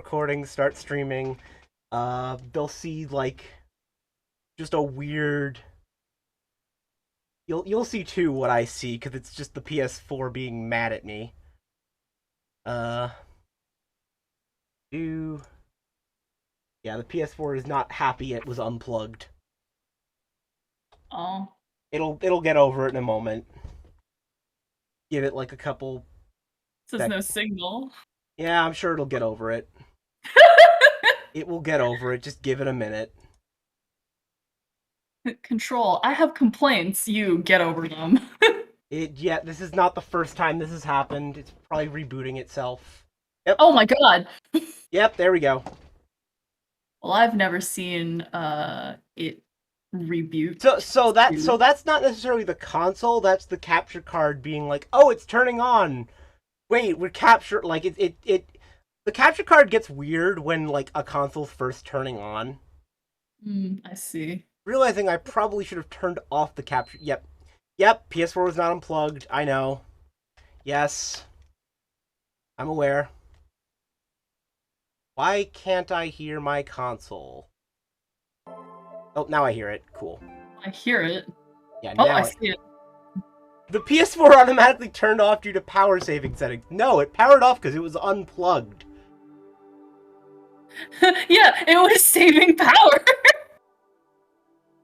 recording, start streaming, they'll see like just a weird. You'll see too what I see because it's just the PS4 being mad at me. Uh, do yeah, the PS4 is not happy it was unplugged. Oh. It'll get over it in a moment. Give it like a couple Says sec. no signal. Yeah, I'm sure it'll get over it. It will get over it. Just give it a minute. Control. I have complaints. You get over them. Yeah, this is not the first time this has happened. It's probably rebooting itself. Yep. Oh my god. Yep, there we go. Well, I've never seen it reboot. So that's not necessarily the console, that's the capture card being like, "Oh, it's turning on. Wait, we're captured." Like it the capture card gets weird when like a console's first turning on. I see. Realizing I probably should have turned off the capture. Yep. Yep, PS4 was not unplugged. I know. Yes. I'm aware. Why can't I hear my console? Oh, now I hear it. Cool. I hear it. Yeah, Oh, now I see it. The PS4 automatically turned off due to power saving settings. No, it powered off because it was unplugged. Yeah, it was saving power.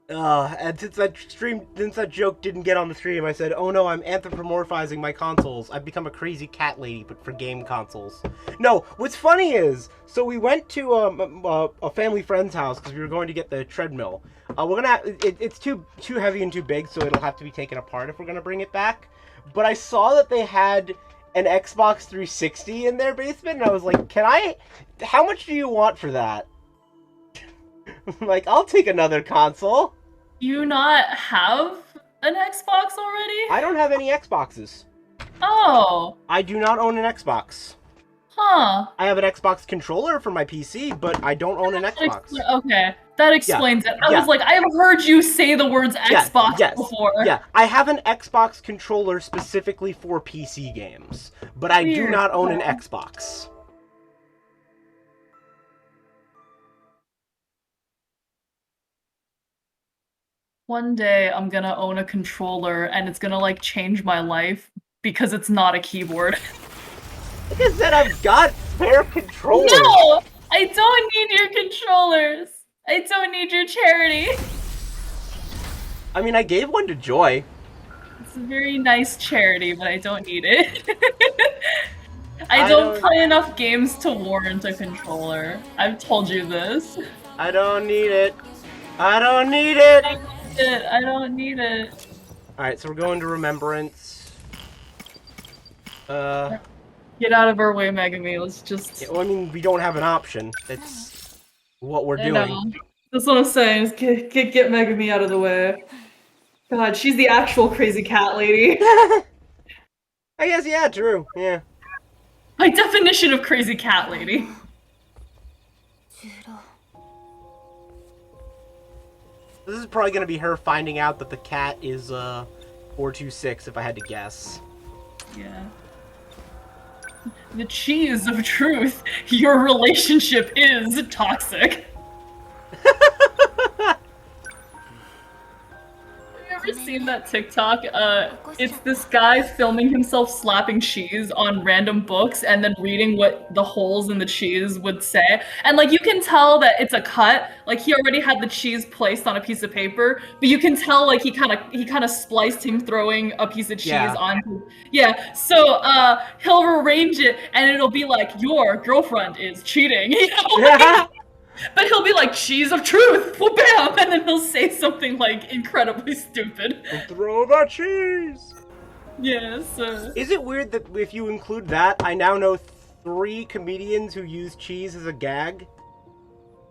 And since that joke didn't get on the stream, I said, "Oh no, I'm anthropomorphizing my consoles. I've become a crazy cat lady, but for game consoles." No, what's funny is, so we went to a family friend's house because we were going to get the treadmill. We're gonna it's too heavy and too big, so it'll have to be taken apart if we're gonna bring it back. But I saw that they had an Xbox 360 in their basement, and I was like, "Can I? How much do you want for that?" Like, I'll take another console. You not have an Xbox already? I don't have any Xboxes. Oh. I do not own an Xbox. Huh. I have an Xbox controller for my PC, but I don't own an Xbox. Okay, that explains it. I yeah. was like, I have heard you say the words Xbox yes, before. Yeah, I have an Xbox controller specifically for PC games, but I do not own an Xbox. One day I'm gonna own a controller and it's gonna like change my life because it's not a keyboard. Like I said, I've got spare controllers. No! I don't need your controllers! I don't need your charity! I mean, I gave one to Joy. It's a very nice charity, but I don't need it. I don't play enough games to warrant a controller. I've told you this. I don't need it. I don't need it! I don't need it. Alright, so we're going to Remembrance. Get out of our way, Megami. Let's just... Yeah, well, I mean, we don't have an option. It's what we're doing. That's what I'm saying, is get Megami out of the way. God, she's the actual crazy cat lady. I guess, yeah, true, yeah. My definition of crazy cat lady. This is probably going to be her finding out that the cat is 426, if I had to guess. Yeah. The cheese of truth. Your relationship is toxic. Have you ever seen that TikTok? It's this guy filming himself slapping cheese on random books and then reading what the holes in the cheese would say. And like you can tell that it's a cut. Like he already had the cheese placed on a piece of paper, but you can tell like he kind of spliced him throwing a piece of cheese onto. Yeah. So he'll rearrange it and it'll be like your girlfriend is cheating. You know? Like, but he'll be like, cheese of truth, well, bam, and then he'll say something like incredibly stupid. Throw the cheese! Yes. Is it weird that if you include that, I now know 3 comedians who use cheese as a gag?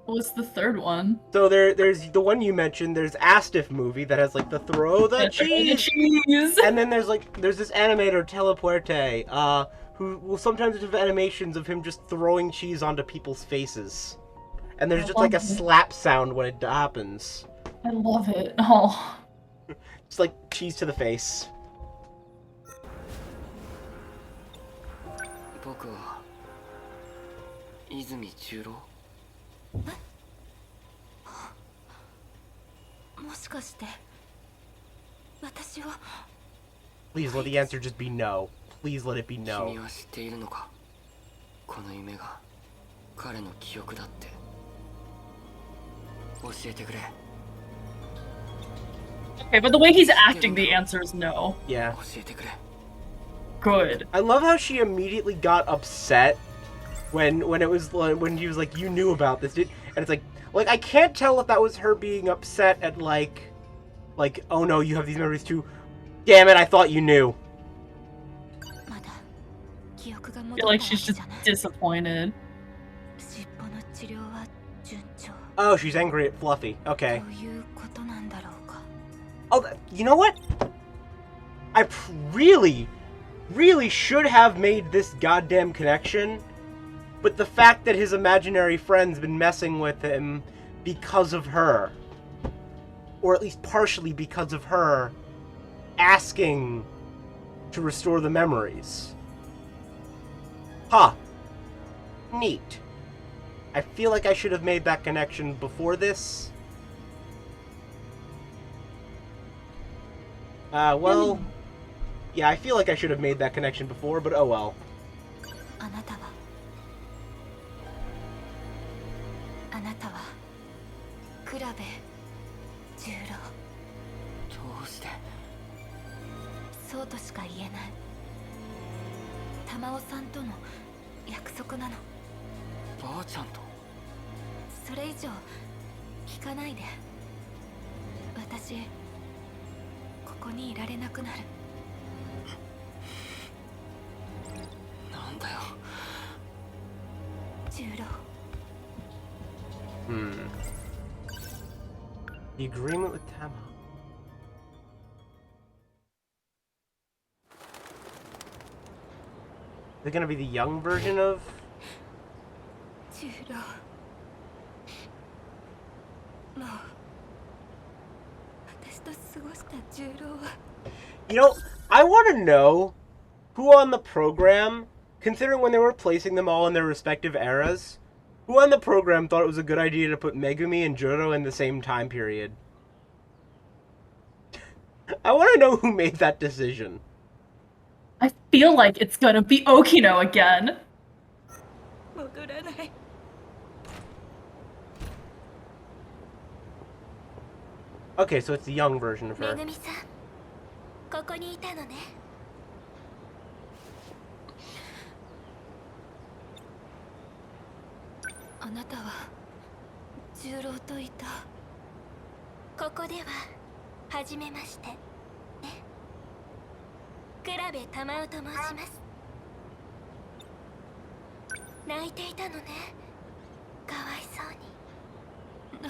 What's the third one? So there's the one you mentioned, there's Astif movie that has like the throw the cheese! And then there's this animator, Telepuerte, who will sometimes have animations of him just throwing cheese onto people's faces. And there's just like a slap sound when it happens. I love it. Oh. Just like cheese to the face. 泉十郎。もしかして私は Please let the answer just be no. Please let it be 君 no. は知っているのか、この夢が彼の記憶だって。教えてくれ。 Okay, but the way he's acting, the answer is no. Yeah. 教えてくれ。 Good. I love how she immediately got upset when it was when he was like, you knew about this, dude. And it's like I can't tell if that was her being upset at like oh no, you have these memories too. Damn it, I thought you knew. I 記憶が I 戻 feel っ like たわ she's け just じゃない disappointed. 尻尾の治療は順調 Oh, she's angry at Fluffy. と Okay. いうことなんだろうか Oh, you know what? I really should have made this goddamn connection, but the fact that his imaginary friend's been messing with him because of her, or at least partially because of her, asking to restore the memories. Huh. Neat. I feel like I should have made that connection before this. Well... Yeah, I feel like I should have made that connection before, but oh well. あなたは倉部十郎どうして。そうとしか言えない玉緒さんとの約束なのばあちゃんと。それ以上聞かないで私ここにいられなくなるなんだよ。十郎 The agreement with Tama. Is it gonna be the young version of... 十郎もう私と過ごした十郎は You know, I want to know who on the program, considering when they were placing them all in their respective eras, who on the program thought it was a good idea to put Megumi and Joro in the same time period? I want to know who made that decision. I feel like it's gonna be Okino again. 戻らない Okay, so it's the young version of め her. ぐみさんここにいたのねあなたは十郎といたここでは初めましてね倉部玉緒と申します泣いていたのねかわいそうに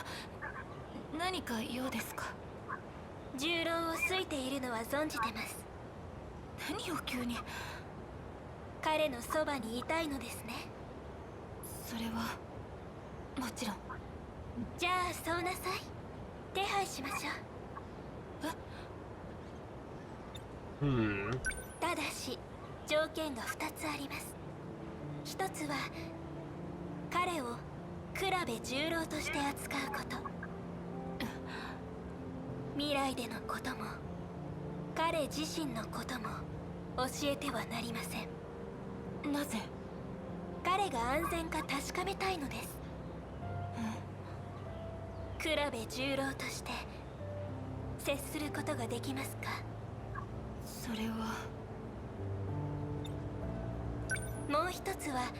何か用ですか十郎を好いているのは存じてます何を急に彼のそばにいたいのですねそれはもちろんじゃあそうなさい手配しましょうただし条件が2つあります1つは彼を倉部十郎として扱うこと未来でのことも彼自身のことも教えてはなりませんなぜ彼が安全か確かめたいのです倉部十郎として接することができますかそれはもう一つは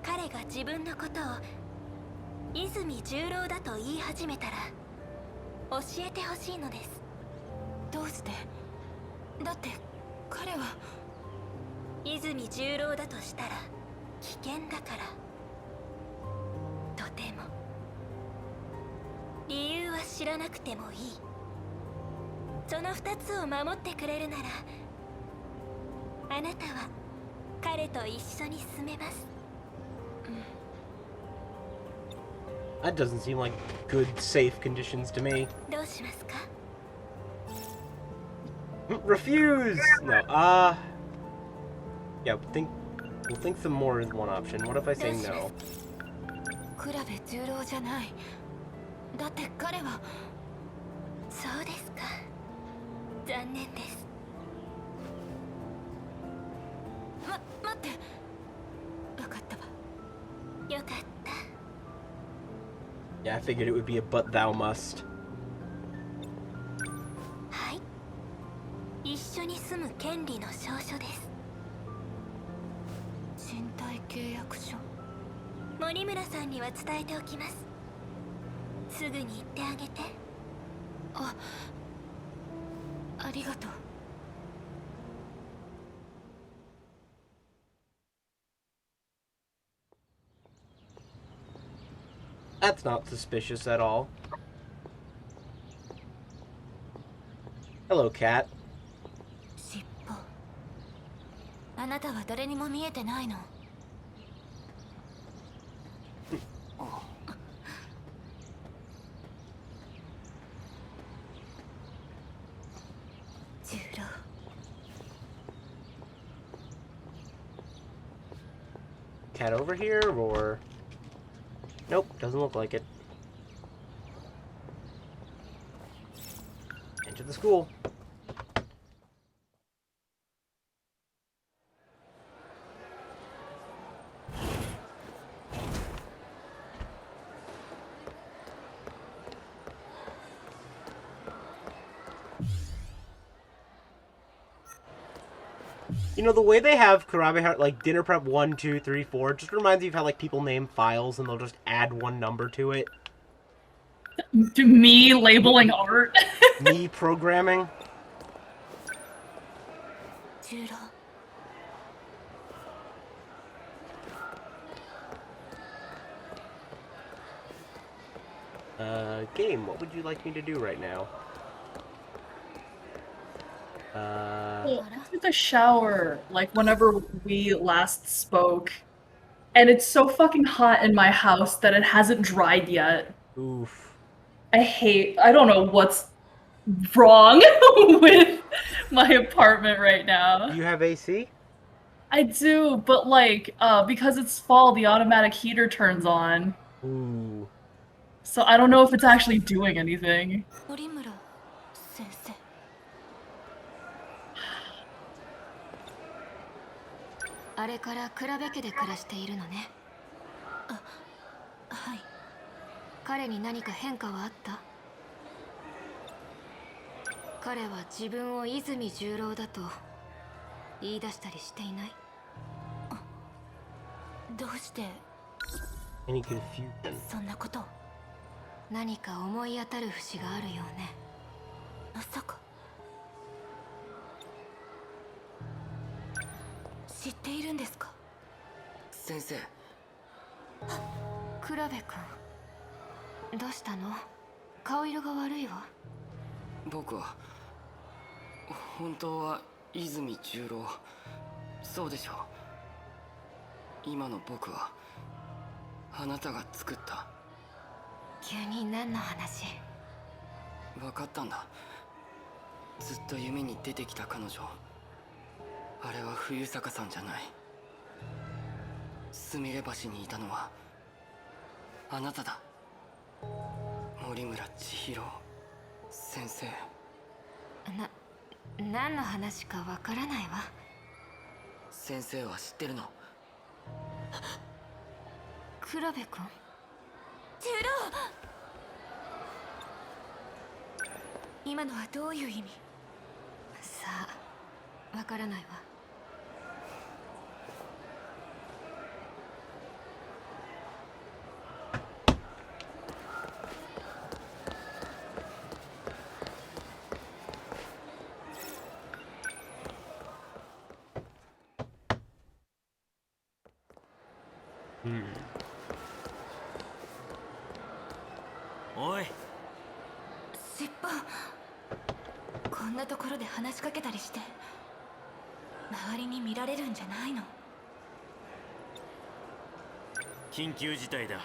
彼が自分のことを泉十郎だと言い始めたら教えてほしいのですどうしてだって彼は泉十郎だとしたら危険だからとても理由は知らなくてもいいその2つを守ってくれるならあなたは彼と一緒に住めます That doesn't seem like good, safe conditions to me. どうしますか Refuse! No, yeah, we'll think some more is one option. What if I say no? 部十郎じゃない。だって彼は。そうですか。残念です。待って。分かったわ。よかった。 Yeah, I figured it would be a but thou must. はい。一緒に住む権利の証書です。賃貸契約書。森村さんには伝えておきます。すぐに言ってあげて。ありがとう。That's not suspicious at all. Hello, cat. 尻尾。あなたは誰にも見えてないの。十郎。Cat over here, or... Nope, doesn't look like it. Enter the school. You know, the way they have Karabe, like, dinner prep 1, 2, 3, 4, just reminds me of how, like, people name files and they'll just add one number to it. To me labeling art. Me programming. 十郎。Game, what would you like me to do right now? I took a shower, like, whenever we last spoke. And it's so fucking hot in my house that it hasn't dried yet. Oof. I don't know what's wrong with my apartment right now. Do you have AC? I do, but like, because it's fall, the automatic heater turns on. Ooh. So I don't know if it's actually doing anything. 森村先生。あれから倉部家で暮らしているのね。はい。彼に何か変化はあった？彼は自分を泉十郎だと言い出したりしていない？どうして Any confusion? そんなことを？何か思い当たる節があるよね。まさか知っているんですか？先生。倉部君、どうしたの？顔色が悪いわ。僕は本当は泉十郎。そうでしょう。今の僕はあなたが作った。急に何の話？分かったんだ。ずっと夢に出てきた彼女、あれは冬坂さんじゃない。すみれ橋にいたのはあなただ。森村千尋先生。何の話かわからないわ。先生は知ってるの？倉部君。十郎。今のはどういう意味？さあ、わからないわ。おい。尻尾。こんなところで話しかけたりして周りに見られるんじゃないの？緊急事態だ。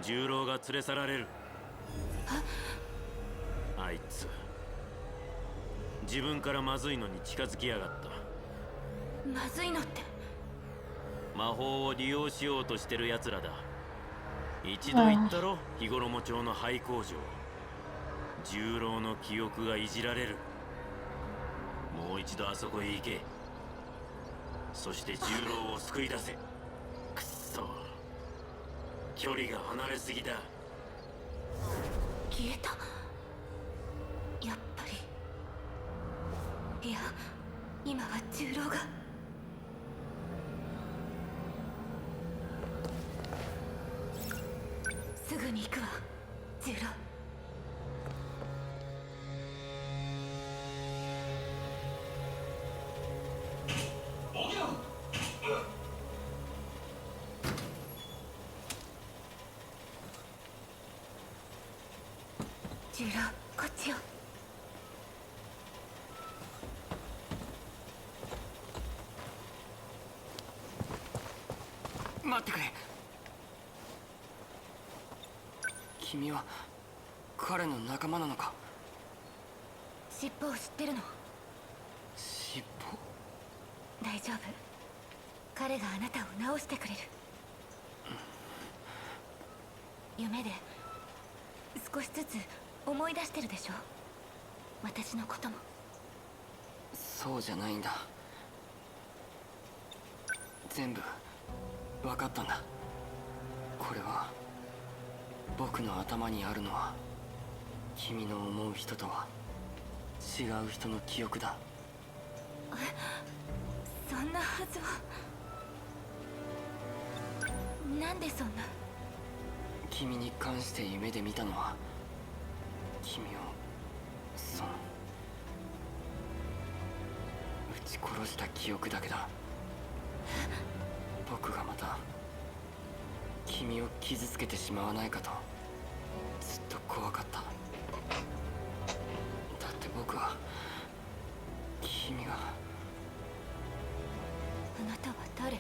十郎が連れ去られる。あいつ自分からまずいのに近づきやがった。まずいのって？魔法を利用しようとしてる奴らだ。一度言ったろ、日頃も町の廃工場。重郎の記憶がいじられる。もう一度あそこへ行け。そして重郎を救い出せ。くっそ、距離が離れすぎだ。消えた。やっぱり。いや、今は重郎が。すぐに行くわ、重郎。重郎、こっちよ。待ってくれ。君は彼の仲間なのか？尻尾を知ってるの？尻尾？大丈夫。彼があなたを治してくれる。夢で少しずつ思い出してるでしょ、私のことも。そうじゃないんだ。全部分かったんだ。これは僕の頭にあるのは君の思う人とは違う人の記憶だ。そんなはずは。なんでそんな。君に関して夢で見たのは君を撃ち殺した記憶だけだ。僕がまた君を傷つけてしまわないかとずっと怖かった。だって僕は君が。あなたは誰？も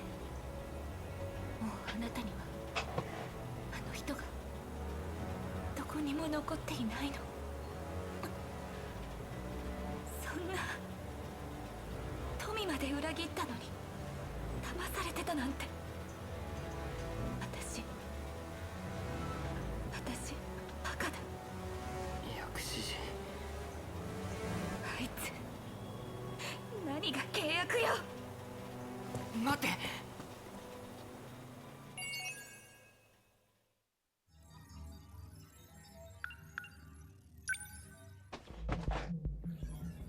うあなたにはあの人がどこにも残っていないの。そんな富まで裏切ったのに騙されてたなんて。私バカだ。薬師寺。あいつ何が契約よ。待って。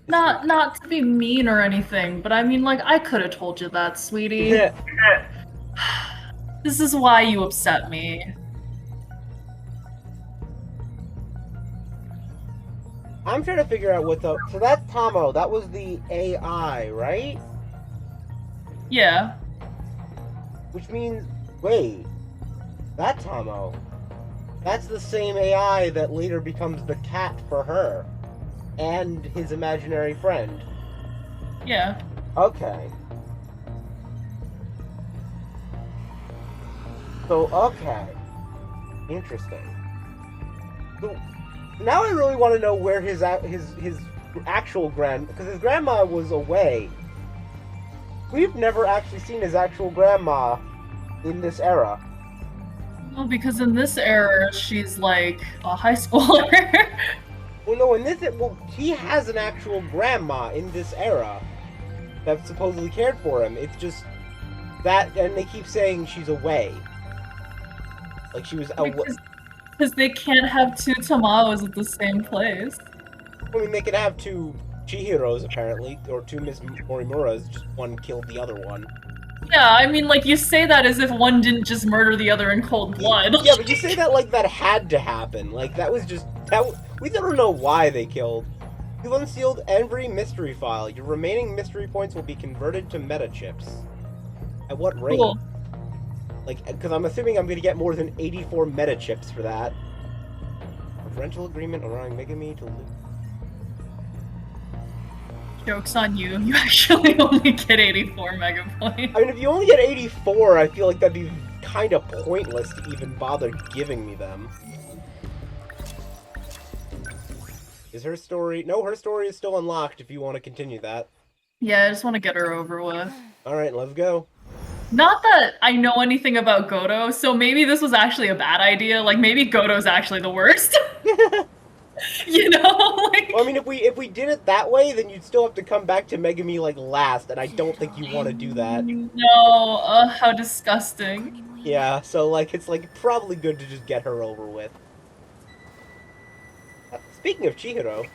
Not to be mean or anything, but I mean, like, I could have told you that, sweetie. Yeah. This is why you upset me. I'm trying to figure out what the... So that's Tomo. That was the AI, right? Yeah. Which means... Wait. That Tomo. That's the same AI that later becomes the cat for her. And his imaginary friend. Yeah. Okay. So, okay. Interesting. So, now I really want to know where his actual because his grandma was away. We've never actually seen his actual grandma in this era. Well, because in this era, she's like a high schooler. Well, no, he has an actual grandma in this era that supposedly cared for him. It's just that, and they keep saying she's away. Like she was away. Because they can't have two Tamaos at the same place. I mean, they could have two Chihiros, apparently, or two Miss Morimuras, just one killed the other one. Yeah, I mean, like, you say that as if one didn't just murder the other in cold blood. Yeah, but you say that like that had to happen. Like, that was just... we don't know why they killed. You've unsealed every mystery file. Your remaining mystery points will be converted to meta chips. At what rate? Cool. Like, because I'm assuming I'm going to get more than 84 meta chips for that. Rental agreement allowing Megami to live. Joke's on you. You actually only get 84 mega points. I mean, if you only get 84, I feel like that'd be kind of pointless to even bother giving me them. Is her story... No, her story is still unlocked if you want to continue that. Yeah, I just want to get her over with. Alright, let's go. Not that I know anything about Goto, so maybe this was actually a bad idea. Like maybe Goto's actually the worst. You know, like. Well, I mean, if we did it that way, then you'd still have to come back to Megami like last, and I don't think you want to do that. No, how disgusting. Yeah, so like it's like probably good to just get her over with. Speaking of Chihiro,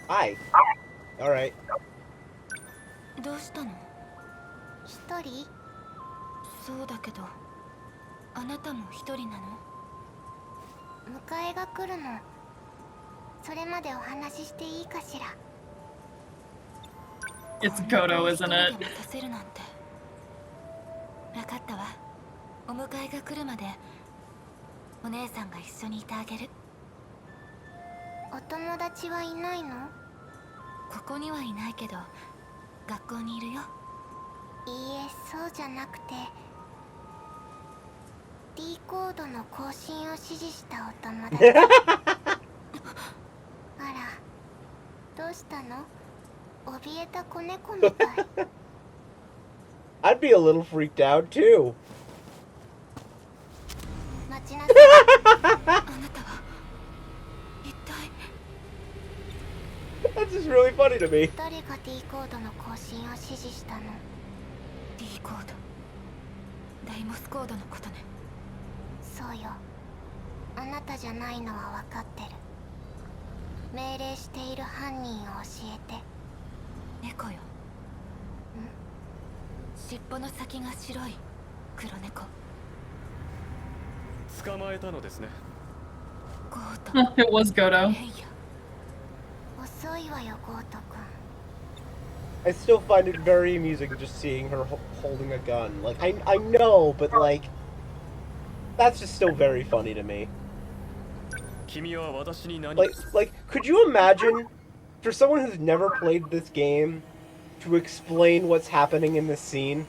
hi. All right. どうしたの？一人？そうだけど、あなたも一人なの？迎えが来るの。それまでお話ししていいかしら。It's Goto, isn't it? させるなんて。分かったわ。お迎えが来るまでお姉さんが一緒にいてあげる。お友達はいないの？ここにはいないけど学校にいるよ。いいえ、そうじゃなくて D コードの更新を指示したお友達。あら、どうしたの？怯えた子猫みたい。I'd be a little freaked out too. 待ちなさい。あなたは一体 That's just really funny to me. 誰が D コードの更新を指示したの？ D コード、ダイモスコードのことね。そうよ、あなたじゃないのは分かってる。命令している犯人を教えて。猫よ。ん？尻尾の先が白い黒猫。捕まえたのですね。ゴート。 It was Goto. いや遅いわよ、ゴート君。 I still find it very amusing just seeing her holding a gun. Like I know, but like that's just still very funny to me. 君は私に何？ Like could you imagine for someone who's never played this game to explain what's happening in this scene?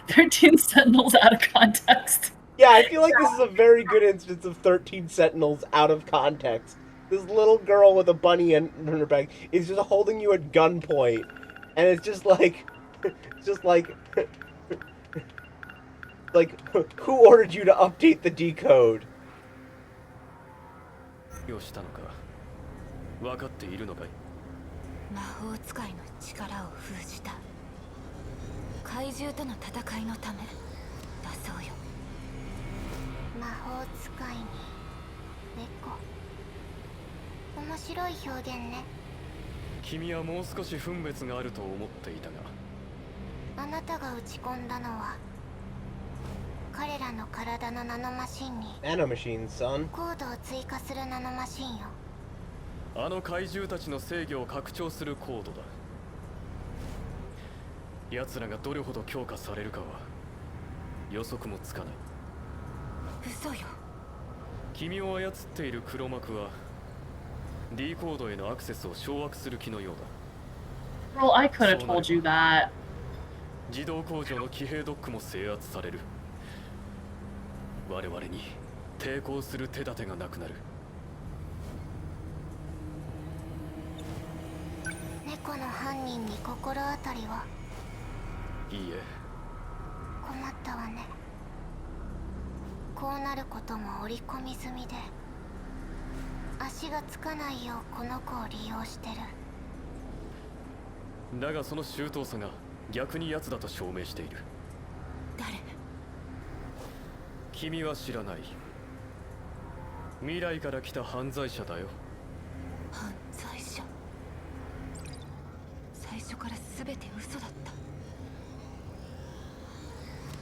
13 Sentinels out of context. Yeah, I feel like this is a very good instance of 13 Sentinels out of context. This little girl with a bunny in her bag is just holding you at gunpoint, and it's just like, like, who ordered you to update the decode? をしたのか分かっているのかい？魔法使いの力を封じた怪獣との戦いのためだそうよ。魔法使いに猫。面白い表現ね。君はもう少し分別があると思っていたが。あなたが打ち込んだのは彼らの体のナノマシンに Nanomachines, son. コードを追加するナノマシンよ。あの怪獣たちの制御を拡張するコードだ。奴らがどれほど強化されるかは予測もつかない。嘘よ。君を操っている黒幕は D コードへのアクセスを掌握する気のようだ。 Well, I could have told you that. 自動工場の騎兵ドックも制圧される。我々に抵抗する手立てがなくなる。猫の犯人に心当たりは？いいえ。困ったわね。こうなることも織り込み済みで足がつかないようこの子を利用してる。だがその周到さが逆に奴だと証明している。誰？君は知らない。未来から来た犯罪者だよ。犯罪者。最初から全て嘘だった。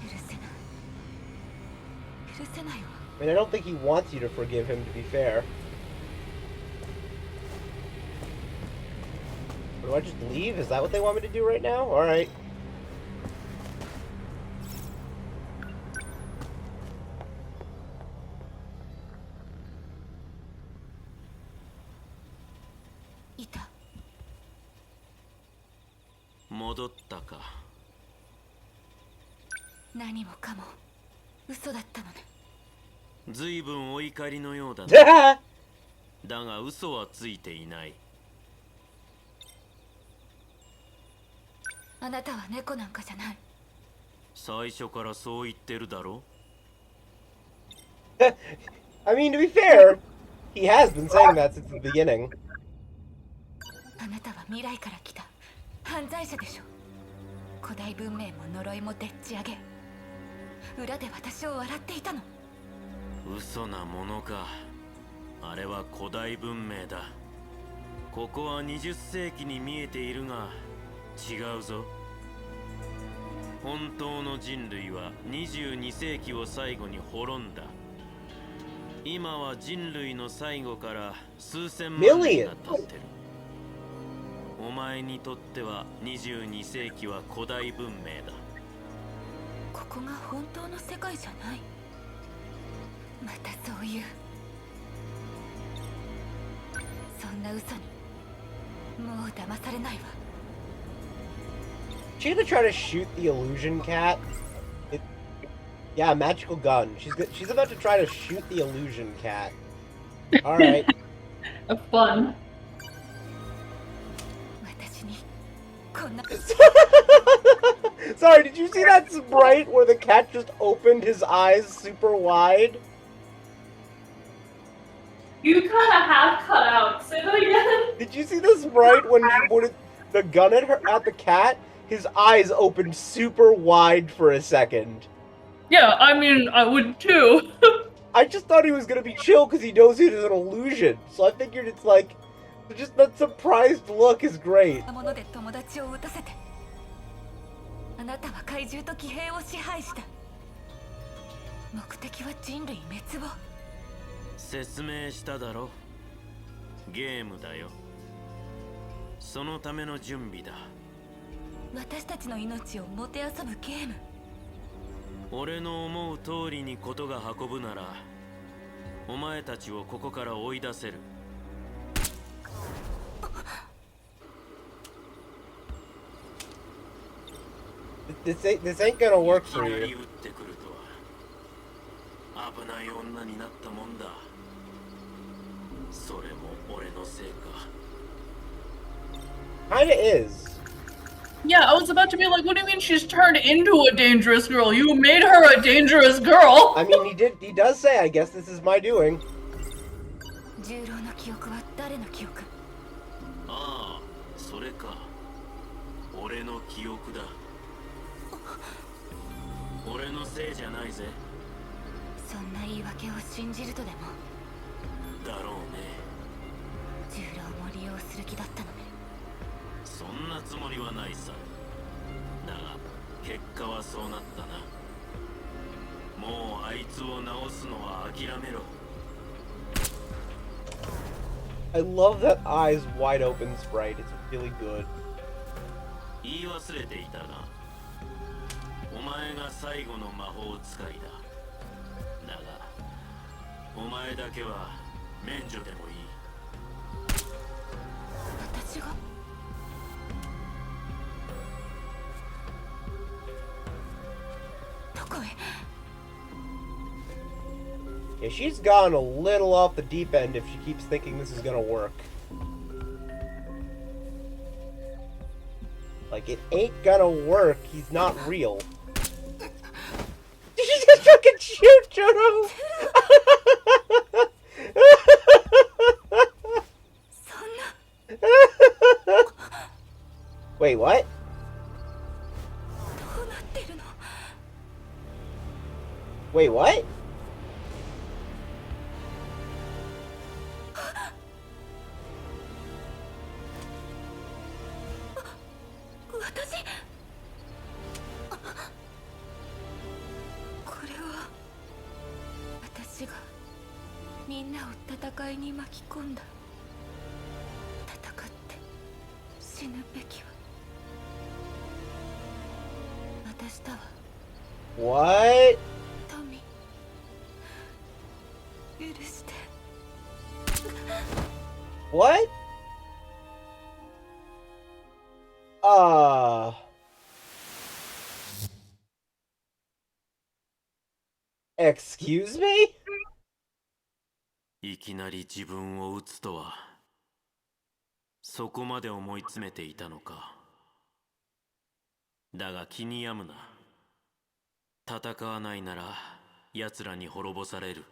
許せない。許せないわ。 I mean, I don't think he wants you to forgive him, to be fair. Do I just leave? Is that what they want me to do right now? Alright. いた。戻ったか。何もかも嘘だったのね。ずいぶんお怒りのようだな。だが嘘はついていない。あなたは猫なんかじゃない。最初からそう言ってるだろ。 I mean, to be fair, he has been saying that since the beginning. あなたは未来から来た犯罪者でしょ。古代文明も呪いもでっち上げ、裏で私を笑っていたの。嘘なものか。あれは古代文明だ。ここは20世紀に見えているが違うぞ。本当の人類は22世紀を最後に滅んだ。今は人類の最後から数千万年が経ってる。お前にとっては22世紀は古代文明だ。ここが本当の世界じゃない。またそういう、そんな嘘にもう騙されないわ。 She gonna try to shoot the illusion cat? Yeah, magical gun. She's about to try to shoot the illusion cat. Alright. Fun. 私にこんな Sorry, did you see that sprite where the cat just opened his eyes super wide? You kind of have cut out. Say that again. Did you see the sprite when he pointed the gun at the cat? His eyes opened super wide for a second. Yeah, I mean, I would too. I just thought he was gonna be chill because he knows it is an illusion. So I figured it's like, just that surprised look is great. もので友達を撃たせて、あなたは怪獣と騎兵を支配した。目的は人類滅亡。説明しただろ。ゲームだよ。そのための準備だ。私たちの命をもてあそぶゲーム。俺の思う通りにことが運ぶなら、お前たちをここから追い出せる。This ain't gonna work for いきなり you. 撃ってくるとは危ない女になったもんだ。それも俺のせいか。 Kinda is. Yeah, I was about to be like, what do you mean she's turned into a dangerous girl? You made her a dangerous girl! I mean, he does say, I guess this is my doing. 重郎の記憶は誰の記憶？ああ、それか。俺の記憶だ。俺のせいじゃないぜ。そんな言い訳を信じるとでも？だろうね。重郎も利用する気だったのね。そんなつもりはないさ。だが結果はそうなったな。もうあいつを直すのは諦めろ。 I love that eyes wide open sprite. It's really good. 言い忘れていたが、お前が最後の魔法使いだ。だがお前だけは免除でもいい。私が？どこへ？ Yeah, she's gone a little off the deep end if she keeps thinking this is gonna work. Like, it ain't gonna work. He's not real. Did you just fucking shoot Jono? そんな。 Wait, what? どうなってるの？ Wait, what? 私？これは私がみんなを戦いに巻き込んだ。戦って死ぬべきは私だわ。 What? トミー、許して。 What? Excuse me? いきなり自分を撃つとは、そこまで思い詰めていたのか。だが気に病むな。戦わないなら奴らに滅ぼされる。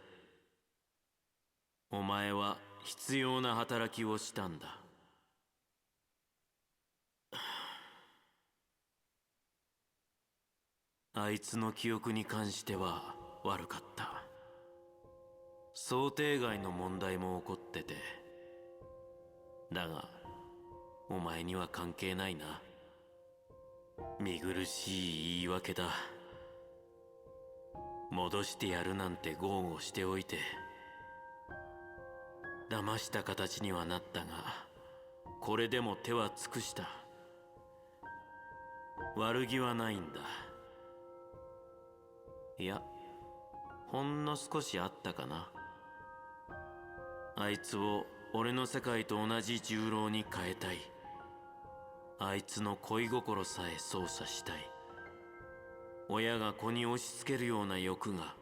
お前は必要な働きをしたんだ。あいつの記憶に関しては悪かった。想定外の問題も起こってて。だがお前には関係ないな。見苦しい言い訳だ。戻してやるなんて豪語しておいて、騙した形にはなったが、これでも手は尽くした。悪気はないんだ。いや、ほんの少しあったかな。あいつを俺の世界と同じ重郎に変えたい。あいつの恋心さえ操作したい。親が子に押し付けるような欲が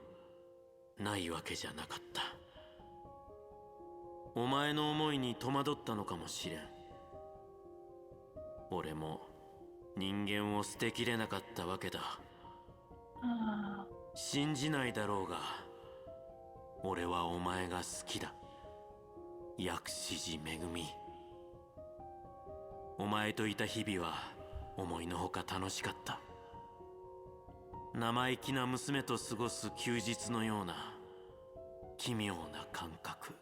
ないわけじゃなかった。お前の思いに戸惑ったのかもしれん。俺も人間を捨てきれなかったわけだ。信じないだろうが、俺はお前が好きだ。薬師寺めぐみ。お前といた日々は思いのほか楽しかった。生意気な娘と過ごす休日のような奇妙な感覚。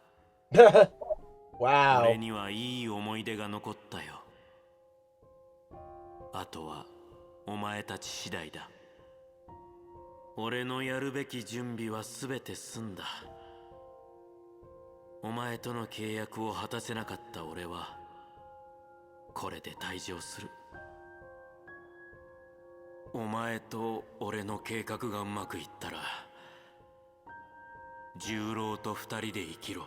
Wow. 俺にはいい思い出が残ったよ。あとはお前たち次第だ。俺のやるべき準備はすべて済んだ。お前との契約を果たせなかった俺はこれで退場する。お前と俺の計画がうまくいったら重郎と二人で生きろ。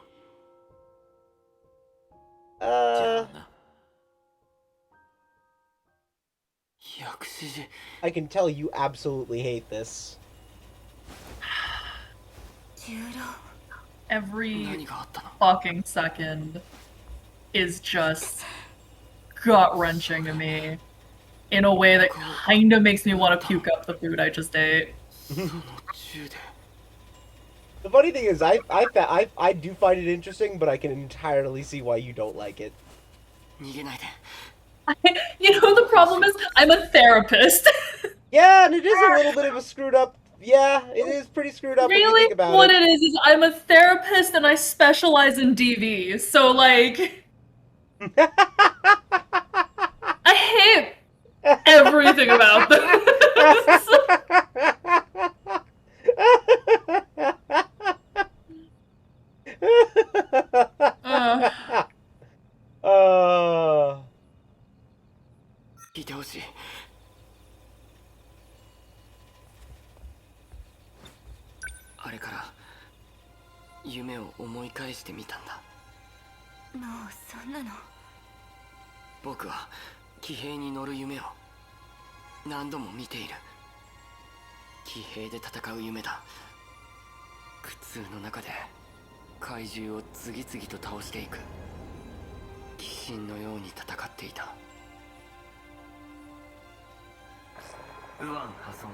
じゃあな。薬師寺。 I can tell you absolutely hate this. 重郎 Every 何があったの？ fucking second is just gut-wrenching to me in a way that kinda makes me want to puke up the food I just ate. その銃で The funny thing is, I do find it interesting, but I can entirely see why you don't like it. 逃げないで。 You know, the problem is, I'm a therapist. Yeah, and it is a little bit of a screwed up. Yeah, it is pretty screwed up when you Really, think about what it. it is I'm a therapist and I specialize in DV. So, like, I hate everything about this. Uh, 聞いてほしい。あれから夢を思い返してみたんだ。もうそんなの僕は騎兵に乗る夢を何度も見ている。騎兵で戦う夢だ。苦痛の中で怪獣を次々と倒していく。鬼神のように戦っていた。右腕破損、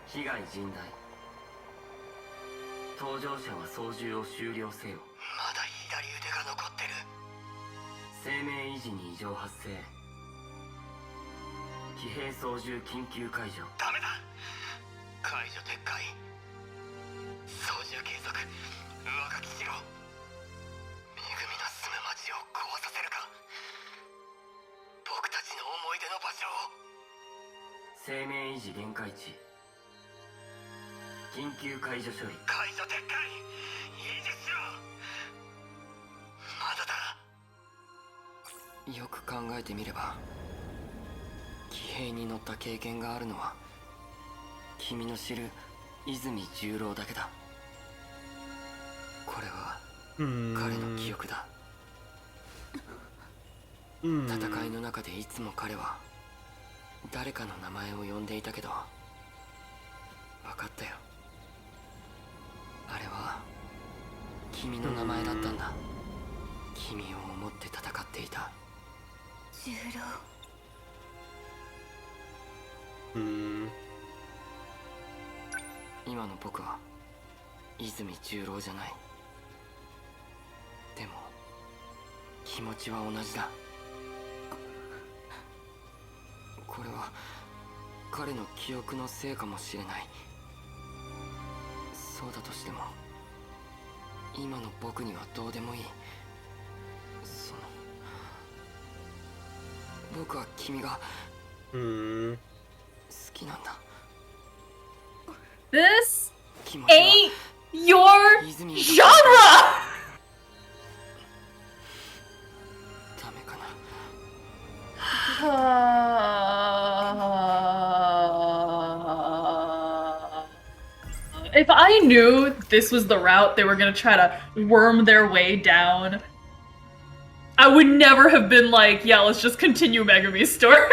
被害甚大。搭乗者は操縦を終了せよ。まだ左腕が残ってる。生命維持に異常発生。騎兵操縦緊急解除。ダメだ。解除撤回。操縦継続。上書きしろ。めぐみの住む町を壊させるか。僕たちの思い出の場所を。生命維持限界値。緊急解除処理。解除撤回。維持しろ。まだだ。よく考えてみれば、騎兵に乗った経験があるのは君の知る泉十郎だけだ。これは彼の記憶だ。戦いの中でいつも彼は誰かの名前を呼んでいたけど、分かったよ。あれは君の名前だったんだ。君を思って戦っていた。重郎 Hmm. 今の僕は泉十郎じゃない。でも気持ちは同じだ。これは彼の記憶のせいかもしれない。そうだとしても今の僕にはどうでもいい。僕は君が好きなんだ。 This 気持ちは ain't your 泉に genre! ダメかな。 If I knew this was the route they were gonna try to worm their way down, I would never have been like, yeah, let's just continue Megumi's story.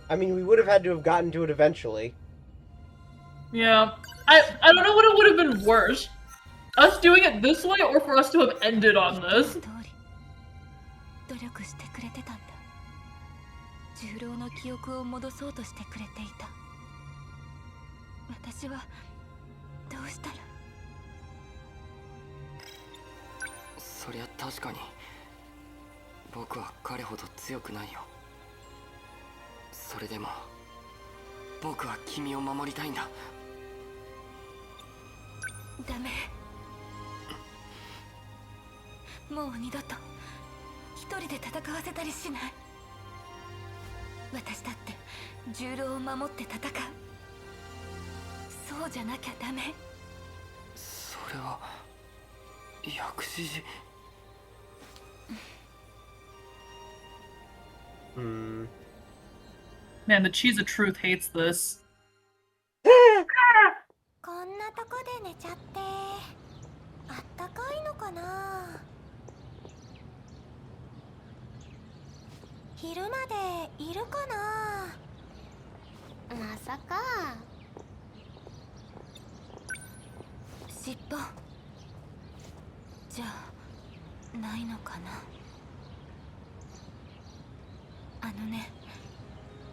I mean, we would have had to have gotten to it eventually. Yeah. I don't know what it would have been worse. Us doing it this way or for us to have ended on this. 努力してくれてたんだ。重郎の記憶を戻そうとしてくれていた。私はどうしたら。そりゃ確かに僕は彼ほど強くないよ。それでも僕は君を守りたいんだ。ダメ。もう二度と一人で戦わせたりしない。私だって重郎を守って戦う。そうじゃなきゃダメ。それは薬師寺。Man, the Cheese of Truth hates this. こんなとこで寝ちゃってあったかいのかな。昼までいるかな。まさか。尻尾じゃないのかな。あのね、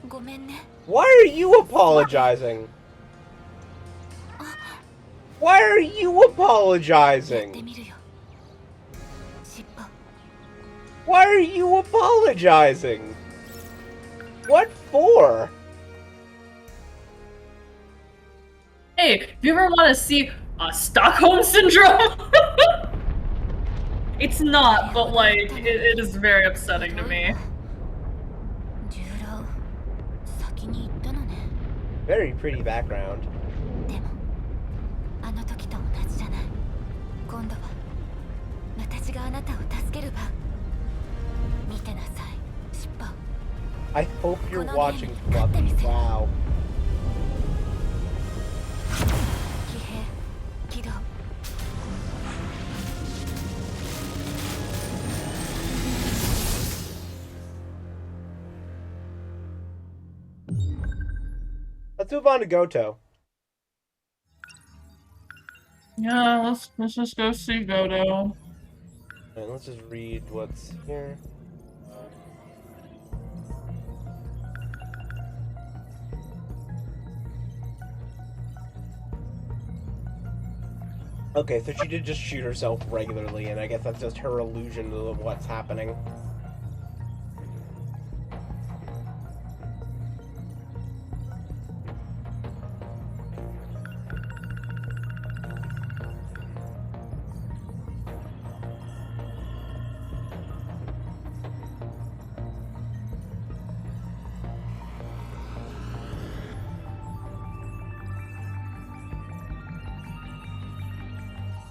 ごめんね。 Why are you apologizing? Why are you やって apologizing? みるよ。尻尾。 Why are you apologizing? What for? Hey, if you ever want to see Stockholm Syndrome? It's not, but like, it is very upsetting to me. 重郎、先に行ったのね。 Very pretty background. でもあの時と同じじゃない。今度は私があなたを助ける番。見てなさい、尻尾。 I hope you're watching Fluffy. Wow. 騎兵起動。 Let's move on to Goto. Yeah, let's just go see Godo. Alright, let's just read what's here. Okay, so she did just shoot herself regularly, and I guess that's just her illusion of what's happening.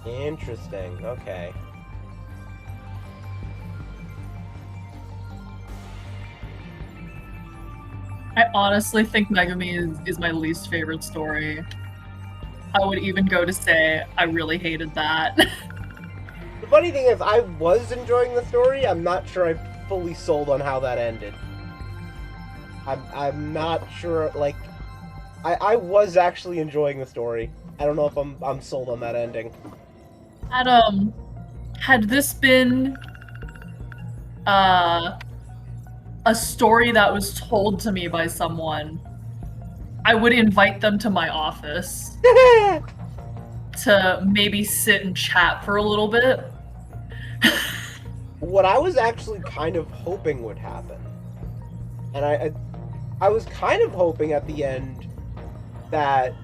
Interesting, okay. I honestly think Megami is my least favorite story. I would even go to say I really hated that. The funny thing is, I was enjoying the story. I'm not sure I'm fully sold on how that ended. I'm not sure, like... I was actually enjoying the story. I don't know if I'm sold on that ending. Had this been a story that was told to me by someone, I would invite them to my office to maybe sit and chat for a little bit. What I was actually kind of hoping would happen, and I was kind of hoping at the end that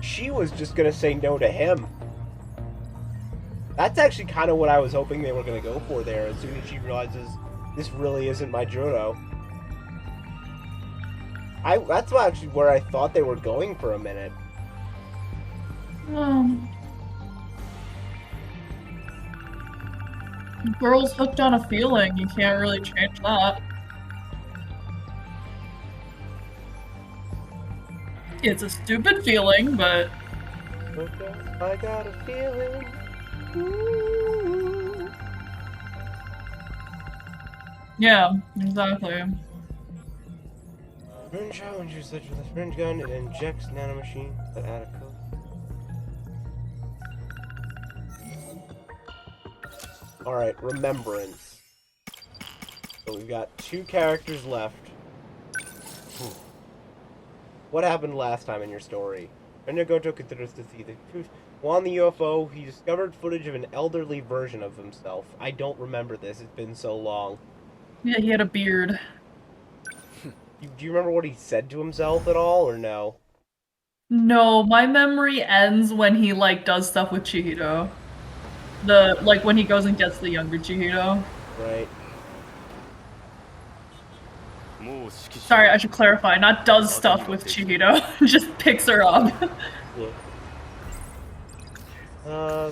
she was just gonna say no to him. That's actually kind of what I was hoping they were gonna go for there. As soon as she realizes this really isn't my Juro. That's actually where I thought they were going for a minute. Girls hooked on a feeling. You can't really change that. It's a stupid feeling, but... Okay, I got a feeling. Ooh. Yeah, exactly. Fringe challenge you such with a fringe gun, it injects nanomachines that add a code. Alright, remembrance. So we've got 2 characters left. What happened last time in your story? Gojo considers to see the truth. While on the UFO, he discovered footage of an elderly version of himself. I don't remember this, it's been so long. Yeah, he had a beard. Do you remember what he said to himself at all, or no? No, my memory ends when he, like, does stuff with Chihiro. Like, when he goes and gets the younger Chihiro. Right. Sorry, I should clarify, not does stuff with Chihiro, just picks her up. Yeah.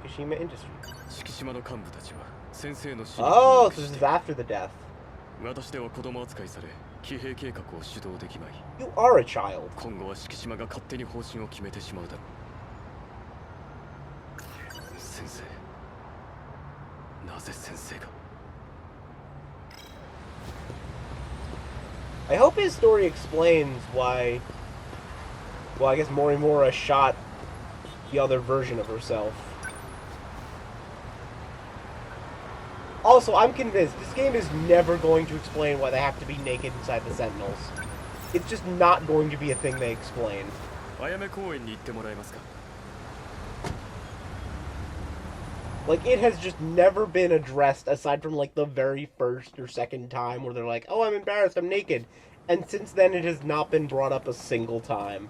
Fukushima Industries. Oh, so this is after the death. You are a child. I hope his story explains why... Well, I guess Morimura shot the other version of herself. Also, I'm convinced this game is never going to explain why they have to be naked inside the Sentinels. It's just not going to be a thing they explain. Like, it has just never been addressed aside from, like, the very first or second time where they're like, oh, I'm embarrassed, I'm naked. And since then, it has not been brought up a single time.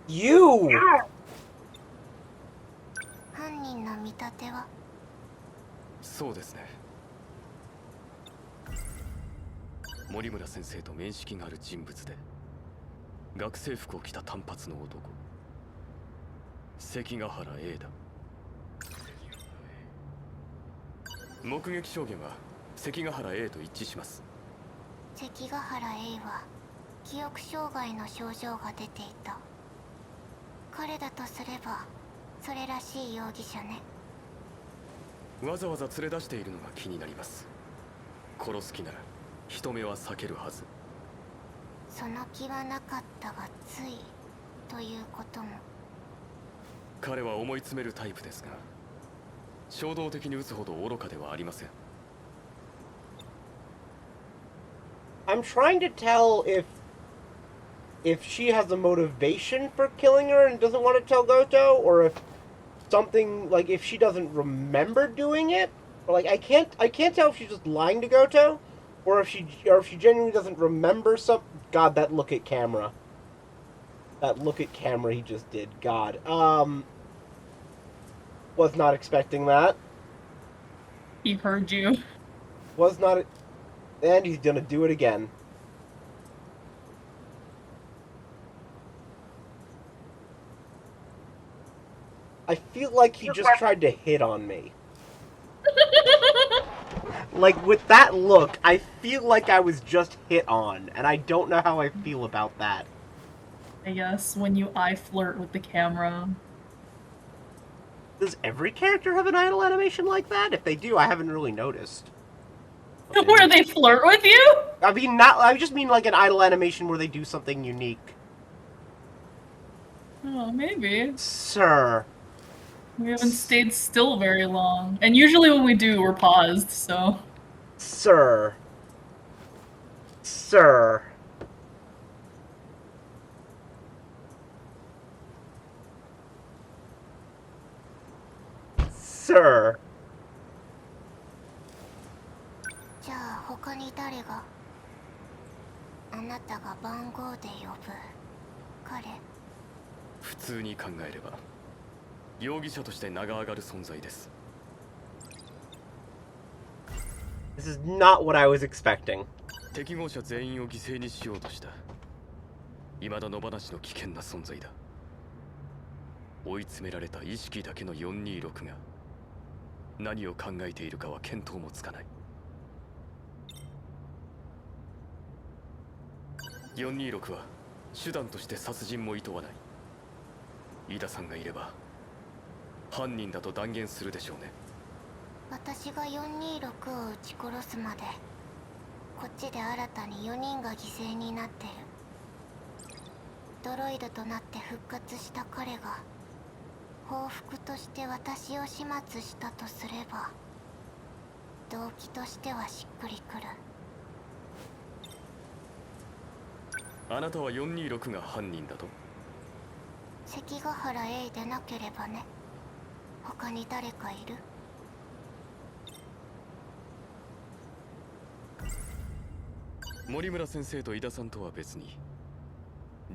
You! そうですね。森村先生と面識がある人物で、学生服を着た短髪の男、関ヶ原 A だ。目撃証言は関ヶ原 A と一致します。関ヶ原 A は記憶障害の症状が出ていた。彼だとすればそれらしい容疑者ね。わざわざ連れ出しているのが気になります。殺す気なら人目は避けるはず。その気はなかったがついということも。彼は思い詰めるタイプですが、衝動的に撃つほど愚かではありません。 I'm trying to tell if she has a motivation for killing her and doesn't want to tell Goto, or if something like if she doesn't remember doing it, or like I can't tell if she's just lying to Goto, or if she genuinely doesn't remember some. God, that look at camera. That look at camera he just did. God, was not expecting that. He heard you. Was not, and he's gonna do it again. I feel like he just tried to hit on me. Like, with that look, I feel like I was just hit on, and I don't know how I feel about that. I guess when you eye flirt with the camera. Does every character have an idle animation like that? If they do, I haven't really noticed. Where they flirt with you? I mean, not. I just mean like an idle animation where they do something unique. Oh, maybe. Sir. We haven't stayed still very long. And usually when we do, we're paused, so... Sir. Sir. Sir. じゃあ他に誰があなたが番号で呼ぶ彼。普通に考えれば容疑者として名が上がる存在です。 This is not what I was expecting. 適合者全員を犠牲にしようとした未だ野放しの危険な存在だ。追い詰められた意識だけの426が何を考えているかは見当もつかない。426は手段として殺人も厭わない。飯田さんがいれば犯人だと断言するでしょうね。私が426を撃ち殺すまでこっちで新たに4人が犠牲になってる。ドロイドとなって復活した彼が報復として私を始末したとすれば動機としてはしっくりくる。あなたは426が犯人だと？関ヶ原 A でなければね。他に誰かいる？森村先生と井田さんとは別に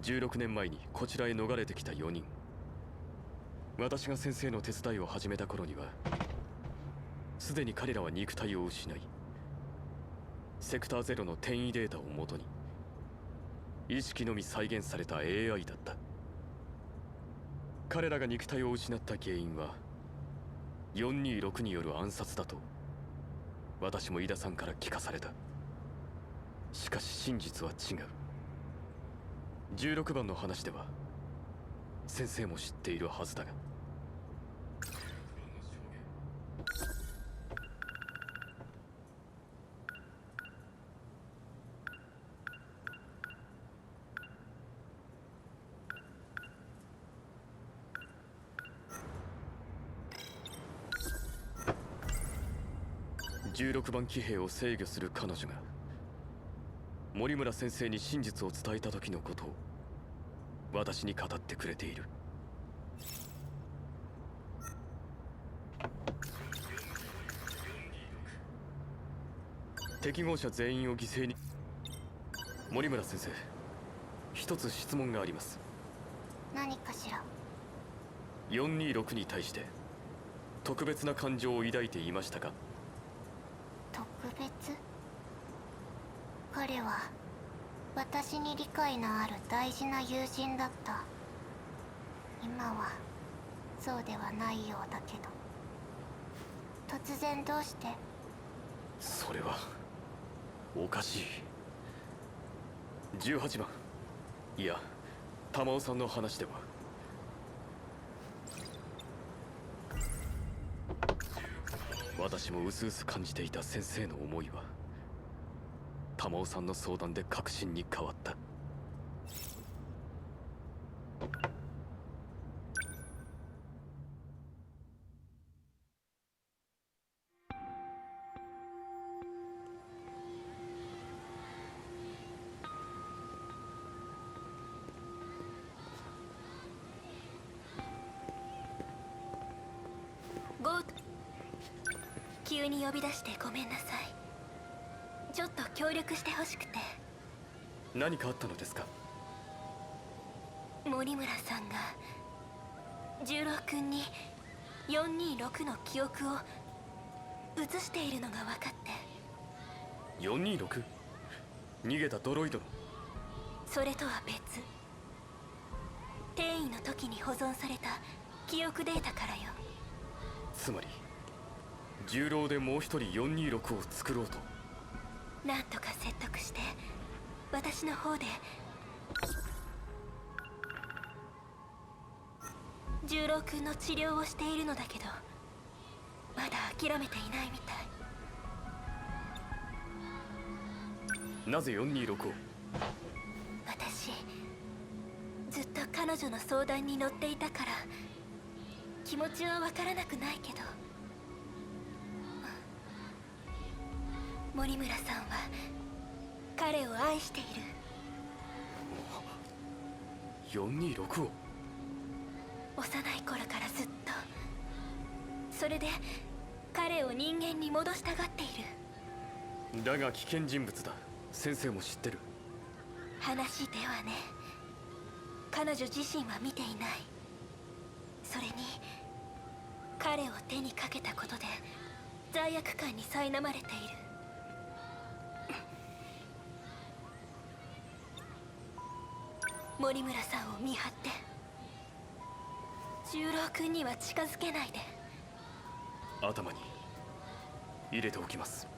16年前にこちらへ逃れてきた4人。私が先生の手伝いを始めた頃にはすでに彼らは肉体を失いセクターゼロの転移データをもとに意識のみ再現された AI だった。彼らが肉体を失った原因は426による暗殺だと私も井田さんから聞かされた。しかし真実は違う。16番の話では先生も知っているはずだが。16番騎兵を制御する彼女が森村先生に真実を伝えた時のことを私に語ってくれている。適合者全員を犠牲に。森村先生、一つ質問があります。何かしら。426に対して特別な感情を抱いていましたか？特別？彼は私に理解のある大事な友人だった。今はそうではないようだけど。突然どうして？それはおかしい。18番、いや玉尾さんの話では私も薄々感じていた先生の思いは玉尾さんの相談で確信に変わった。急に呼び出してごめんなさい。ちょっと協力してほしくて。何かあったのですか？森村さんが十郎君に426の記憶を移しているのが分かって。 426？ 逃げたドロイドの？それとは別、転移の時に保存された記憶データからよ。つまり重郎でもう一人426を作ろうと。なんとか説得して私の方で十郎君の治療をしているのだけど、まだ諦めていないみたい。なぜ426を？私ずっと彼女の相談に乗っていたから気持ちはわからなくないけど、森村さんは彼を愛している。426を？幼い頃からずっと。それで彼を人間に戻したがっている。だが危険人物だ。先生も知ってる。話ではね。彼女自身は見ていない。それに彼を手にかけたことで罪悪感に苛まれている。森村さんを見張って。十郎君には近づけないで。頭に入れておきます。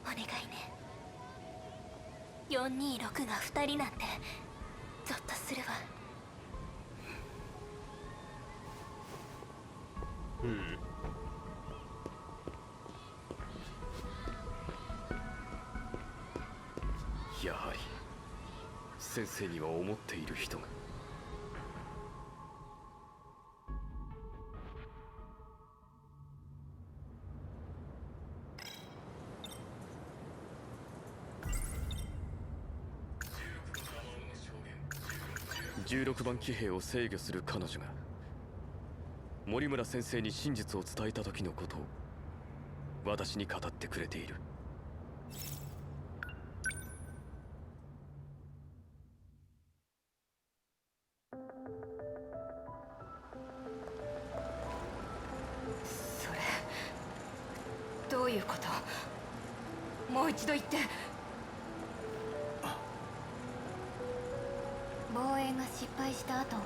お願いね。426が2人なんてゾッとするわ。やはり先生には思っている人が。16番騎兵を制御する彼女が森村先生に真実を伝えた時のことを私に語ってくれている。それどういうこと？もう一度言って。防衛が失敗した後、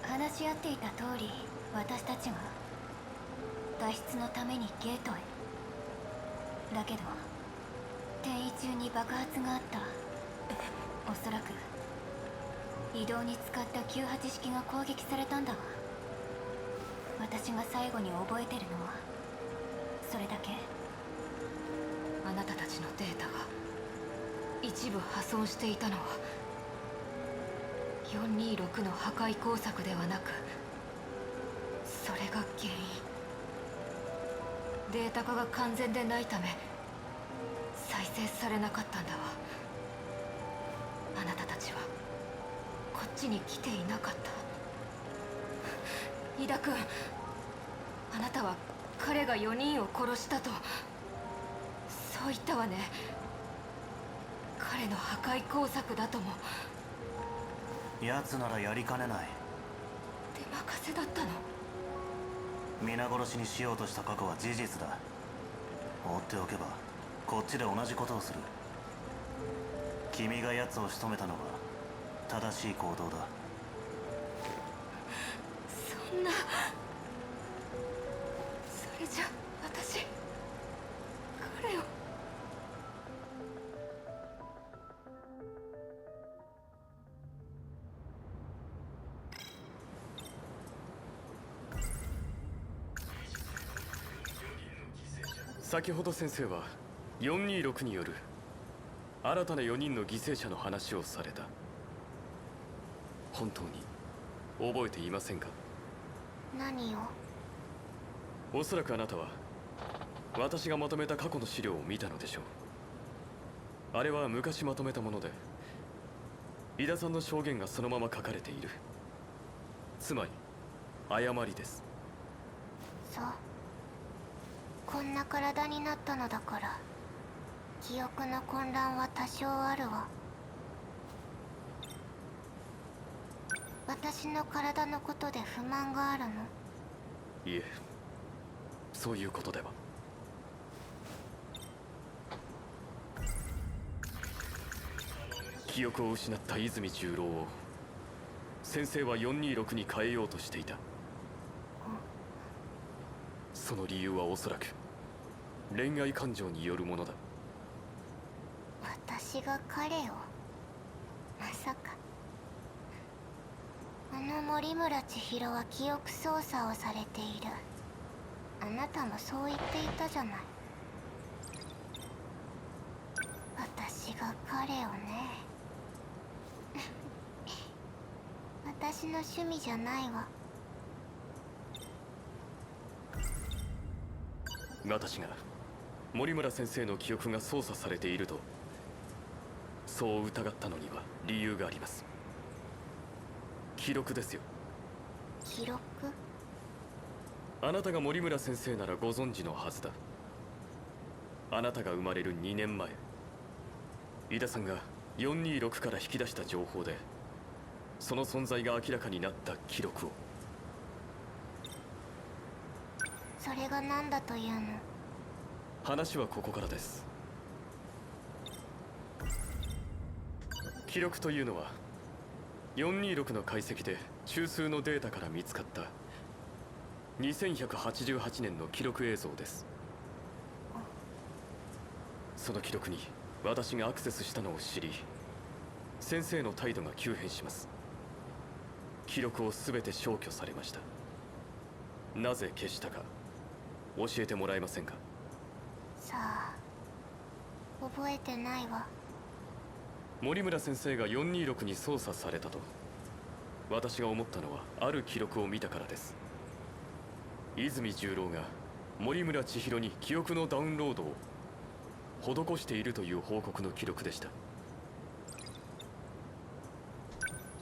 話し合っていた通り私たちが脱出のためにゲートへ。だけど転移中に爆発があった。おそらく移動に使った98式が攻撃されたんだわ。私が最後に覚えてるのはそれだけ。あなたたちのデータが一部破損していたのは426の破壊工作ではなく、それが原因。データ化が完全でないため再生されなかったんだわ。あなたたちはこっちに来ていなかった。井田君、あなたは彼が4人を殺したとそう言ったわね。彼の破壊工作だとも。奴ならやりかねない。手任せだったの？皆殺しにしようとした過去は事実だ。放っておけばこっちで同じことをする。君が奴を仕留めたのは正しい行動だ。そんな。それじゃ私彼を。先ほど先生は426による新たな4人の犠牲者の話をされた。本当に覚えていませんか？何を？おそらくあなたは私がまとめた過去の資料を見たのでしょう。あれは昔まとめたもので井田さんの証言がそのまま書かれている。つまり誤りです。そう。こんな体になったのだから記憶の混乱は多少あるわ。私の体のことで不満があるの？いえ、そういうことでは。記憶を失った泉十郎を先生は426に変えようとしていた。その理由はおそらく恋愛感情によるものだ。私が彼を？まさか。あの森村千尋は記憶操作をされている。あなたもそう言っていたじゃない。私が彼をね。私の趣味じゃないわ。私が森村先生の記憶が操作されているとそう疑ったのには理由があります。記録ですよ。記録？あなたが森村先生ならご存知のはずだ。あなたが生まれる2年前、井田さんが426から引き出した情報でその存在が明らかになった記録を。それが何だというの？話はここからです。記録というのは426の解析で中枢のデータから見つかった2188年の記録映像です。その記録に私がアクセスしたのを知り、先生の態度が急変します。記録を全て消去されました。なぜ消したか教えてもらえませんか？さあ、覚えてないわ。森村先生が426に操作されたと私が思ったのはある記録を見たからです。泉十郎が森村千尋に記憶のダウンロードを施しているという報告の記録でした。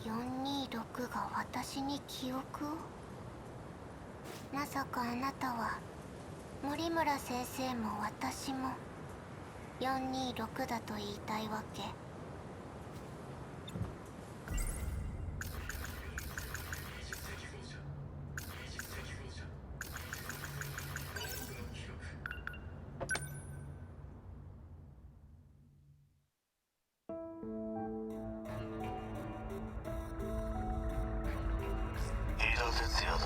426が私に記憶を？まさかあなたは森村先生も私も426だと言いたいわけ？井田哲也だ。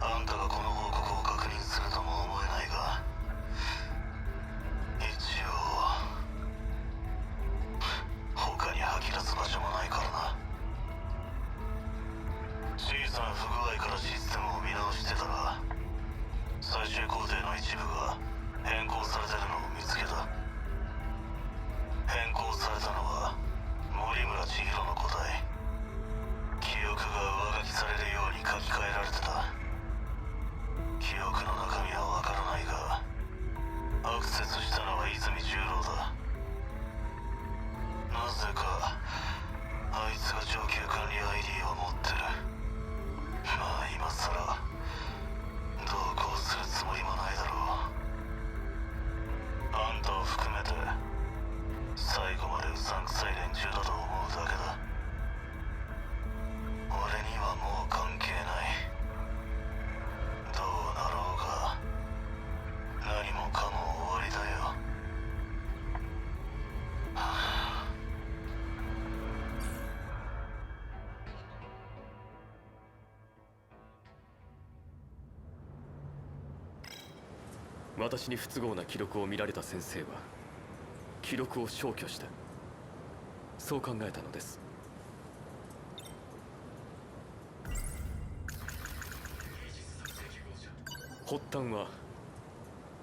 あんたがこの報告を確認するとも思えないが、一応他に吐き出す場所もないからな。小さな不具合からシステムを見直してたら最終工程の一部が変更されてるのを見つけた。変更されたのは森村千尋の答え。記憶が上書きされるように書き換えられてた。記憶の中身はわからないがアクセスしたのは泉十郎だ。なぜかあいつが上級管理 ID を持ってる。まあ今さらどうこうするつもりもないだろう。あんたを含めて最後までうさんくさい連中だと思うだけだ。俺にはもう関係ない。どうなろうが何もかも終わりだよ。はあ、私に不都合な記録を見られた先生は記録を消去した、そう考えたのです。発端は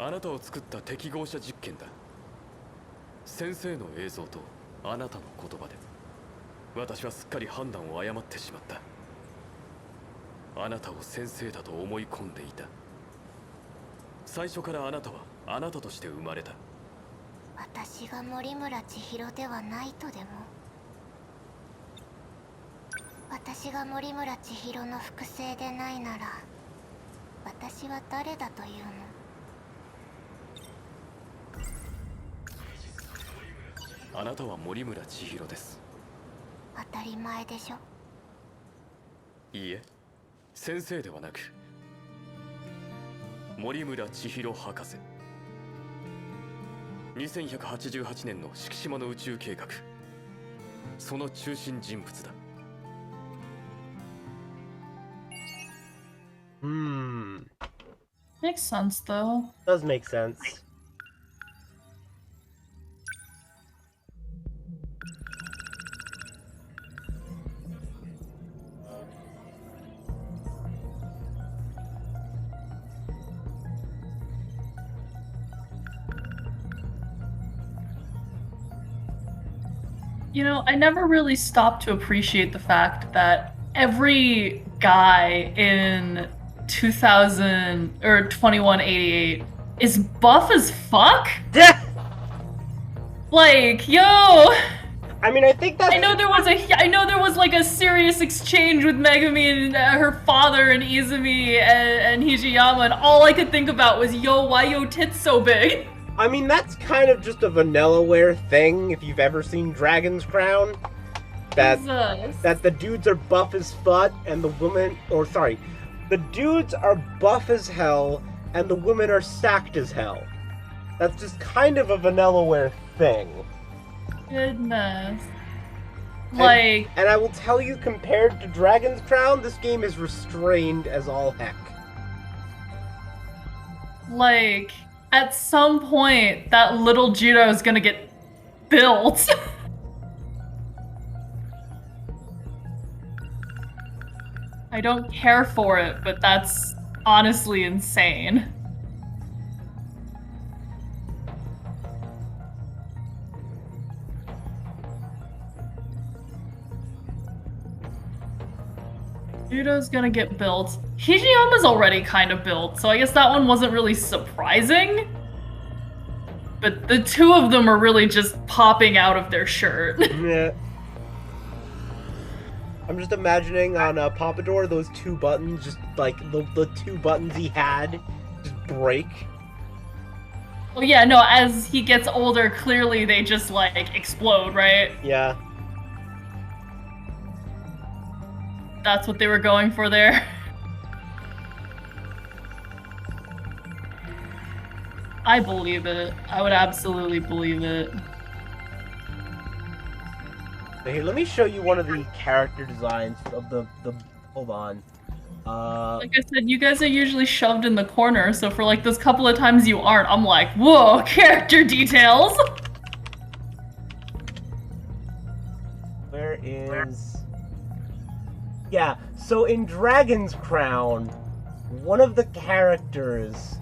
あなたを作った適合者実験だ。先生の映像とあなたの言葉で私はすっかり判断を誤ってしまった。あなたを先生だと思い込んでいた。最初からあなたはあなたとして生まれた。私が森村千尋ではないとでも？私が森村千尋の複製でないなら私は誰だというの？あなたは森村千尋です。当たり前でしょ。いいえ、先生ではなく森村千尋博士。2188年の敷島の宇宙計画、その中心人物だ。Makes sense, though. Does make sense. You know, I never really stopped to appreciate the fact that every guy in 2000 or 2188 is buff as fuck. Yeah. Like, yo. I mean, I think that's. I know there was like a serious exchange with Megumi and her father and Izumi and Hijiyama, and all I could think about was, yo, why yo tits so big? I mean, that's kind of just a Vanillaware thing, if you've ever seen Dragon's Crown. That the dudes are buff as fuck, and the women... Or, sorry. The dudes are buff as hell, and the women are stacked as hell. That's just kind of a Vanillaware thing. Goodness. And I will tell you, compared to Dragon's Crown, this game is restrained as all heck. Like... At some point, that little Judo is gonna get built. I don't care for it, but that's honestly insane. Judo's gonna get built. Hijiyama's already kind of built, so I guess that one wasn't really surprising. But the two of them are really just popping out of their shirt. Yeah. I'm just imagining on Pompadour, those two buttons, just like the two buttons he had, just break. Well, yeah, no, as he gets older, clearly they just, like, explode, right? Yeah. That's what they were going for there. I believe it. I would absolutely believe it. Here, let me show you one of the character designs of the hold on. Like I said, you guys are usually shoved in the corner, so for like those couple of times you aren't, I'm like, whoa, character details! Where is... Yeah, so in Dragon's Crown, one of the characters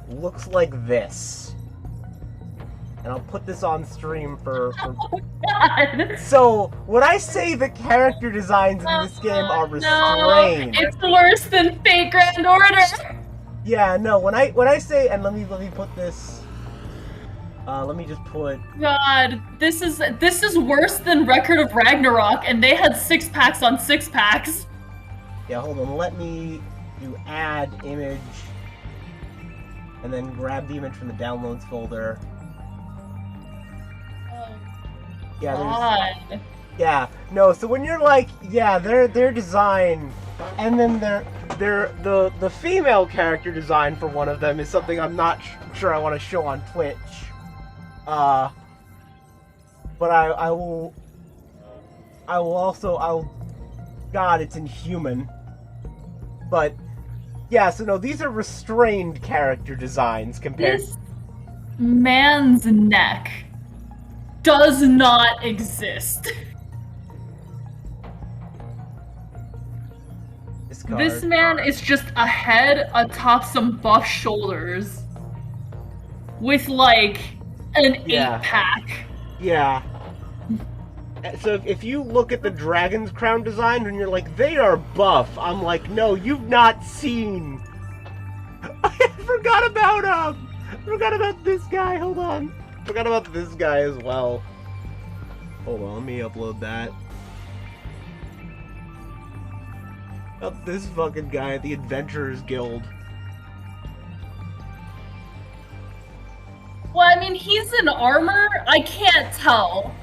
looks like this. And I'll put this on stream for... Oh, God. So, when I say the character designs in this game are restrained... No, it's worse than Fate Grand Order! Yeah, no, when I say... And let me put this... let me just put... God, this is worse than Record of Ragnarok, and they had 6-packs on 6-packs. Yeah, hold on, let me do add image... And then grab the image from the downloads folder. Yeah, yeah, no, so when you're like, yeah, their design, and then the female character design for one of them is something I'm not sure I want to show on Twitch. But I will also, God, it's inhuman. But, yeah, so no, these are restrained character designs compared... This man's neck does not exist. This man is just a head atop some buff shoulders with like an 8-pack. Yeah. So if you look at the Dragon's Crown design and you're like, they are buff, I'm like, no, you've not seen. I forgot about this guy. Hold on. Forgot about this guy as well. Hold on, let me upload that. About this fucking guy at the Adventurers Guild. Well, I mean, he's in armor. I can't tell.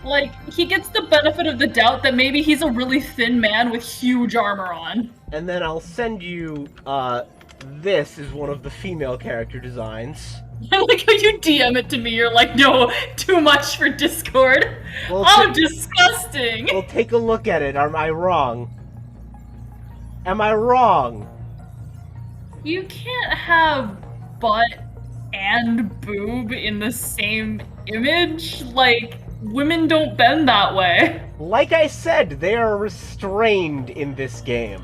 Like, he gets the benefit of the doubt that maybe he's a really thin man with huge armor on. And then I'll send you, this is one of the female character designs. I like how you DM it to me. You're like, no, too much for Discord. Well, oh, disgusting. Well, take a look at it. Am I wrong? Am I wrong? You can't have butt and boob in the same image. Like, women don't bend that way. Like I said, they are restrained in this game.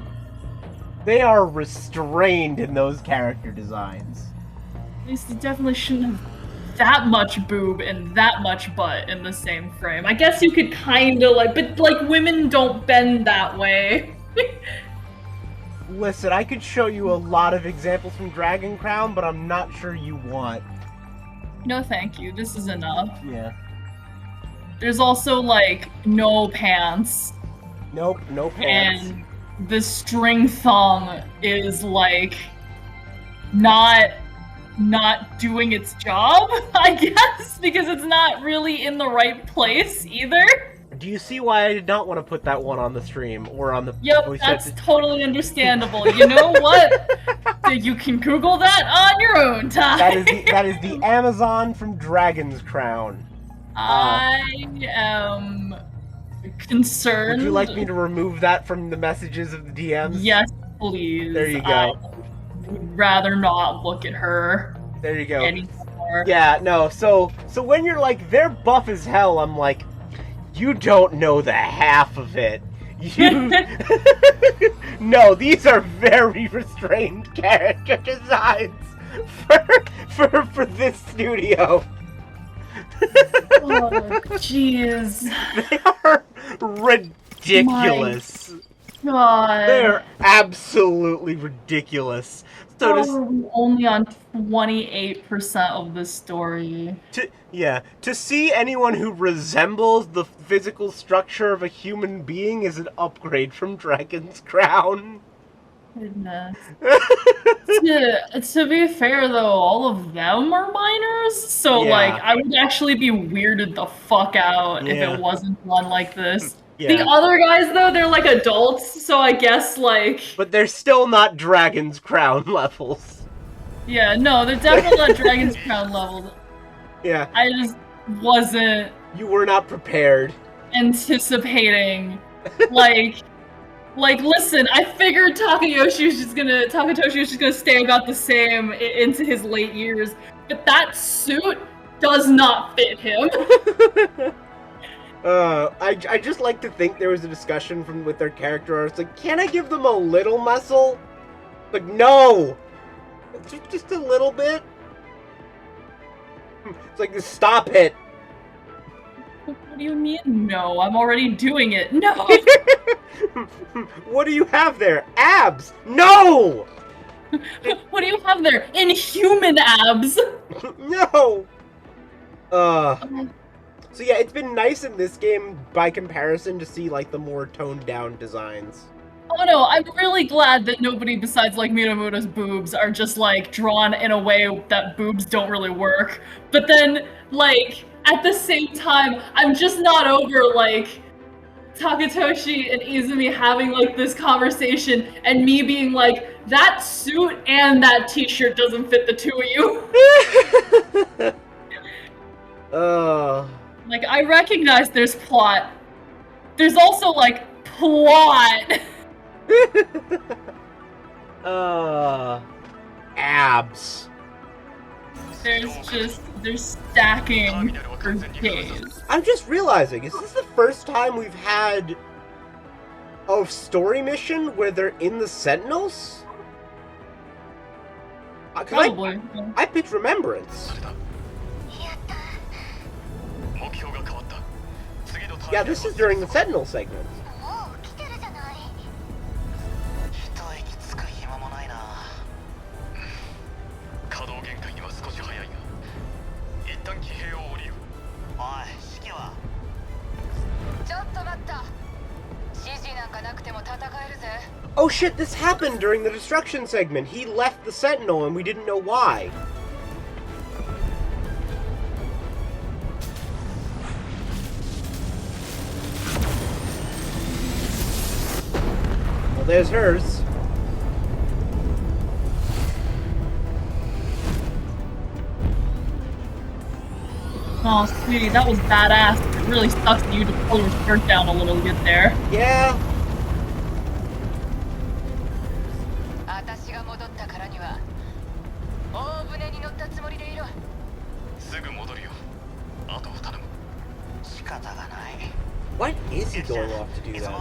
They are restrained in those character designs. At least you definitely shouldn't have that much boob and that much butt in the same frame. I guess you could kinda like, but like women don't bend that way. Listen, I could show you a lot of examples from Dragon Crown, but I'm not sure you want. No thank you, this is enough. Yeah. There's also like no pants. Nope, no pants. And the string thong is like not doing its job, I guess, because it's not really in the right place either. Do you see why I did not want to put that one on the stream or on the Yep, voice that's chat? totally understandable. You know what? You can Google that on your own time. That is the Amazon from Dragon's Crown. I am concerned. Would you like me to remove that from the messages of the DMs? Yes, please. There you go. I would rather not look at her. There you go. Anymore. Yeah, no, so when you're like, they're buff as hell, I'm like, you don't know the half of it. You... No, these are very restrained character designs for this studio. Oh, jeez. They are ridiculous. God. They're absolutely ridiculous. So we're only on 28% of the story. To see anyone who resembles the physical structure of a human being is an upgrade from Dragon's Crown. Goodness. to be fair though, all of them are minors, so like I would actually be weirded the fuck out if it wasn't one like this. Yeah. The other guys though, they're like adults, so I guess like... But they're still not Dragon's Crown levels. Yeah, no, they're definitely not Dragon's Crown levels. Yeah. I just wasn't... You were not prepared. Anticipating, like, listen, I figured Takatoshi was just gonna stay about the same into his late years, but that suit does not fit him. I just like to think there was a discussion with their character artists, like, can I give them a little muscle? Like, no! Just a little bit? It's like, stop it! What do you mean, no? I'm already doing it. No! What do you have there? Abs! No! What do you have there? Inhuman abs! No! So yeah, it's been nice in this game, by comparison, to see, like, the more toned-down designs. Oh no, I'm really glad that nobody besides, like, Minamoto's boobs are just, like, drawn in a way that boobs don't really work. But then, like, at the same time, I'm just not over, like, Takatoshi and Izumi having, like, this conversation, and me being like, that suit and that t-shirt doesn't fit the two of you. Like, I recognize there's plot. There's also, like, plot. Abs. They're stacking for days. I'm just realizing, is this the first time we've had a story mission where they're in the Sentinels? Probably. I picked Remembrance. Yeah, this is during the Sentinel segment. Oh shit, this happened during the destruction segment. He left the Sentinel and we didn't know why. Well, there's hers. Oh, sweetie, that was badass. It really sucks that you had to pull your skirt down a little bit there. Yeah. 私が戻ったからには大船に乗ったつもりでいる。すぐ戻るよ。あとを頼む。仕方がない。 What is he going off to do that?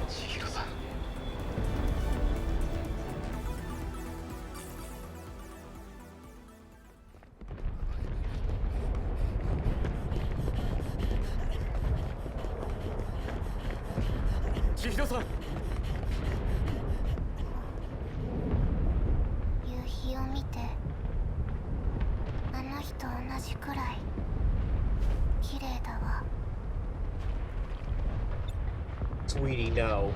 千尋さん。千尋さん。夕日を見て、あの日と同じくらい綺麗だわ。 Sweetie, no.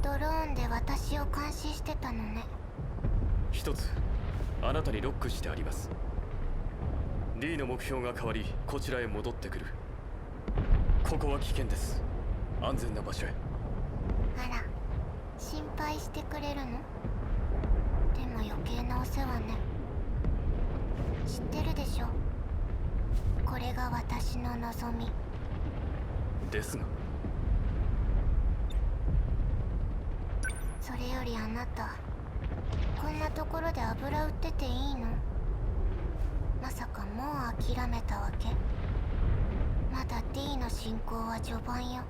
ドローンで私を監視してたのね。一つあなたにロックしてあります。 D の目標が変わりこちらへ戻ってくる。ここは危険です。安全な場所へ。あら、心配してくれるの？でも余計なお世話ね。知ってるでしょ、これが私の望み。ですがそれよりあなた、こんなところで油売ってていいの？まさかもう諦めたわけ？まだ D の進行は序盤よ。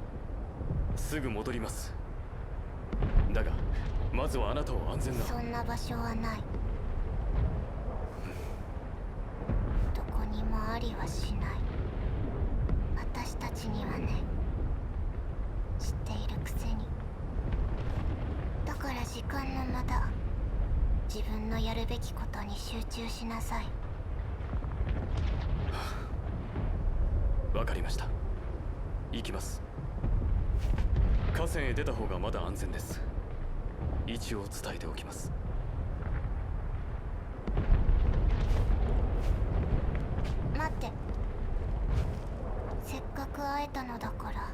すぐ戻ります。だがまずはあなたを安全な。そんな場所はない。どこにもありはしない。私たちにはね、知っているくせに。だから時間の無駄。自分のやるべきことに集中しなさい。わかりました。行きます。河川へ出た方がまだ安全です。位置を伝えておきます。待って、せっかく会えたのだから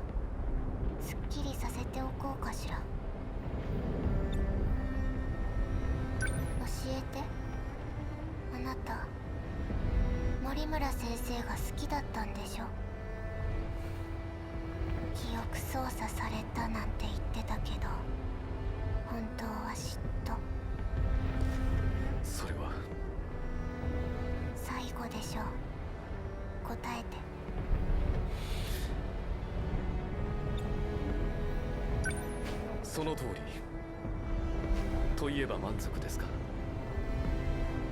すっきりさせておこうかしら。教えて。あなた、森村先生が好きだったんでしょ？記憶操作されたなんて言ってたけど、本当は嫉妬。それは最後でしょ。答えて。その通り。といえば満足ですか？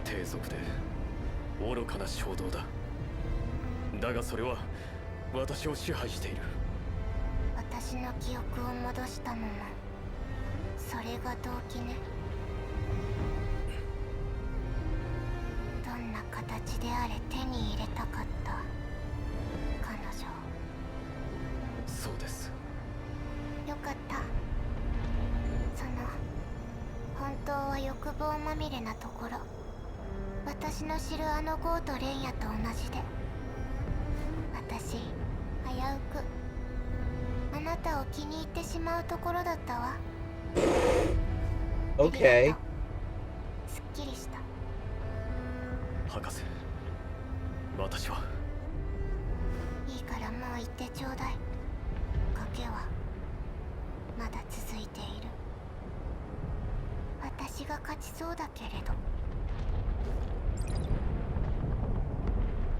低俗で愚かな衝動だ。だがそれは私を支配している。私の記憶を戻したのもそれが動機ね。どんな形であれ手に入れたかった彼女。そうです。よかった。その本当は欲望まみれなところ、私の知るあのゴーとレンヤと同じで、私危うくあなたを気に入ってしまうところだったわ。 Okay. すっきりした。博士、私は。いいからもう言ってちょうだい。賭けはまだ続いている。私が勝ちそうだけれ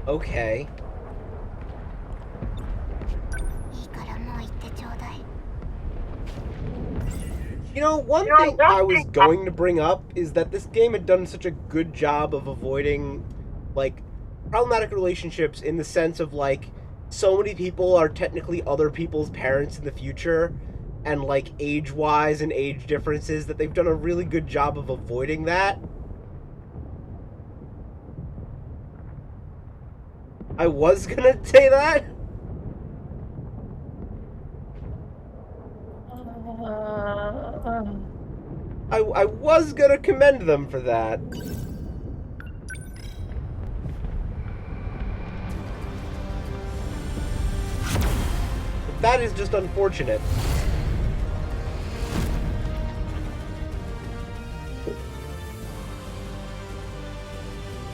ど。 Okay. いいからもう言ってちょうだい。 You know, one thing I was going to bring up is that this game had done such a good job of avoiding, like, problematic relationships in the sense of, like, so many people are technically other people's parents in the future, and, like, age-wise and age differences, that they've done a really good job of avoiding that. I was gonna say that. I was gonna commend them for that. But that is just unfortunate.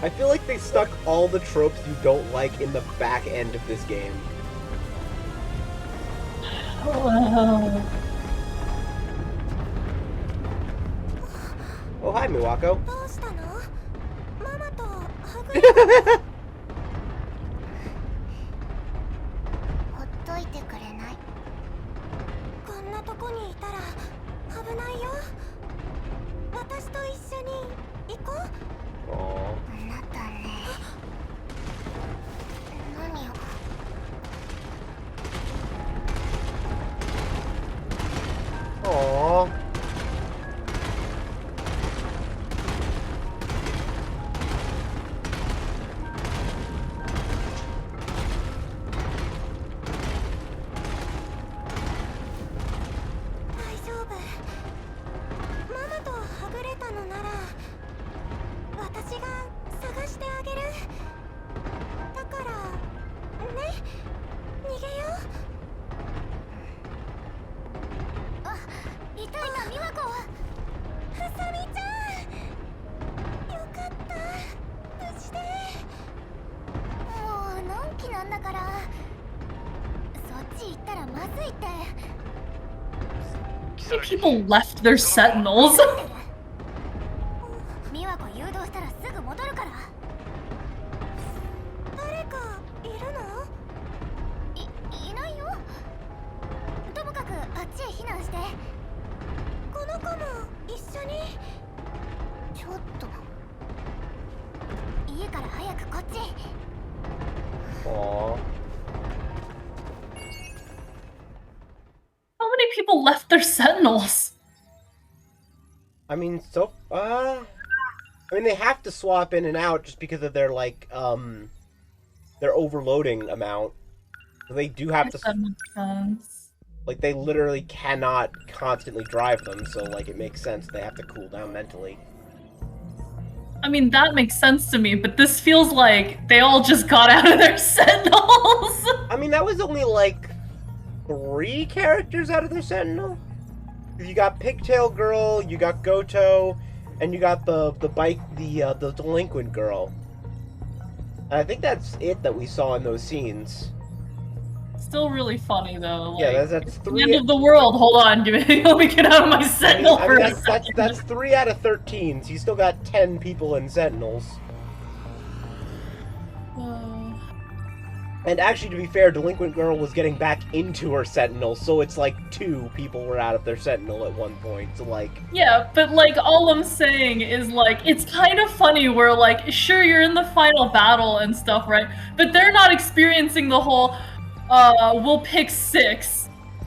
I feel like they stuck all the tropes you don't like in the back end of this game. Oh, hi, Miwako. どうしたの？ママとはぐれたの？ほっといてくれない？こんなとこにいたら危ないよ。私と一緒に行こう。あなたね。何を？Aww. People left their sentinels. ミワコ誘導したらすぐ戻るから。誰かいるの？いないよ。ともかくあっちへ避難して。この子も一緒に。ちょっと。家から早くこっち。Aww. How many people left their sentinels? I mean, I mean, they have to swap in and out just because of their, like, their overloading amount. So they do have to... That makes sense. Like, they literally cannot constantly drive them, so, like, it makes sense they have to cool down mentally. I mean, that makes sense to me, but this feels like they all just got out of their sentinels. I mean, that was only, like, 3 characters out of their sentinel? You got Pigtail Girl, you got Goto, and you got the delinquent girl. And I think that's it that we saw in those scenes. Still really funny though. Like, Yeah, that's 3. The end of the world. Hold on, let me get out of my sentinel for a second. That's 3 out of 13. So you still got 10 people in sentinels. And actually, to be fair, Delinquent Girl was getting back into her Sentinel, so it's like 2 people were out of their Sentinel at one point, so like... Yeah, but like, all I'm saying is like, it's kind of funny where like, sure, you're in the final battle and stuff, right? But they're not experiencing the whole, we'll pick 6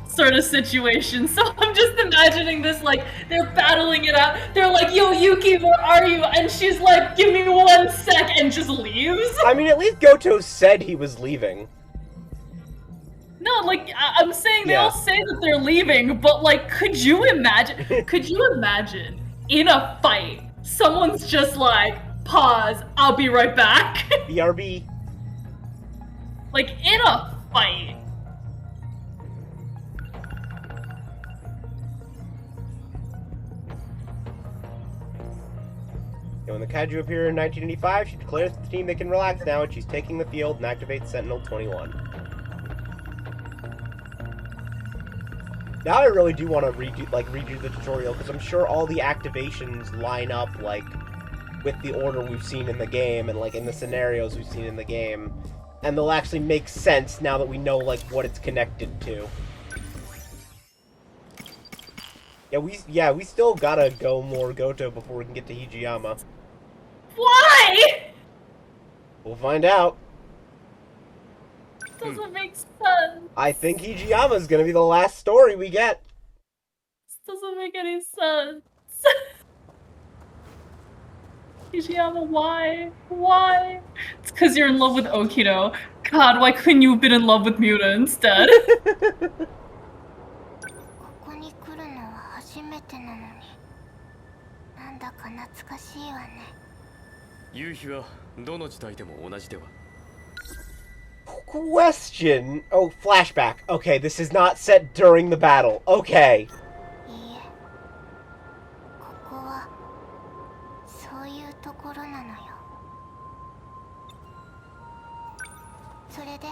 sort of situation. So I'm just imagining this, like, they're battling it out. They're like, yo, Yuki, where are you? And she's like, give me 1 sec, and just leaves. I mean, at least Goto said he was leaving. No, like, I'm saying they all say that they're leaving, but like, could you imagine in a fight, someone's just like, pause, I'll be right back. BRB. Like, in a fight. When the Kaiju appeared in 1985, she declares to the team they can relax now, and she's taking the field and activates Sentinel 21. Now I really do want to redo the tutorial, because I'm sure all the activations line up, like, with the order we've seen in the game, and, like, in the scenarios we've seen in the game. And they'll actually make sense now that we know, like, what it's connected to. Yeah, we still gotta go more Goto before we can get to Hijiyama. Why? We'll find out. Doesn't make sense. I think Hijiyama's gonna be the last story we get. This doesn't make any sense. Hijiyama, why? Why? It's because you're in love with Okino. God, why couldn't you have been in love with Muta instead? ここに来るのは初めてだか懐かしいわね。夕日はどの時代でも同じでは。 Question. Oh, flashback. Okay, this is not set during the battle. Okay. いいえ、ここはそういうところなのよ。それで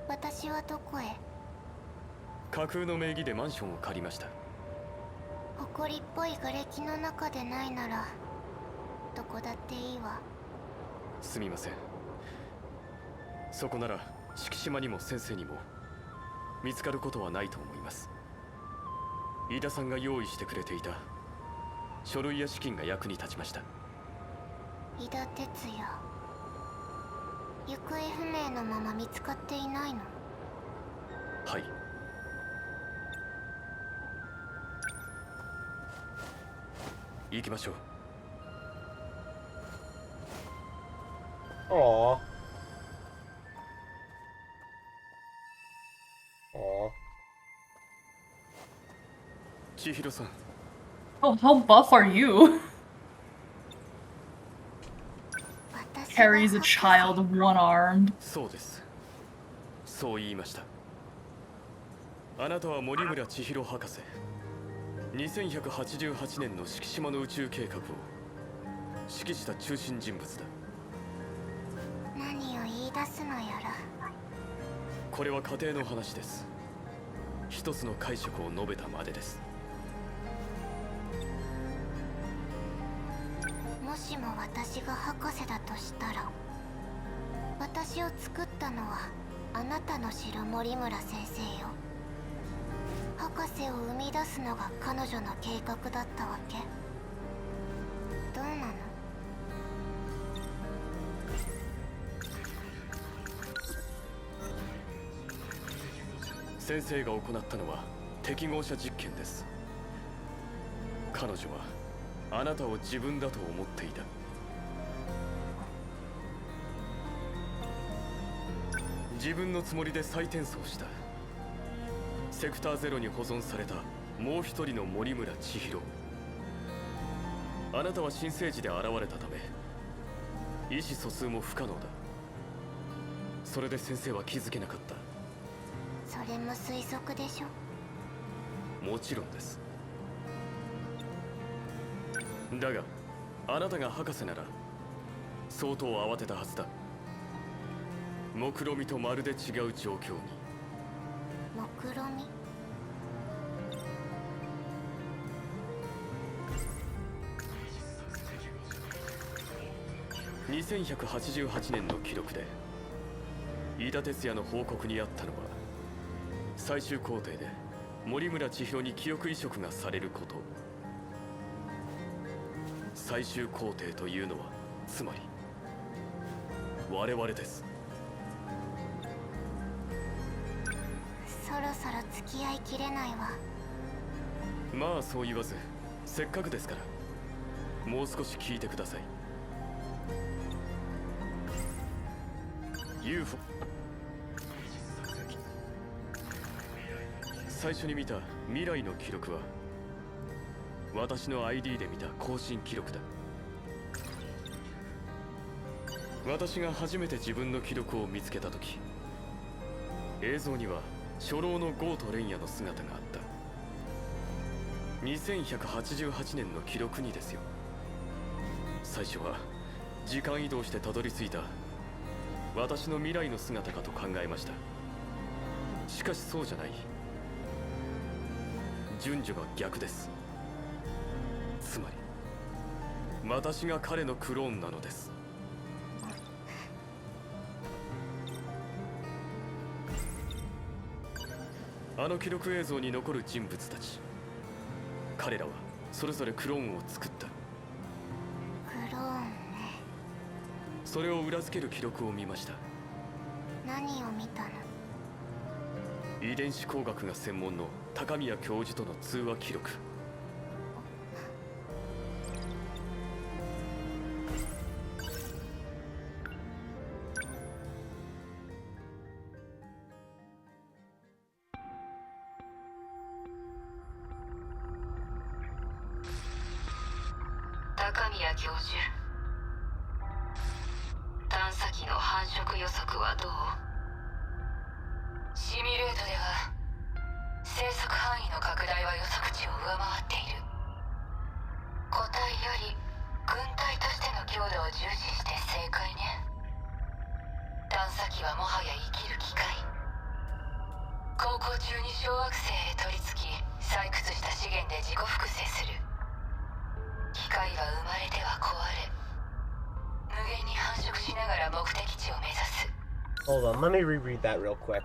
私はどこへ？架空の名義でマンションを借りました。埃っぽい瓦礫の中でないならどこだっていいわ。すみません。そこなら敷島にも先生にも見つかることはないと思います。飯田さんが用意してくれていた書類や資金が役に立ちました。飯田哲也、行方不明のまま見つかっていないの？はい。行きましょう。 Aww. Aww. 千尋さん、 Oh, how buff are you? 私が Carries a child one-armed. そうです。そう言いました。あなたは森村千尋博士。2188年の敷島の宇宙計画を指揮した中心人物だ。何を言い出すのやら。これは家庭の話です。一つの解釈を述べたまでです。もしも私が博士だとしたら、私を作ったのはあなたの知る森村先生よ。博士を生み出すのが彼女の計画だったわけ？どうなの？先生が行ったのは適合者実験です。彼女はあなたを自分だと思っていた。自分のつもりで再転送した。セクターゼロに保存されたもう一人の森村千尋。あなたは新生児で現れたため意思疎通も不可能だ。それで先生は気づけなかった。それも推測でしょ？もちろんです。だがあなたが博士なら相当慌てたはずだ。目論見とまるで違う状況に。目論見？2188年の記録で飯田哲也の報告にあったのは、最終工程で森村千尋に記憶移植がされること。最終工程というのはつまり我々です。そろそろ付き合いきれないわ。まあそう言わず、せっかくですからもう少し聞いてください。 UFO 最初に見た未来の記録は私の ID で見た更新記録だ。私が初めて自分の記録を見つけた時、映像には初老のゴート蓮也の姿があった。2188年の記録にですよ。最初は時間移動してたどり着いた私の未来の姿かと考えました。しかしそうじゃない。順序が逆です。つまり私が彼のクローンなのです。あの記録映像に残る人物たち、彼らはそれぞれクローンを作った。クローンね。それを裏付ける記録を見ました。何を見たの？遺伝子工学が専門の高宮教授との通話記録。高宮教授、探査機の繁殖予測はどう？シミュレートでは生息範囲の拡大は予測値を上回っている。個体より軍隊としての強度を重視して正解ね。探査機はもはや生きる機械。航行中に小惑星へ取り付き採掘した資源で自己複製する。機械は生まれては壊れ、無限に繁殖しながら目的地を目指す。 Hold on, let me reread that real quick.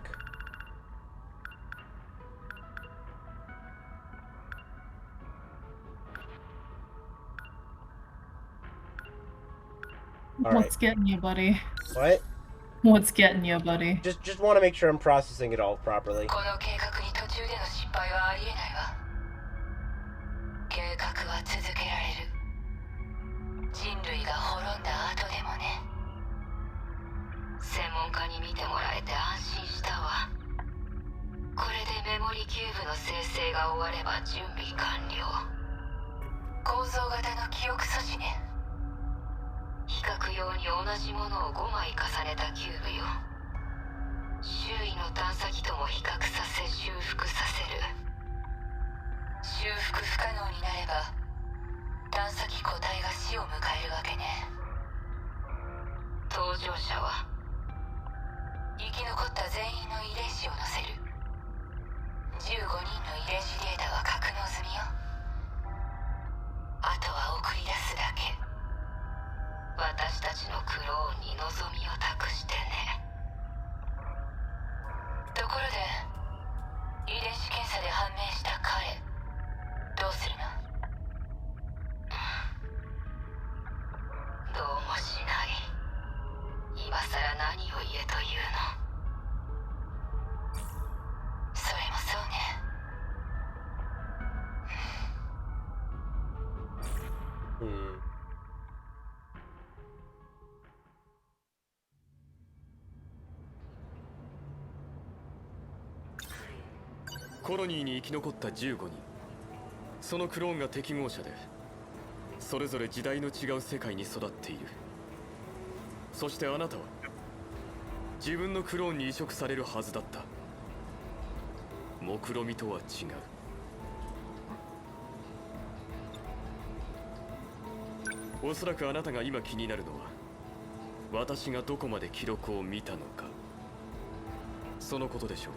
All right. What's getting you, buddy? What? What's getting you, buddy? Just want to make sure I'm processing it all properly. この計画に途中での失敗はありえないわ。計画は続けられる。人類が滅んだ後でもね。専門家に見てもらえて安心したわ。これでメモリキューブの生成が終われば準備完了。構造型の記憶素子ね。比較用に同じものを5枚重ねたキューブよ。周囲の探査機とも比較させ修復させる。修復不可能になれば探査機個体が死を迎えるわけね。搭乗者は生き残った全員の遺伝子を載せる。15人の遺伝子データは格納済みよ。あとは送り出すだけ。私たちのクローンに望みを託してね。ところで遺伝子検査で判明した彼、どうするの？どうもしない。今さら何を言えというの？それもそうね。コロニーに生き残った15人、そのクローンが適合者で、それぞれ時代の違う世界に育っている。そしてあなたは自分のクローンに移植されるはずだった。目論見とは違う。おそらくあなたが今気になるのは、私がどこまで記録を見たのか、そのことでしょう。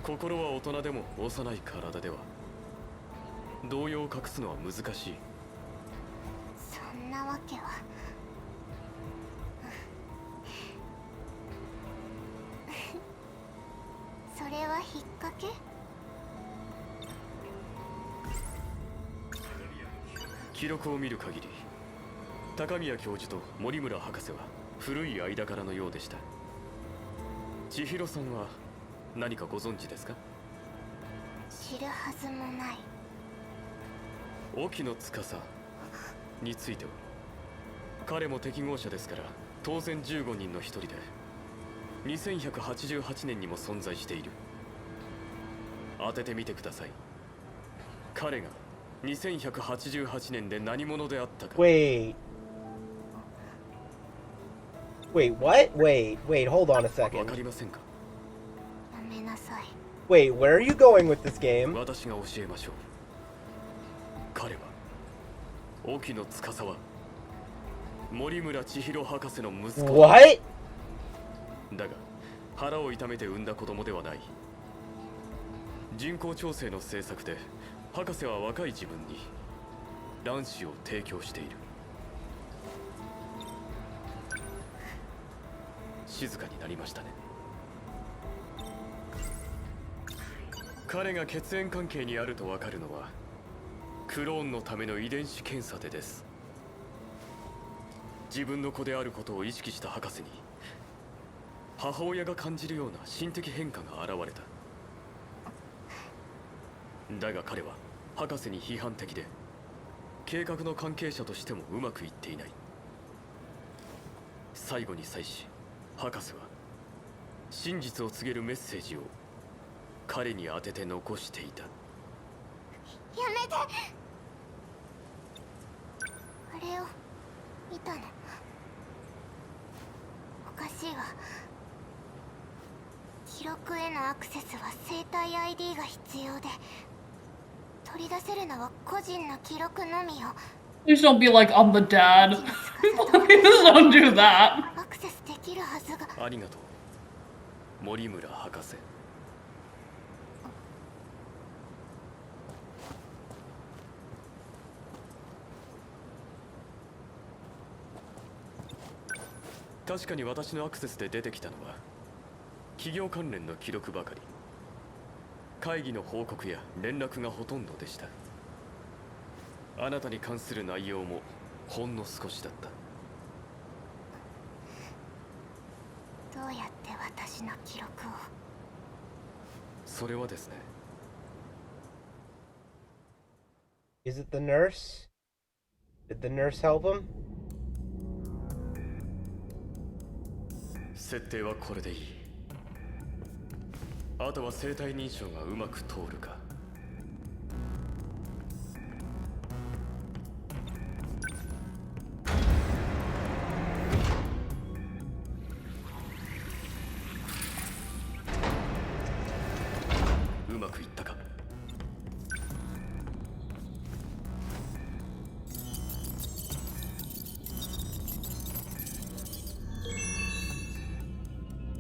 心は大人でも幼い体では動揺を隠すのは難しい。そんなわけは。それは引っ掛け？記録を見る限り、高宮教授と森村博士は古い間柄のようでした。千尋さんは何かご存知ですか？知るはずもない。沖の司については、彼も適合者ですから当然15人の一人で、2188年にも存在している。当ててみてください。彼が2188年で何者であったか。Wait, what? Wait, hold on a わ second. かりませんか？やめなさい。Wait, where are you going with this game? 私が教えましょう。彼は沖の司は森村千尋博士の息子。 What? だが腹を痛めて産んだ子供ではない。人工調整の政策で博士は若い自分に卵子を提供している。静かになりましたね。彼が血縁関係にあると分かるのはクローンのための遺伝子検査でです。自分の子であることを意識した博士に母親が感じるような心的変化が現れた。だが彼は博士に批判的で、計画の関係者としてもうまくいっていない。最後に際し博士は真実を告げるメッセージを彼に宛てて残していた。やめて。あれを見たの。おかしいわ。記録へのアクセスは生体 ID が必要で、取り出せるのは個人の記録のみよ。 Please don't be like, I'm the dad. Please don't do that. アクセスできるはずが。ありがとう、森村博士。確かに私のアクセスで出てきたのは企業関連の記録ばかり。会議の報告や連絡がほとんどでした。あなたに関する内容もほんの少しだった。どうやって私の記録を。それはですね。Is it the nurse? Did the nurse help him? 設定はこれでいい。あとは生体認証がうまく通るか。うまくいったか。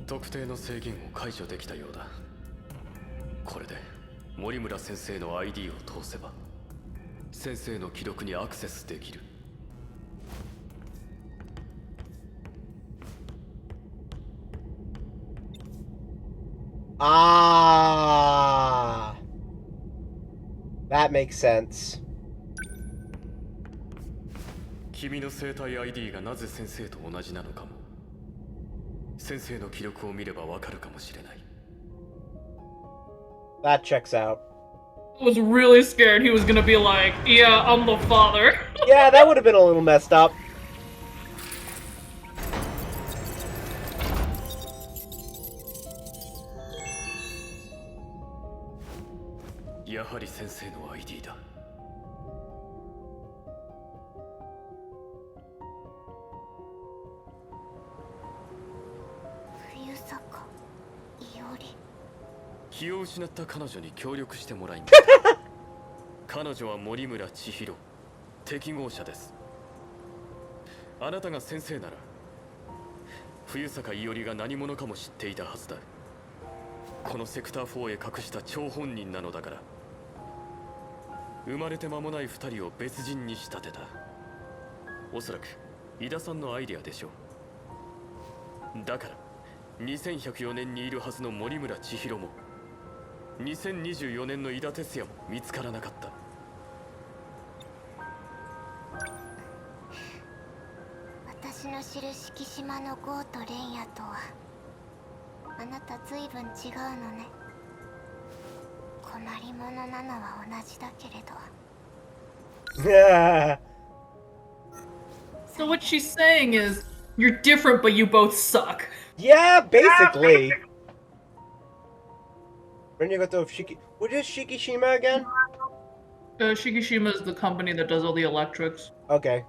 特定の制限を解除できたようだ。これで森村先生の ID を通せば先生の記録にアクセスできる。Ah, that makes sense. 君の生体 ID がなぜ先生と同じなのかも先生の記録を見ればわかるかもしれない。That checks out. I was really scared he was gonna be like, yeah, I'm the father. Yeah, that would have been a little messed up. やはり先生の ID だ。冬坂伊織。気を失った彼女に協力してもらいます。彼女は森村千尋、適合者です。あなたが先生なら冬坂伊織が何者かも知っていたはずだ。このセクター4へ隠した張本人なのだから。生まれて間もない2人を別人に仕立てた。おそらく井田さんのアイデアでしょう。だから2104年にいるはずの森村千尋も2024年の井田哲也も見つからなかった。私の知る敷島のゴーとレンヤとはあなた随分違うのね。困り者なのは同じだけれど。 Yeah. So what she's saying is, you're different, but you both suck. Yeah, basically. What is Shikishima again? Shikishima is the company that does all the electrics. Okay.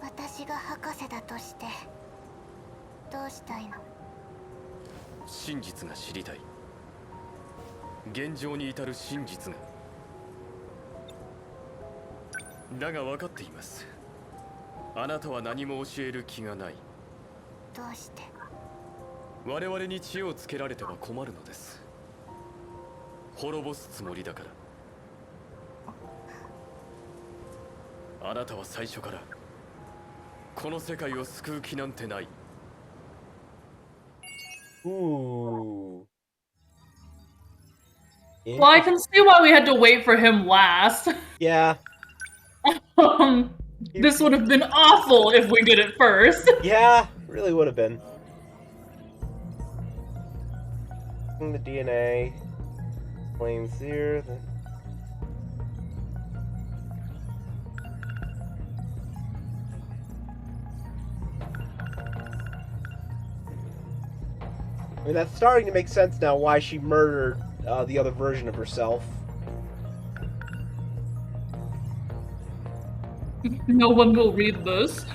私が博士だとしてどうしたいの？真実が知りたい。現状に至る真実が。だが分かっています。あなたは何も教える気がない。どうして？我々に知恵をつけられては困るのです。滅ぼすつもりだから。あなたは最初からこの世界を救う気なんてない。Ooh. Well, I can see why we had to wait for him last. Yeah. This would have been awful if we did it first. Yeah, really would have been. The DNA. Flames here. I mean, that's starting to make sense now why she murdered the other version of herself. No one will read this.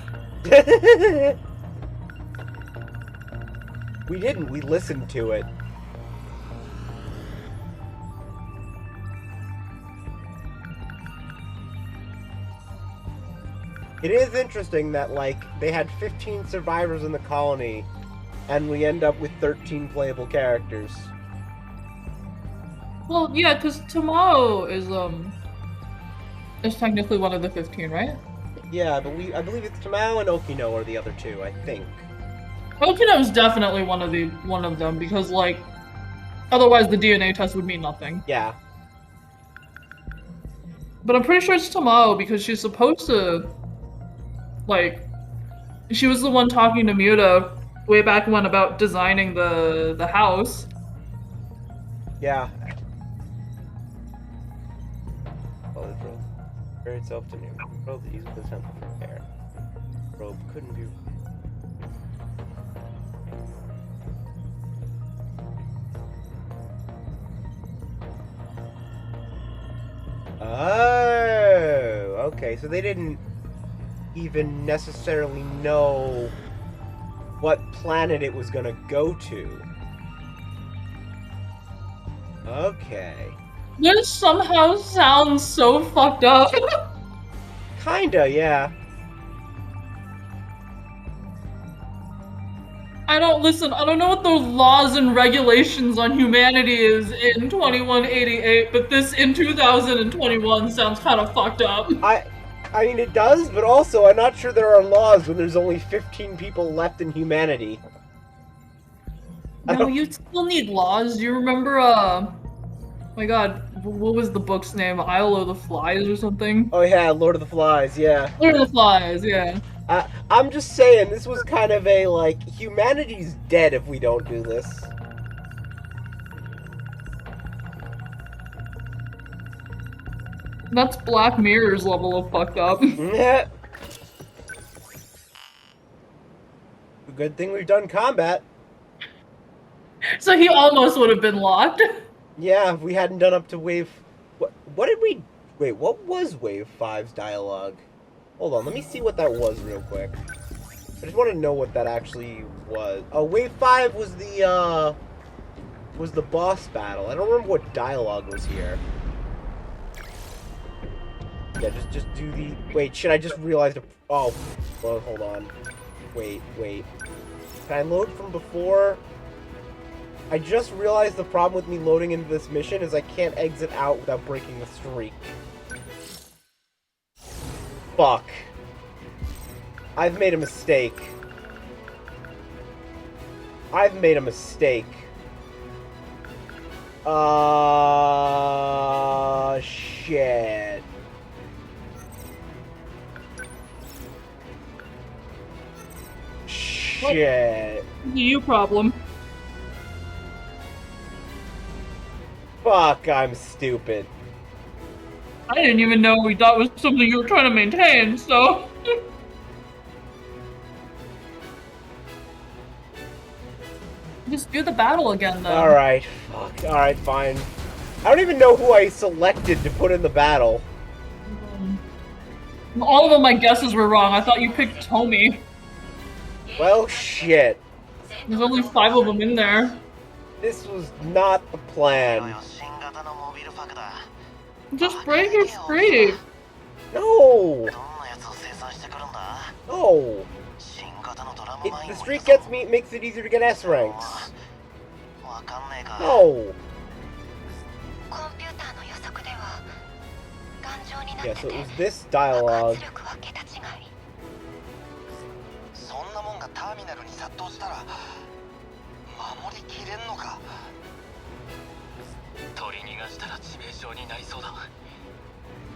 We didn't. We listened to it. It is interesting that, like, they had 15 survivors in the colony, and we end up with 13 playable characters. Well, yeah, because Tamao is technically one of the 15, right? Yeah, but I believe it's Tamao and Okino are the other two, I think. Okino is definitely one of them because, like, otherwise the DNA test would mean nothing. Yeah. But I'm pretty sure it's Tamao because she's supposed to, like, she was the one talking to Muta way back when about designing the house. Yeah. Well, the probe compared itself to new. Probe that uses the sample for repair. Probe couldn't be. Oh, okay. So they didn't even necessarily know what planet it was gonna go to. Okay. This somehow sounds so fucked up. Kinda, yeah. I don't know what the laws and regulations on humanity is in 2188, but this in 2021 sounds kind of fucked up. I mean, it does, but also I'm not sure there are laws when there's only 15 people left in humanity. No, you still need laws. Do you remember, my god, what was the book's name? Isle of the Flies or something? Oh yeah, Lord of the Flies, yeah. Lord of the Flies, yeah. I'm just saying, this was kind of a, like, humanity's dead if we don't do this. That's Black Mirror's level of fucked up. Yeah. Good thing we've done combat. So he almost would have been locked. Yeah, if we hadn't done up to wave... What did we... Wait, what was wave 5's dialogue? Hold on, let me see what that was real quick. I just want to know what that actually was. Oh, wave 5 was the boss battle. I don't remember what dialogue was here. Yeah, just do the... Wait, shit, I just realized... Oh, well, hold on. Wait. Can I load from before? I just realized the problem with me loading into this mission is I can't exit out without breaking the streak. Fuck. I've made a mistake. Shit. Shit. You problem. Fuck, I'm stupid. I didn't even know that was something you were trying to maintain, so... Just do the battle again, though. Alright, fuck. Alright, fine. I don't even know who I selected to put in the battle. All of my guesses were wrong. I thought you picked Tomy. Well, shit. There's only 5 of them in there. This was not the plan. Just break your streak. No! No! The streak makes it easier to get S ranks. No! Yeah, so it was this dialogue.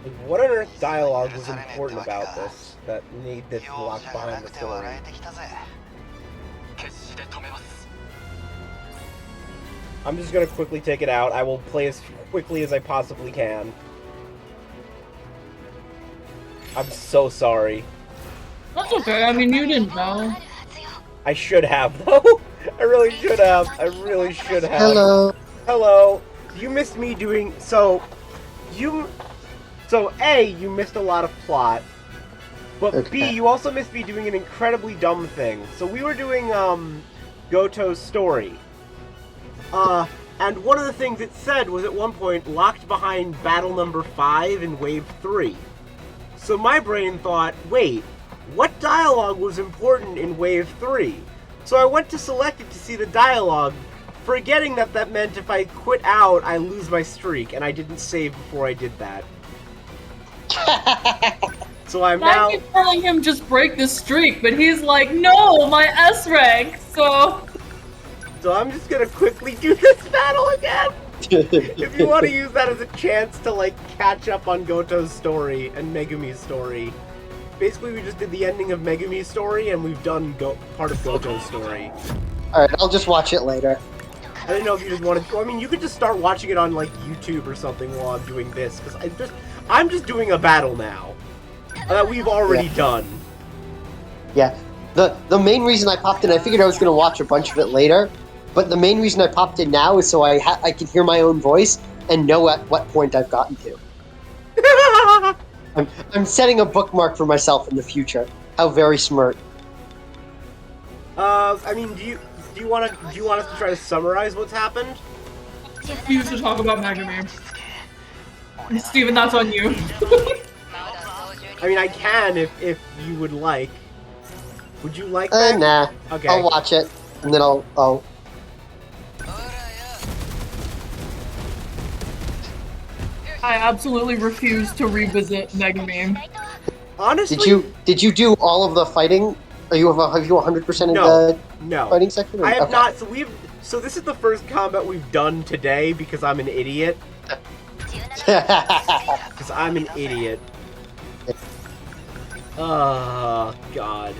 Like, what on earth dialogue was important about this that made this locked behind the story? I'm just gonna quickly take it out. I will play as quickly as I possibly can. I'm so sorry. That's okay. I mean, you didn't know. I should have, though. I really should have. Hello. Hello. You missed me doing... So, you missed a lot of plot. But Okay. B, you also missed me doing an incredibly dumb thing. So we were doing Goto's story. And one of the things it said was at one point locked behind battle number 5 in wave 3. So my brain thought, wait, what dialogue was important in wave 3? So I went to select it to see the dialogue, forgetting that that meant if I quit out, I lose my streak, and I didn't save before I did that. So I'm now... I keep telling him just break this streak, but he's like, no, my S rank, so... So I'm just gonna quickly do this battle again! If you want to use that as a chance to, like, catch up on Goto's story and Megumi's story. Basically, we just did the ending of Megumi's story, and we've done part of Goto's story. Alright, I'll just watch it later. I didn't know if you just wanted to... I mean, you could just start watching it on, like, YouTube or something while I'm doing this, because I'm just doing a battle now. That we've already done. Yeah. The main reason I popped in, I figured I was going to watch a bunch of it later, but the main reason I popped in now is so I can hear my own voice and know at what point I've gotten to. I'm setting a bookmark for myself in the future. How very smart. I mean, do you want us to try to summarize what's happened? We used to talk about Megami. Steven, that's on you. I mean, I can if you would like. Would you like that? Nah. Okay. I'll watch it, and then I'll... I absolutely refuse to revisit Megami. Honestly, Did you do all of the fighting? Have you 100% in no. the fighting section? I have Okay. not. So this is the first combat we've done today because I'm an idiot. Because I'm an idiot. Oh God.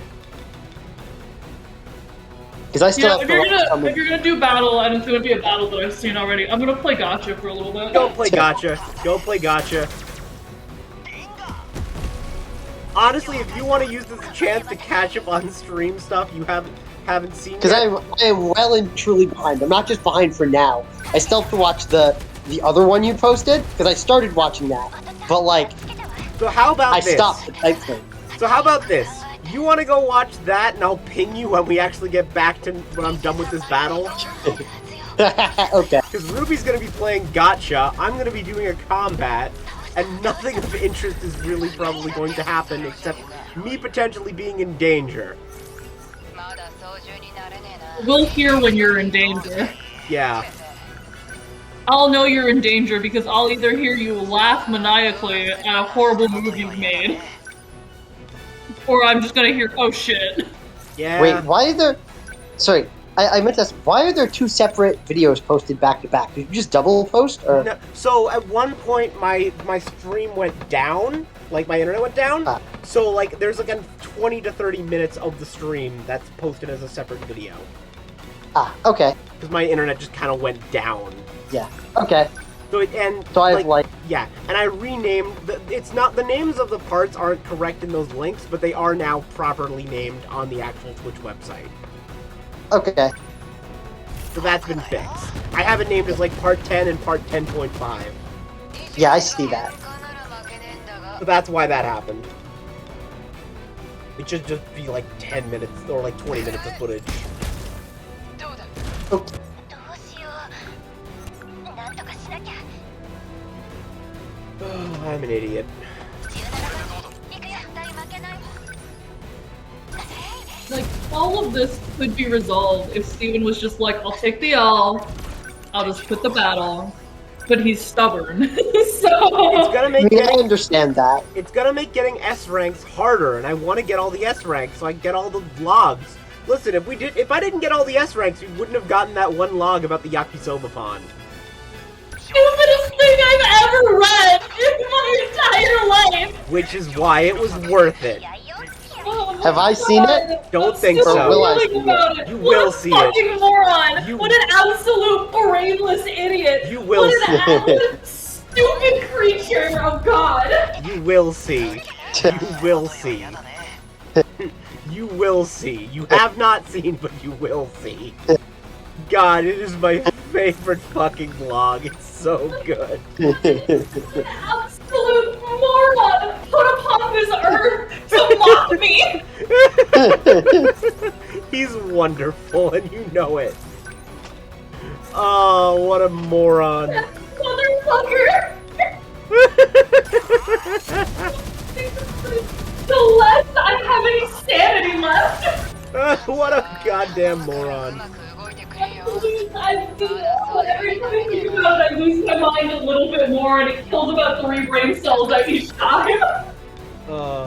Because I still Yeah, have if you're gonna do battle, and it's gonna be a battle that I've seen already, I'm gonna play gotcha for a little bit. Go play gotcha. Go play gotcha. Honestly, if you want to use this as a chance to catch up on stream stuff you haven't seen Because yet. I am well and truly behind. I'm not just behind for now. I still have to watch the other one you posted, because I started watching that. But, like, So how about I this? stopped the type thing. So how about this? You want to go watch that, and I'll ping you when we actually get back to when I'm done with this battle? Okay. Because Ruby's going to be playing gotcha, I'm going to be doing a combat, and nothing of interest is really probably going to happen except me potentially being in danger. We'll hear when you're in danger. Yeah. I'll know you're in danger because I'll either hear you laugh maniacally at a horrible move you've made, or I'm just gonna hear, oh shit. Yeah. Wait, why are there... Sorry, I meant to ask, why are there 2 separate videos posted back to back? Did you just double post, or...? No, so at one point my stream went down, like my internet went down. So like there's like a 20 to 30 minutes of the stream that's posted as a separate video. Okay. Because my internet just kind of went down. Yeah. Okay. So I have, like... Yeah, and I renamed it's not the names of the parts aren't correct in those links, but they are now properly named on the actual Twitch website. Okay. So that's been fixed. I have it named as like part 10 and part 10.5. Yeah, I see that. So that's why that happened. It should just be like 10 minutes or like 20 minutes of footage. Okay. Oh, I'm an idiot. Like, all of this could be resolved if Steven was just like, I'll take the L, I'll just quit the battle. But he's stubborn. So It's gonna make I understand that. It's gonna make getting S ranks harder, and I want to get all the S ranks so I can get all the logs. Listen, if I didn't get all the S ranks, we wouldn't have gotten that one log about the Yakisoba pond. Stupidest thing I've ever read in my entire life! Which is why it was worth it. Oh Have I seen it? Don't I'm think still so. Will I thinking see it? about it. You What will a see it. fucking moron! You- What an absolute brainless idiot! You will What an absolute stupid creature of God! You will see. You will see. You will see. You have not seen, but you will see. God, it is my favorite fucking vlog. It's so good. Absolute moron put upon this earth to mock me! He's wonderful, and you know it. Oh, what a moron. Motherfucker! The less I have any sanity left! What a goddamn moron. Every time I think about it, I lose my mind a little bit more, and it kills about 3 brain cells at each time.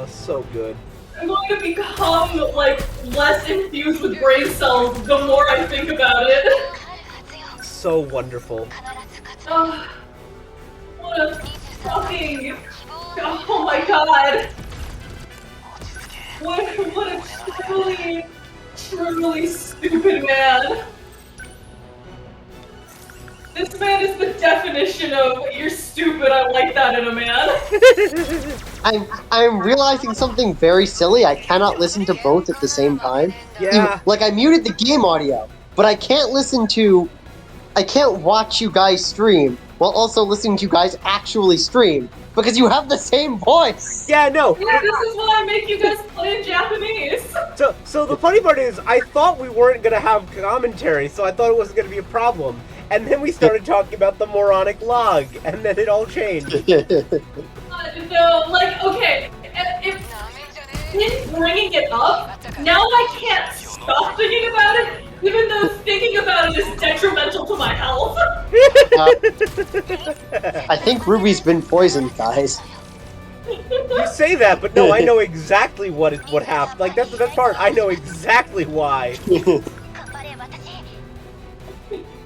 So good. I'm going to become, like, less infused with brain cells the more I think about it. So wonderful. What a fucking... Oh my god. What a truly, truly stupid man. This man is the definition of you're stupid, I like that in a man. I'm realizing something very silly. I cannot listen to both at the same time. Yeah. Like, I muted the game audio, but I can't watch you guys stream while also listening to you guys actually stream, because you have the same voice! Yeah, no. Yeah, this is why I make you guys play in Japanese. So the funny part is, I thought we weren't gonna have commentary, so I thought it wasn't gonna be a problem. And then we started talking about the moronic log, and then it all changed. No, like, okay, if bringing it up, now I can't stop thinking about it, even though thinking about it is detrimental to my health. I think Ruby's been poisoned, guys. You say that, but no, I know exactly what happened. Like, that's the best part. I know exactly why.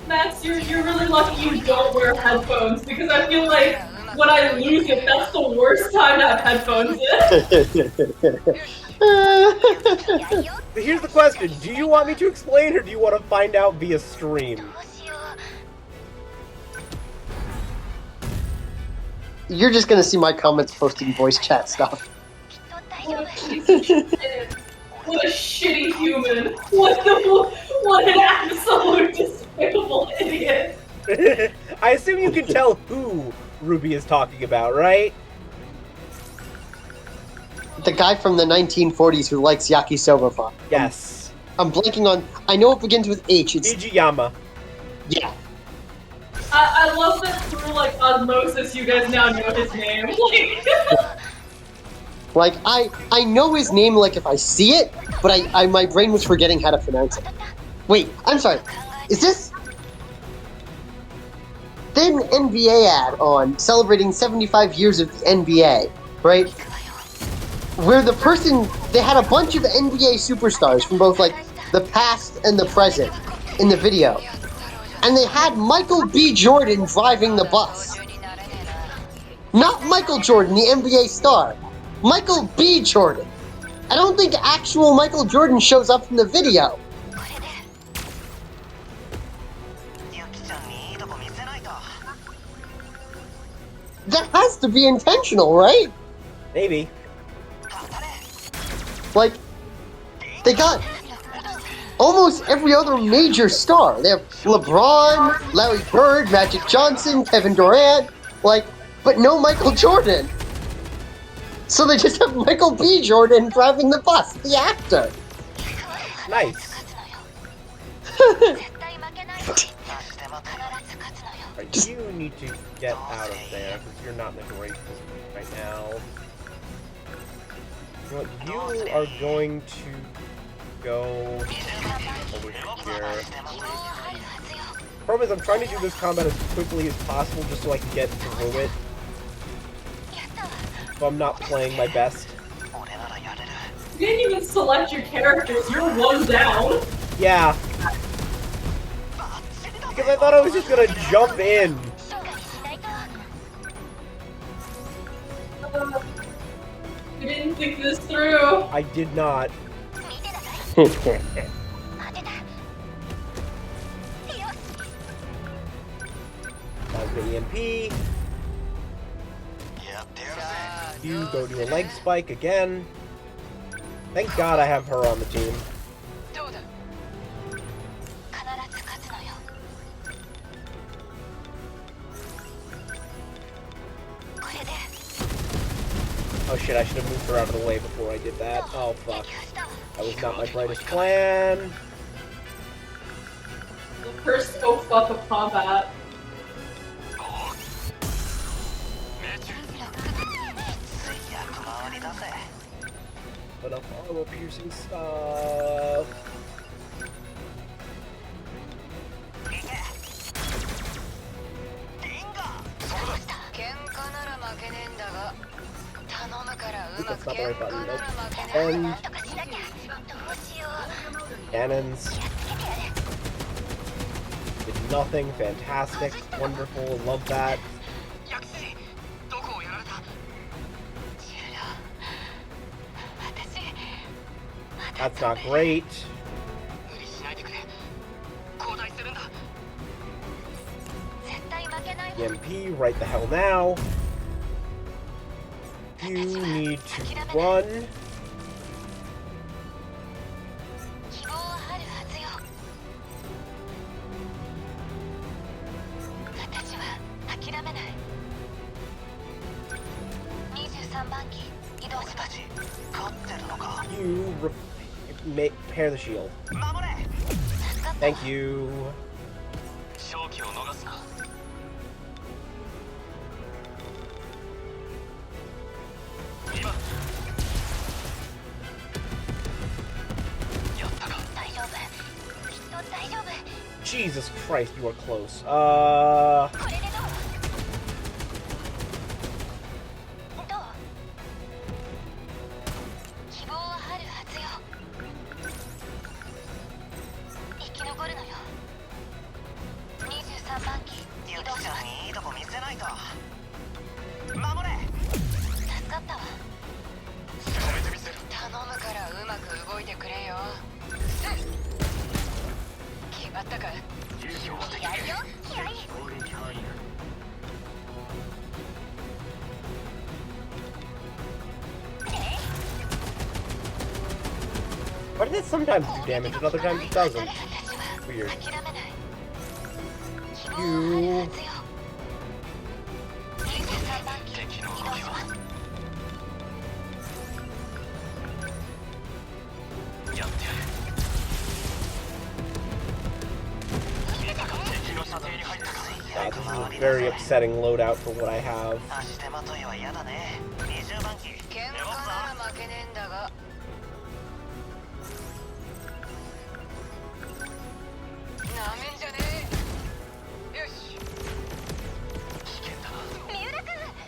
Max, you're really lucky you don't wear headphones, because I feel like when I lose it, that's the worst time to have headphones in. Here's the question. Do you want me to explain, or do you want to find out via stream? You're just gonna see my comments posting voice chat stuff. What a shitty human. What an absolute despicable idiot. I assume you can tell who Ruby is talking about, right? The guy from the 1940s who likes yakisoba fun. Yes. I'm blanking on... I know it begins with H. It's... Ijiyama. Yeah. I love that through, like, osmosis you guys now know his name. Like, I know his name, like, if I see it, but my brain was forgetting how to pronounce it. Wait, I'm sorry. Is this... They had an NBA ad on celebrating 75 years of the NBA, right? Where the person... They had a bunch of NBA superstars from both, like, the past and the present in the video. And they had Michael B. Jordan driving the bus. Not Michael Jordan, the NBA star. Michael B. Jordan. I don't think actual Michael Jordan shows up in the video. That has to be intentional, right? Maybe. Like, they got almost every other major star. They have LeBron, Larry Bird, Magic Johnson, Kevin Durant, like, but no Michael Jordan. So they just have Michael B. Jordan driving the bus, the actor. Nice. You need to get out of there, because you're not in a great position right now. You know what, you are going to go over here. Problem is, I'm trying to do this combat as quickly as possible just so I can get through it. So I'm not playing my best. You didn't even select your characters, you're one down. Yeah. Because I thought I was just gonna jump in. You didn't think this through. I did not. Plasma EMP. You go do a leg spike again. Thank God I have her on the team. Oh shit, I should have moved her out of the way before I did that. Oh fuck. That was not my brightest plan. First, oh fuck a combat. Put up armor piercing stuff. That's not the right button. Nope. And cannons. Did nothing. Fantastic. Wonderful. Love that. That's not great. EMP, right the hell now. You need to run. You repair the shield. Thank you. Jesus Christ, you are close. Why does it sometimes do damage and other times it doesn't? Weird. You... God, this is a very upsetting loadout for what I have.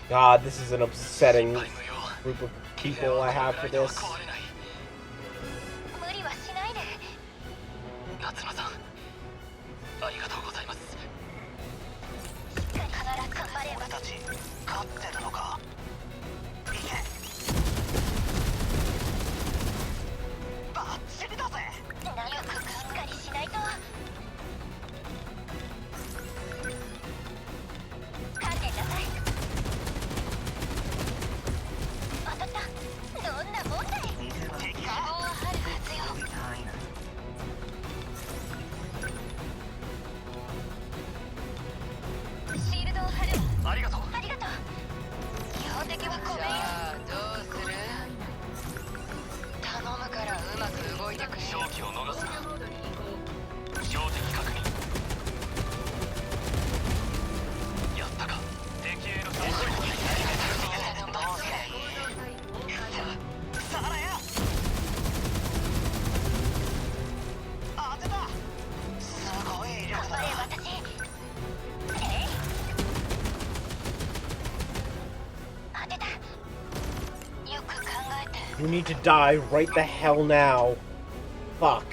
God, this is an upsetting group of people I have for this. You need to die right the hell now. Fuck.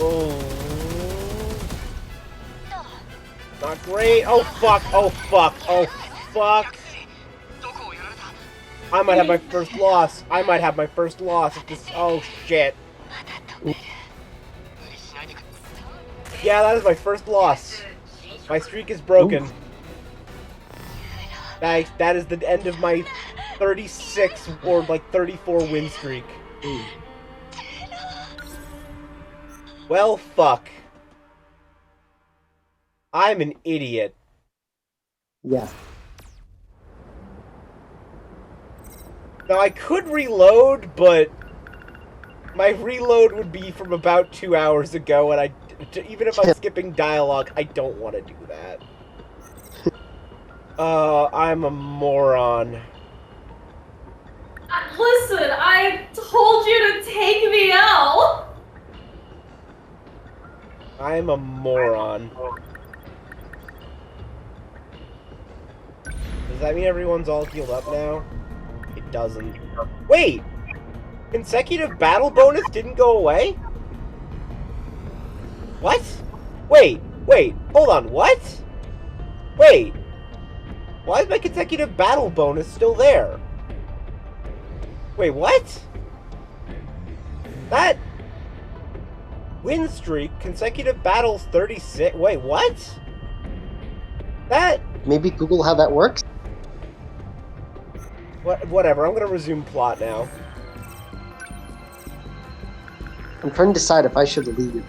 Oh. Not great. Oh fuck. Oh fuck. Oh fuck. I might have my first loss. I might have my first loss if this. Oh shit. Yeah, that is my first loss. My streak is broken. That is the end of my 36 or like 34 win streak. Well, fuck. I'm an idiot. Yeah. Now, I could reload, but my reload would be from about 2 hours ago, and even if I'm skipping dialogue, I don't want to do that. I'm a moron. Listen, I told you to take the L! I'm a moron. Does that mean everyone's all healed up now? It doesn't. Wait! Consecutive battle bonus didn't go away? What? Wait, hold on, what? Wait. Why is my consecutive battle bonus still there? Wait, what? That win streak, consecutive battles 36. Wait, what? That Maybe Google how that works? whatever, I'm gonna resume plot now. I'm trying to decide if I should leave.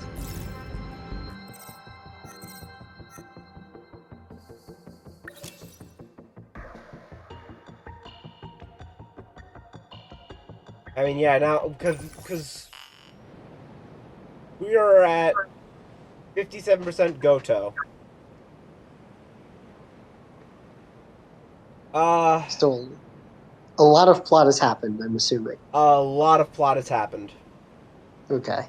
I mean, yeah, now, because we are at 57% Goto. Still, a lot of plot has happened, I'm assuming. A lot of plot has happened. Okay.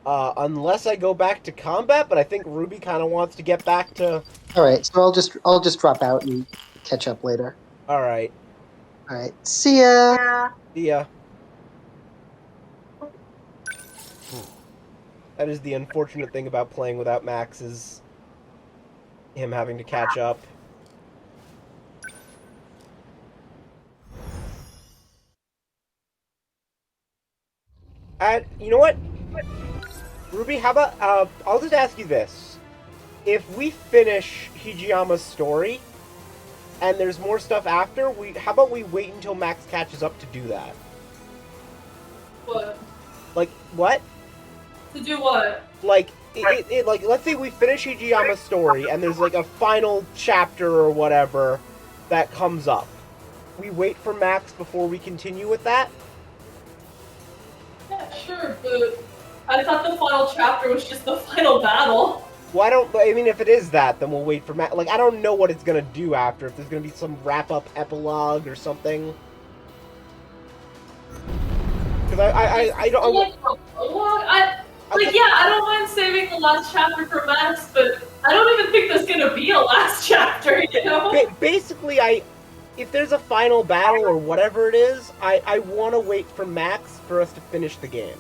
Unless I go back to combat, but I think Ruby kind of wants to get back to... Alright, so I'll just drop out and catch up later. Alright. Alright, see ya! See ya. That is the unfortunate thing about playing without Max, is him having to catch up. And, you know what? Ruby, how about, I'll just ask you this. If we finish Hijiyama's story, and there's more stuff after, how about we wait until Max catches up to do that? What? Like, what? To do what? Like, like, let's say we finish Hijiyama's story, and there's, like, a final chapter or whatever that comes up. We wait for Max before we continue with that? Yeah, sure, but I thought the final chapter was just the final battle. Well, I mean, if it is that, then we'll wait for Max. Like, I don't know what it's gonna do after, if there's gonna be some wrap-up epilogue or something. Because I don't... Like, I don't mind saving the last chapter for Max, but I don't even think there's gonna be a last chapter, you know? Basically, if there's a final battle or whatever it is, I want to wait for Max for us to finish the game.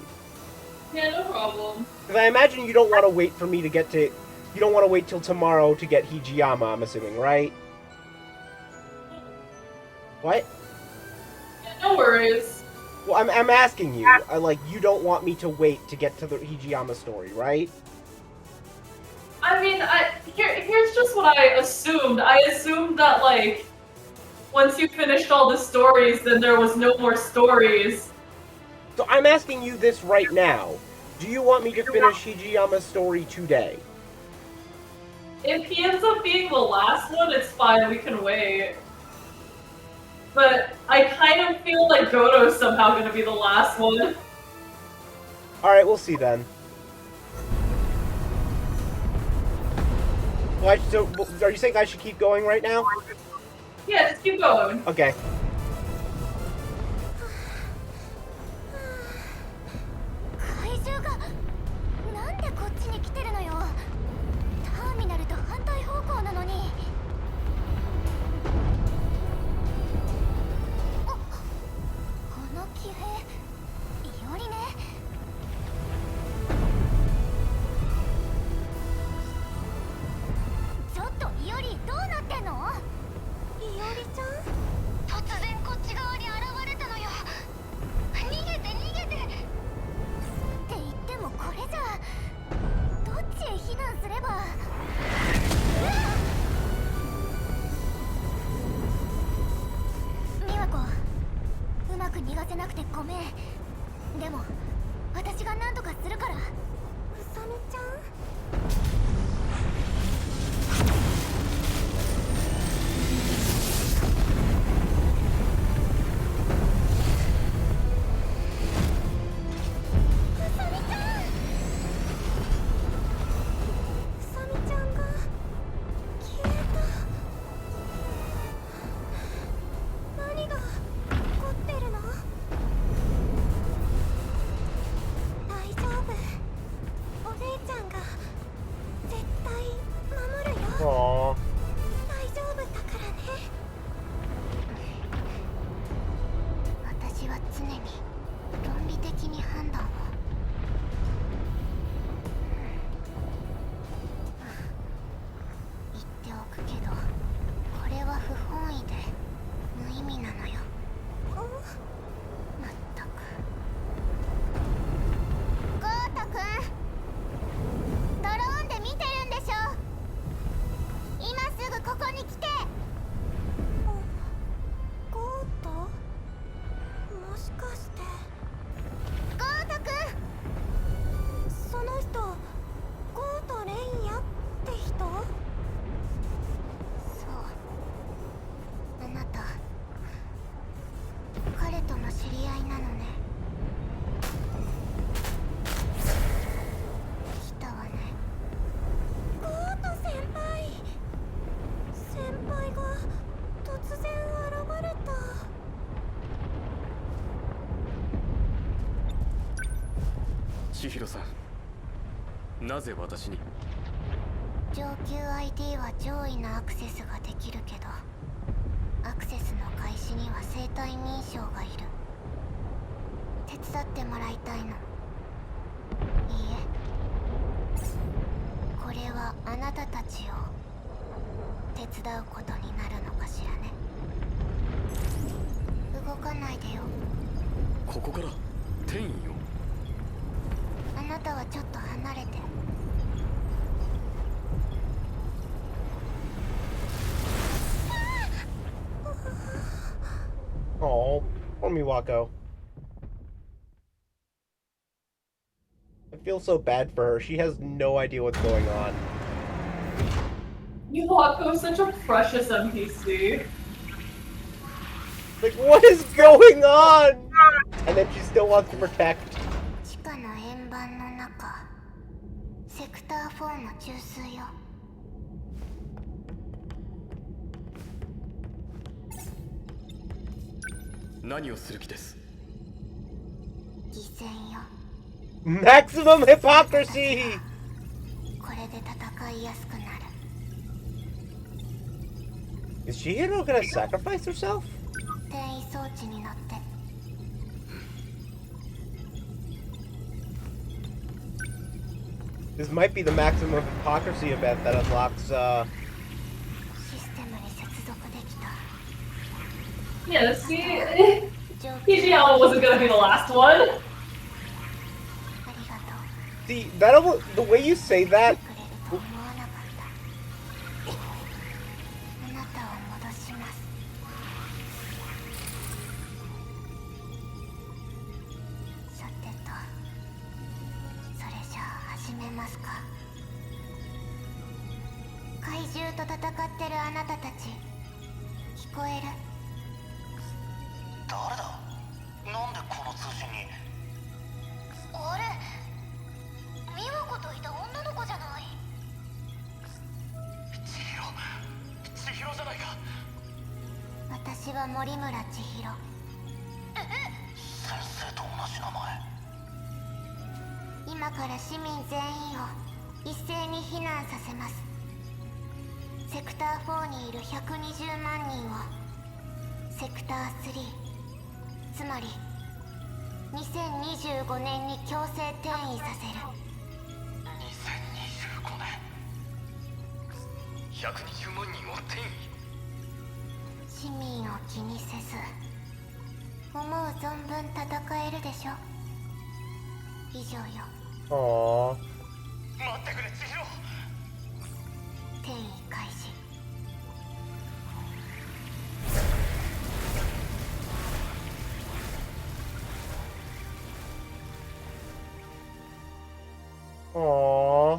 Yeah, no problem. Because I imagine you don't want to wait for me to get to... You don't want to wait till tomorrow to get Hijiyama, I'm assuming, right? What? Yeah, no worries. Well, I'm asking you. You don't want me to wait to get to the Hijiyama story, right? I mean, here's just what I assumed. I assumed that, like, once you finished all the stories, then there was no more stories. So I'm asking you this right now. Do you want me to finish Hijiyama's story today? If he ends up being the last one, it's fine, we can wait. But I kind of feel like Goto's somehow gonna be the last one. Alright, we'll see then. Well, so, are you saying I should keep going right now? Yeah, just keep going. Okay. 怪獣がなんでこっちに来てるのよ。ターミナルと反対方向なのに。あ、この騎兵いおりね。ちょっといおりどうなってんの？いおりちゃん？突然こっち側に現れたのよ。逃げて逃げて。って言ってもこれじゃどっちへ避難すれば。美和子、うまく逃がせなくてごめん。でも私が何とかするから。うさみちゃん？ここに来て。ゴート、もしかしてゴートくん。その人ゴートレイヤって人？そう、あなた彼との知り合いなのね。来たわね。ゴート先輩。先輩が突然現れた。千尋さん、なぜ私に？上級 ID は上位のアクセスができるけど、アクセスの開始には生体認証がいる。手伝ってもらいたいの。いいえ、これはあなたたちを手伝うことになるのかしらね。動かないでよ。ここから転移を？あなたはちょっと離れて。Oh, poor Miwako. I feel so bad for her. She has no idea what's going on. Miwako is such a precious NPC. Like, what is going on? And then she still wants to protect. 地下の円盤の中、セクター4の注水よ。何をする気です？偽善よ。 Maximum hypocrisy! これで戦いやすくなる。 Is Chihiro gonna sacrifice herself? 転移装置に乗って。 This might be the maximum hypocrisy event that unlocks, システムに接続できた。 Yeah, see, PGL wasn't gonna be the last one. ありがとう。 See, that almost, the way you say that, くれると思わなかった。あなたを戻します。さてと、それじゃあ始めますか。怪獣と戦ってるあなたたち、聞こえる？誰だ？なんでこの通信に？あれ、美和子といた女の子じゃない？千尋じゃないか。私は森村千尋。先生と同じ名前。今から市民全員を一斉に避難させます。セクター4にいる120万人をセクター3、つまり2025年に強制転移させる。2025年120万人を転移？市民を気にせず思う存分戦えるでしょ。以上よ。 aww. 待ってくれ千尋。転移開始。 Aww.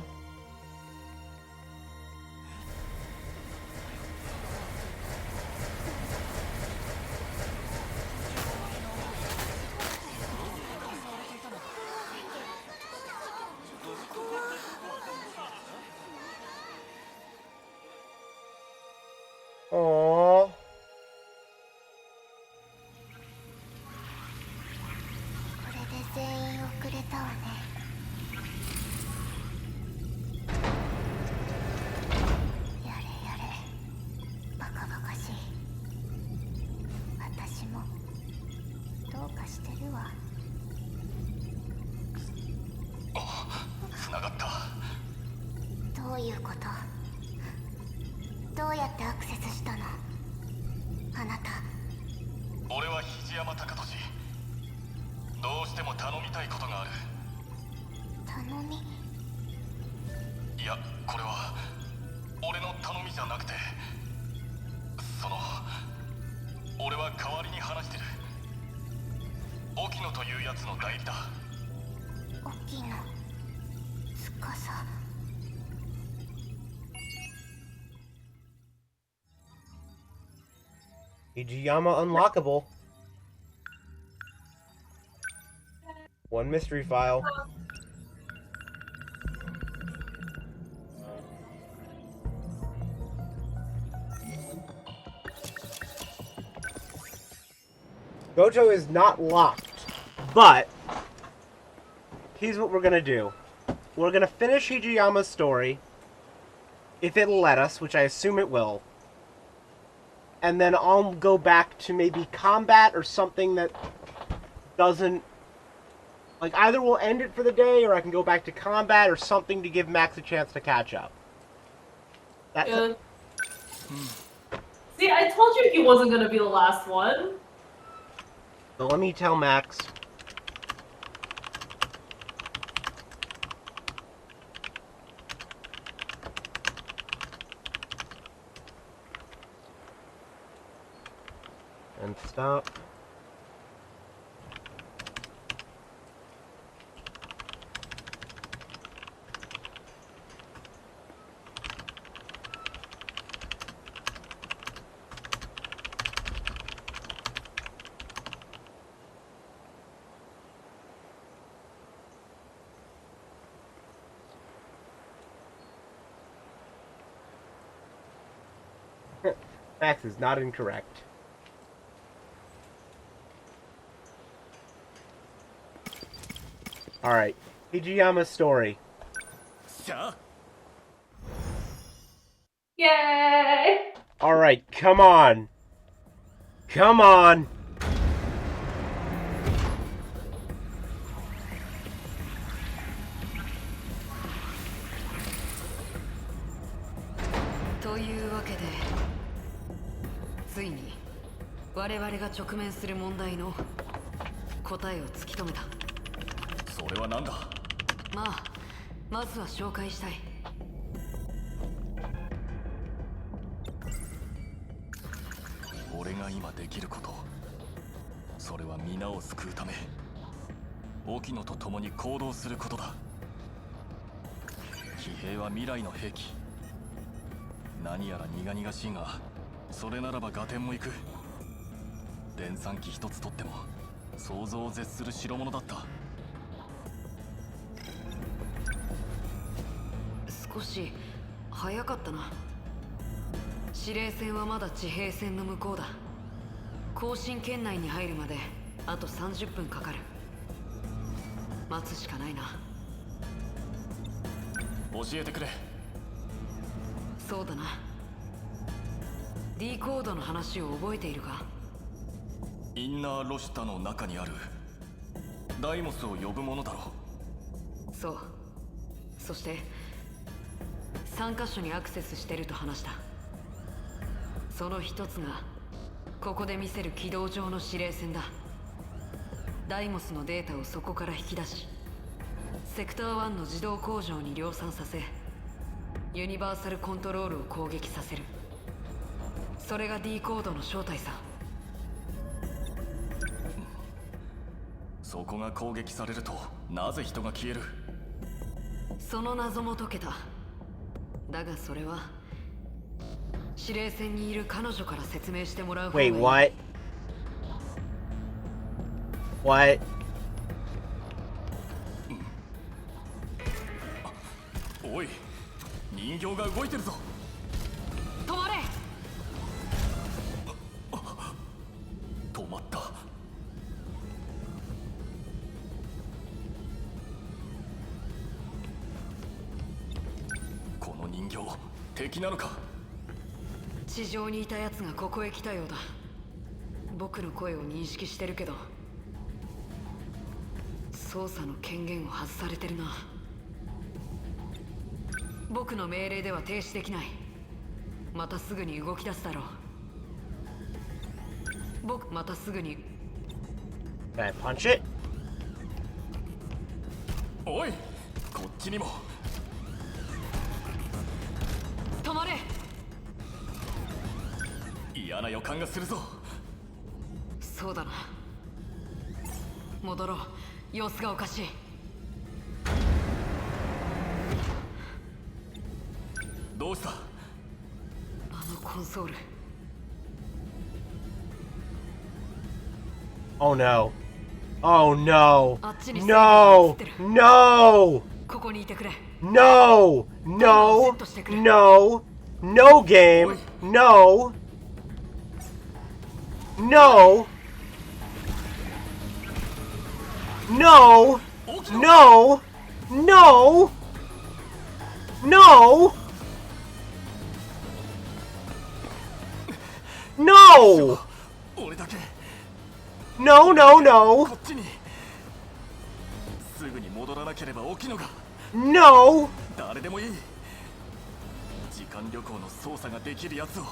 Aww. これで全員遅れたわね。やれやれ、バカバカしい。私もどうかしてるわ。繋がった。どういうこと？どうやってアクセスしたの？あなた。俺は肘山貴俊。どうしても頼みたいことがある。頼み？いや、これは俺の頼みじゃなくて、深入りだ。大きいの司。Hijiyama unlockable. One mystery file. Goto is not locked, but here's what we're gonna do. We're gonna finish Hijiyama's story, if it'll let us, which I assume it will. And then I'll go back to maybe combat or something that doesn't... Like, either we'll end it for the day, or I can go back to combat or something to give Max a chance to catch up. That's Good. See, I told you he wasn't gonna be the last one. So let me tell Max. And stop. Max is not incorrect. Alright, Hijiyama's story. Yay! Alright, come on. Come on. Toいうわけで、ついに我々が直面する問題の答えを突き止めた。それは何だ。まあ、まずは紹介したい。俺が今できること、それは皆を救うため沖野と共に行動することだ。騎兵は未来の兵器。何やら苦々しいが、それならば合点もいく。電算機一つとっても想像を絶する代物だった。少し早かったな。司令船はまだ地平線の向こうだ。交信圏内に入るまであと30分かかる。待つしかないな。教えてくれ。そうだな。D コードの話を覚えているか？インナーロシュタの中にあるダイモスを呼ぶものだろう。そう。そして3カ所にアクセスしてると話した。その一つがここで見せる軌道上の指令線だ。ダイモスのデータをそこから引き出し、セクター1の自動工場に量産させ、ユニバーサルコントロールを攻撃させる。それが D コードの正体さ。そこが攻撃されるとなぜ人が消える？その謎も解けた。だがそれは司令船にいる彼女から説明してもらう方がいい。Wait, what? What? おい、人形が動いてるぞ。止まれ。止まった。この人形、敵なのか？地上にいた奴がここへ来たようだ。僕の声を認識してるけど、操作の権限を外されてるな。僕の命令では停止できない。またすぐに動き出すだろう。またすぐに。Can I punch it? おい、こっちにも。止まれ。嫌な予感がするぞ。そうだな。戻ろう。様子がおかしい。どうした？あのコンソール。 Oh no. Oh no. あっちに No. セーフが映ってる。 No. ここにいてくれ。 No. No. No. No game. No. No. No. No. No. No. No. 俺だけ No, no, no. こっちにすぐに戻らなければ起きのが No. 誰でもいい。時間旅行の操作ができるやつを。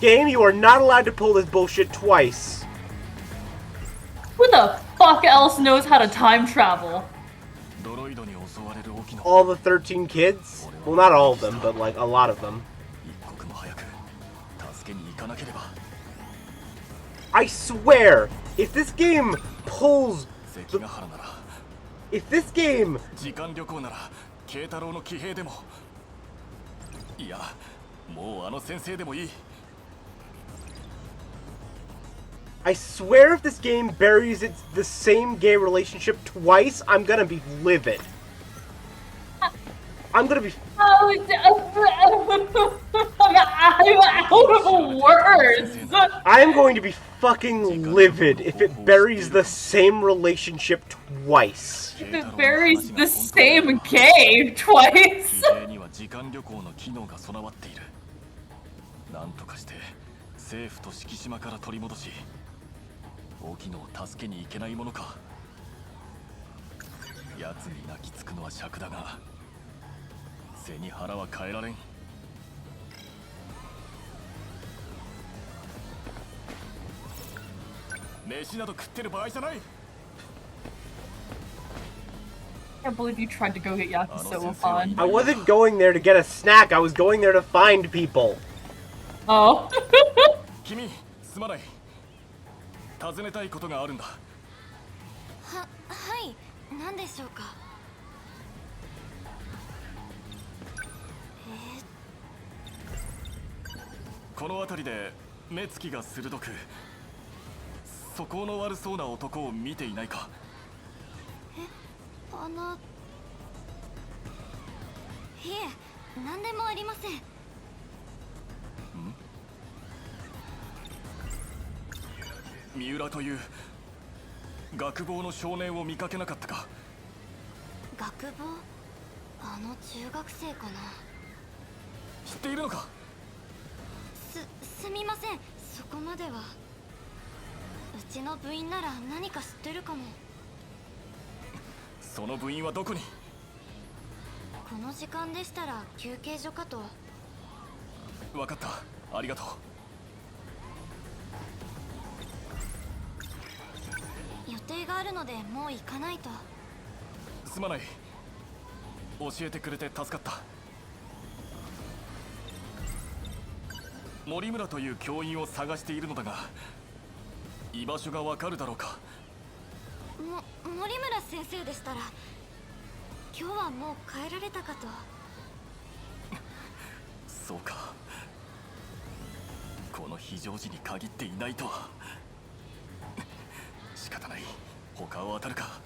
Game, you are not allowed to pull this bullshit twice. Who the fuck else knows how to time travel? ドロイドに襲われる起きの All the 13 kids? Well, not all of them, but like a lot of them. 一刻も早く助けに行かなければ。 I swear, if this game pulls... 関ヶ原なら If this game... 時間旅行なら慶太郎の騎兵でもいやもうあの先生でもいい。 I swear if this game buries the same gay relationship twice, I'm gonna be livid. I'm gonna be... Oh, I'm out of words. I'm going to be fucking livid if it buries the same relationship twice. If it buries the same game twice. 騎兵には時間旅行の機能が備わっている。なんとかして政府と敷島から取り戻し沖野を助けに行けないものか。奴に泣きつくのは尺だが背に腹は変えられん。飯など食ってる場合じゃない。 I can't believe you tried to go get yakisoba. I wasn't going there to get a snack, I was going there to find people. Oh. 君すまない。尋ねたいことがあるんだ。はい何でしょうか。この辺りで目つきが鋭く素行の悪そうな男を見ていないか。いえ何でもありません。三浦という学坊の少年を見かけなかったか。学坊、あの中学生かな。知っているのか。すみません、そこまでは。うちの部員なら何か知ってるかも。その部員はどこに。この時間でしたら休憩所かと。分かった、ありがとう。予定があるのでもう行かないと。すまない、教えてくれて助かった。森村という教員を探しているのだが居場所がわかるだろうか。森村先生でしたら今日はもう帰られたかと。そうか、この非常時に限っていないとは。仕方ない、他を当たるか。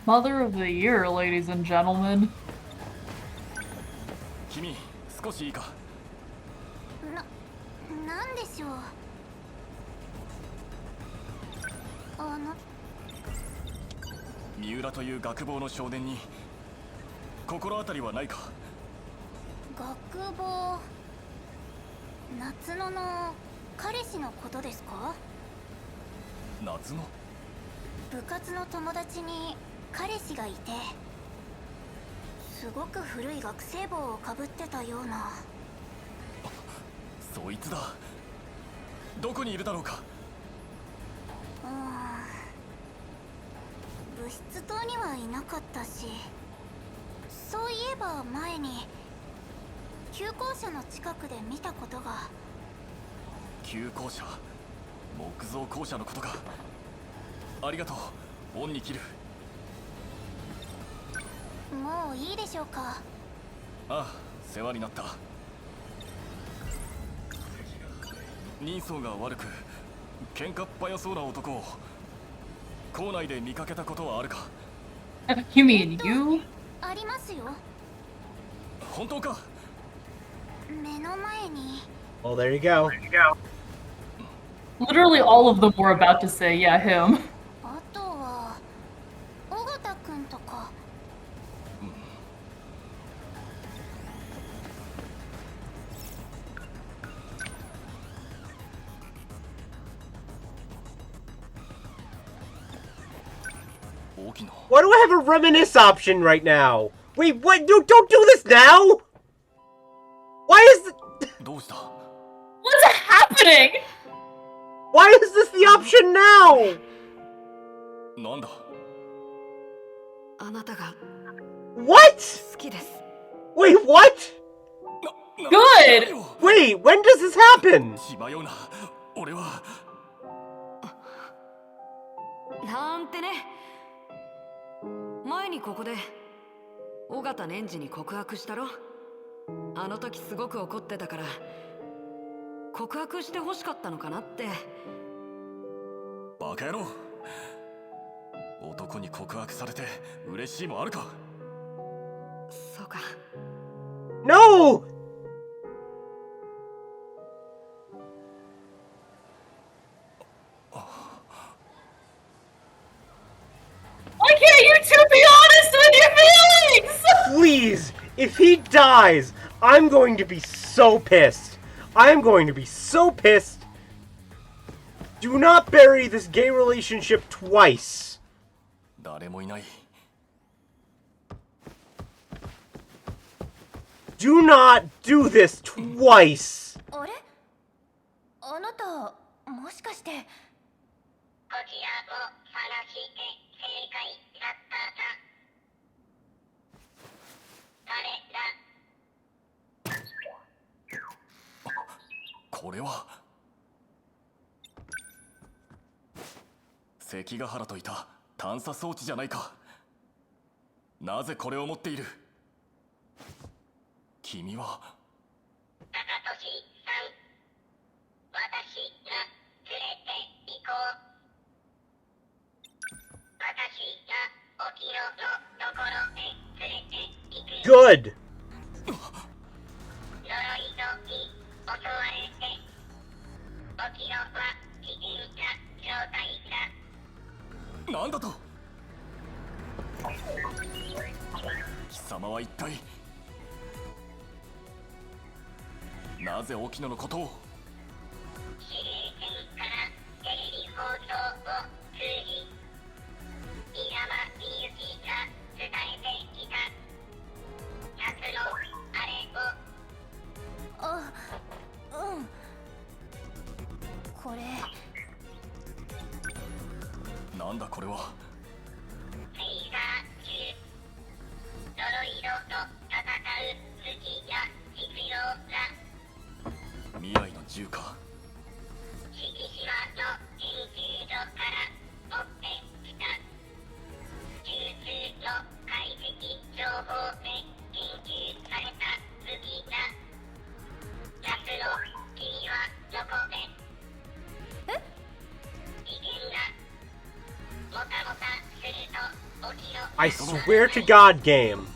Mother of the year, ladies and gentlemen. 君少しいいか。なんでしょう。三浦という学坊の少年に心当たりはないか。学坊、夏野の彼氏のことですか。夏の部活の友達に彼氏がいて、すごく古い学生帽をかぶってたような。そいつだ。どこにいるだろうか。部室棟にはいなかったし、そういえば前に急行車の近くで見たことが。急行車、木造校舎のことか。ありがとう、恩に切る。もういいでしょうか。ああ、世話になった。人相が悪く喧嘩っ早そうな男を校内で見かけたことはあるか？ You mean you? ありますよ。本当か？目の前に。 Well, there you go. Literally all of them were about to say, yeah, him. あとは尾形くんとか。Why do I have a reminisce option right now? Wait, what? Don't do this now! Why is the... What's happening? Why is this the option now? なんだ？あなたが What? 好きです。 Wait, what? Good! Wait, when does this happen? 違うな、俺は。なんてね。前にここで尾形年次に告白したろ。あの時すごく怒ってたから告白して欲しかったのかなって。バカ野郎、男に告白されて嬉しいもあるか？そうか。 No! Why can't you two be honest with your feelings? Please, if he dies, I'm going to be so pissed. I'm going to be so pissed. Do not bury this gay relationship twice. 誰もいない。 Do not do this twice. あれ？あなたもしかして。こちらも探して正解だっただ。誰だ？これは関ヶ原といた探査装置じゃないか。なぜこれを持っている？君は高俊さん、私が連れて行こう。私が沖野のところへ連れて行く。 Good. 呪いのに襲われて沖野は危険な状態だ。なんだと？貴様は一体なぜ沖野のことを？司令船からテレビ放送を通じ稲葉美幸が伝えてきた客のあれを。あ、うん。これ。なんだこれは？フェイザー中呪いのと戦う月や実用だ。未来の銃か。敷島の研究所から持ってきた中枢の解析情報で研究された武器だ。奴の君はどこで？え？危険だ。もたもたすると沖の。 I swear to God, game.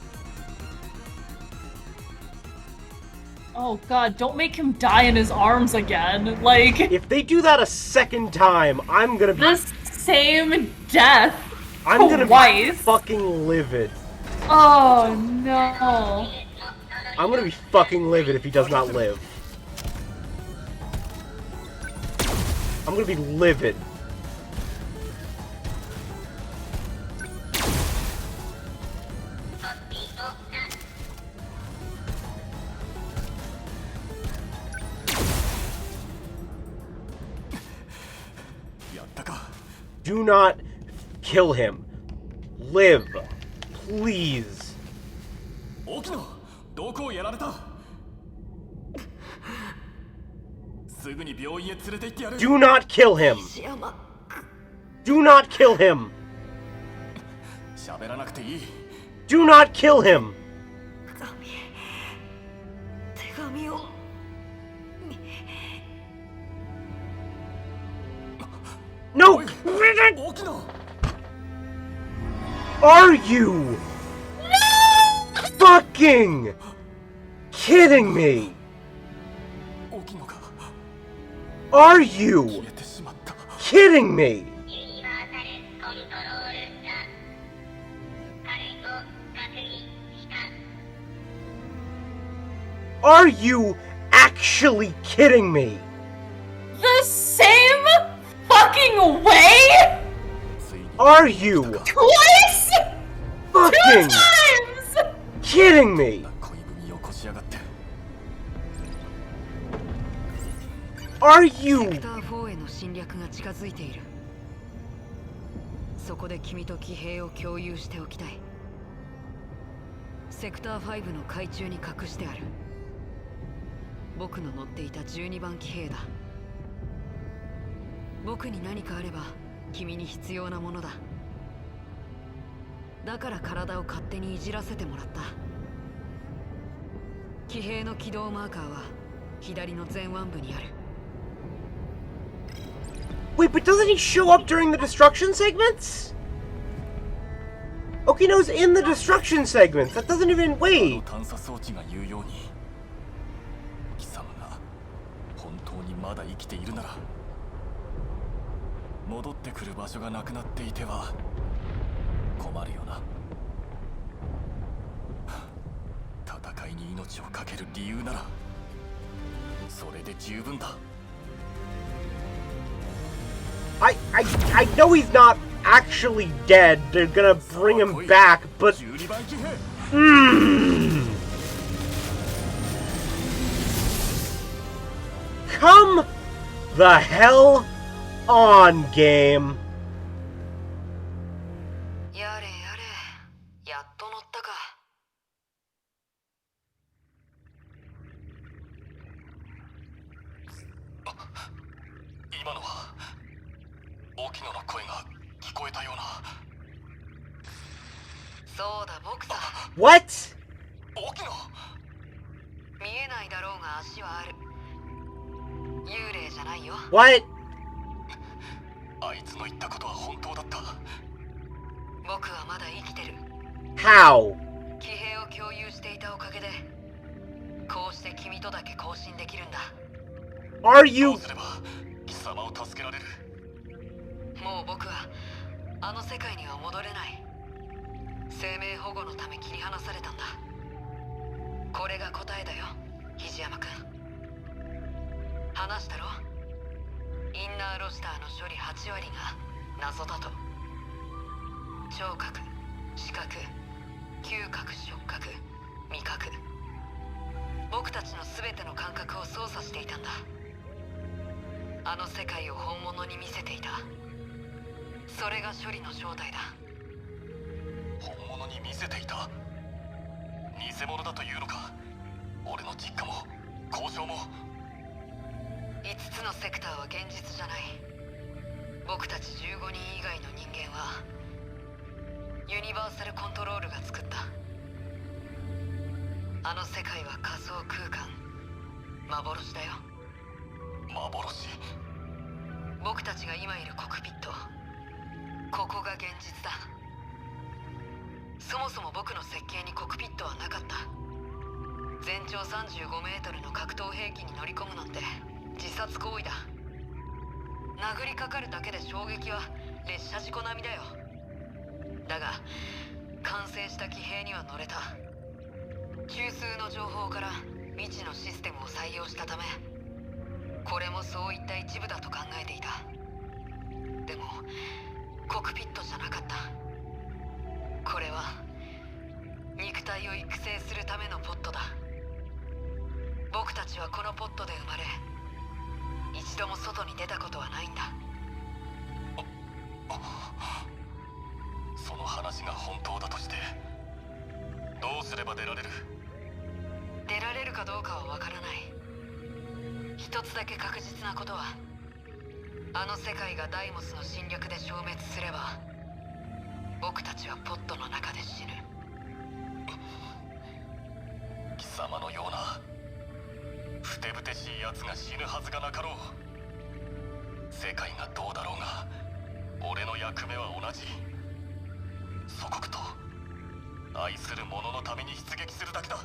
Oh god, don't make him die in his arms again. Like, If they do that a second time, I'm gonna be. the same death I'm gonna be twice. fucking livid. Oh no. I'm gonna be fucking livid if he does not live. I'm gonna be livid. Do not kill him. Live. Please. 沖野、どこをやられた？ Do not kill him. Do not kill him. Do not kill him. No! Are you fucking kidding me? Are you kidding me? ユニバーサルコントロールが彼を確認した。 Are you actually kidding me? The same fucking way? Are you Twice? fucking 2 times? kidding me? Are you セクター4への侵略が近づいている。そこで君と騎兵を共有しておきたい。セクター5の海中に隠してある。僕の乗っていた12番騎兵だ。僕に何かあれば君に必要なものだ。だから体を勝手にいじらせてもらった。騎兵の起動マーカーは左の前腕部にある。 Wait, but doesn't he show up during the destruction segments? Okino's in the destruction segments. That doesn't even wait. 探査装置が言うように貴様が本当にまだ生きているなら戻ってくる場所がなくなっていては困るよな。戦いに命を懸ける理由ならそれで十分だ。 I know he's not actually dead. They're gonna bring him back, but come the hell on, game. やれやれ、やっと乗ったか。今のは沖野の声が聞こえたような。そうだ、僕さ。 What? 沖野。見えないだろうが足はある。幽霊じゃないよ。 What? あいつの言ったことは本当だった。僕はまだ生きてる。 How? 騎兵を共有していたおかげで、こうして君とだけ交信できるんだ。 Are ど you? うすれば貴様を助けられる。もう僕はあの世界には戻れない。生命保護のため切り離されたんだ。これが答えだよ、肘山くん。話したろ。インナーロスターの処理8割が謎だと。聴覚、視覚、嗅覚、触覚、味覚、僕たちの全ての感覚を操作していたんだ。あの世界を本物に見せていた。それが処理の正体だ。本物に見せていた。偽物だというのか。俺の実家も交渉も。5つのセクターは現実じゃない。僕たち15人以外の人間はユニバーサルコントロールが作った。あの世界は仮想空間、幻だよ。幻。僕たちが今いるコクピット、ここが現実だ。そもそも僕の設計にコクピットはなかった。全長35メートルの格闘兵器に乗り込むなんて自殺行為だ。殴りかかるだけで衝撃は列車事故並みだよ。だが完成した騎兵には乗れた。中枢の情報から未知のシステムを採用したため、これもそういった一部だと考えていた。でもコクピットじゃなかった。これは肉体を育成するためのポットだ。僕たちはこのポットで生まれ、一度も外に出たことはないんだ。その話が本当だとしてどうすれば出られる？出られるかどうかはわからない。一つだけ確実なことは、あの世界がダイモスの侵略で消滅すれば、僕たちはポットの中で死ぬ。貴様のようなふてぶてしい奴が死ぬはずがなかろう。世界がどうだろうが、俺の役目は同じ。祖国と愛する者のために出撃するだけだ。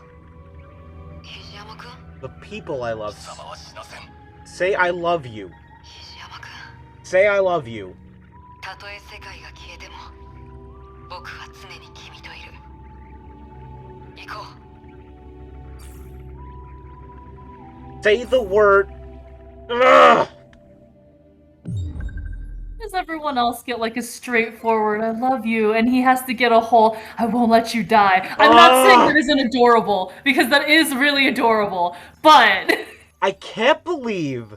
肘山君 The people I love. 貴様は死なせん。 Say I love you. 肘山君 Say I love you. たとえ世界が消えても僕は常に君といる。行こう。 Say the word. Ugh! Does everyone else get like a straightforward "I love you" and he has to get a whole "I won't let you die"? I'm not saying that isn't adorable, because that is really adorable, but I can't believe.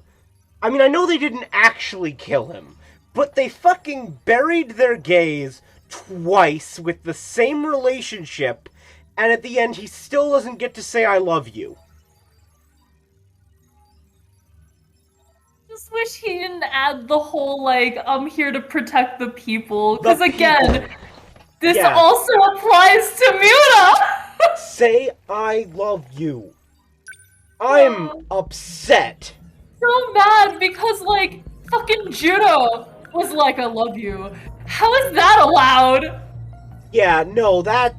I mean, I know they didn't actually kill him, but they fucking buried their gays twice with the same relationship, and at the end he still doesn't get to say "I love you." just wish he didn't add the whole like "I'm here to protect the people," because again, this Yeah. also applies to Muna. Say "I love you." I'm upset. So mad because like fucking Judo was like "I love you." How is that allowed? Yeah, no, that...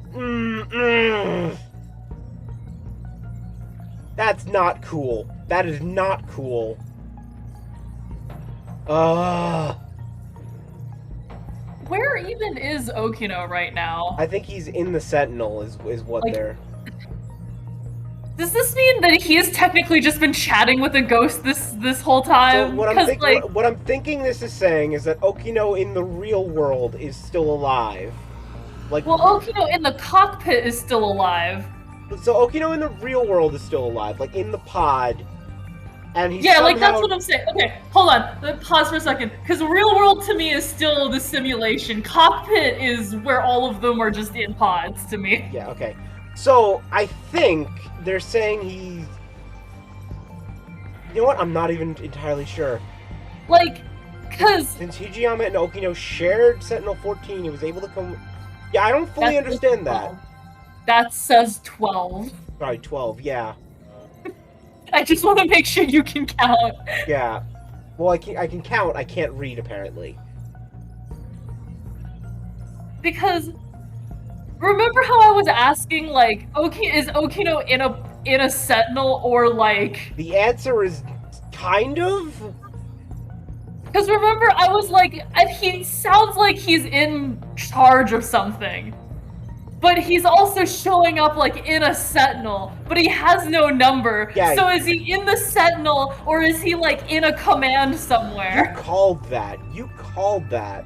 That's not cool. That is not cool. Where even is Okino right now? I think he's in the Sentinel, is what Like- they're... Does this mean that he has technically just been chatting with a ghost this whole So time? what I'm, 'Cause, like, what I'm thinking this is saying is that Okino in the real world is still alive. Like, well, Okino in the cockpit is still alive. so Okino in the real world is still alive, like in the pod, and he's Yeah, somehow... like that's what I'm saying. Okay, hold on. Pause for a second. Because real world to me is still the simulation. Cockpit is where all of them are just in pods to me. Yeah, okay. So, I think they're saying he's... You know what? I'm not even entirely sure. Like, because... Since Hijiyama and Okino shared Sentinel 14, he was able to come... Yeah, I don't fully understand that. That says 12. Sorry, 12, yeah. I just want to make sure you can count. Yeah. Well, I can count, I can't read, apparently. Because... Remember how I was asking, like, is Okino in a Sentinel, or, like... The answer is... kind of? Because remember, I was like, he sounds like he's in charge of something. But he's also showing up, like, in a Sentinel. But he has no number. Yeah. So is he in the Sentinel, or is he, like, in a command somewhere? You called that. You called that.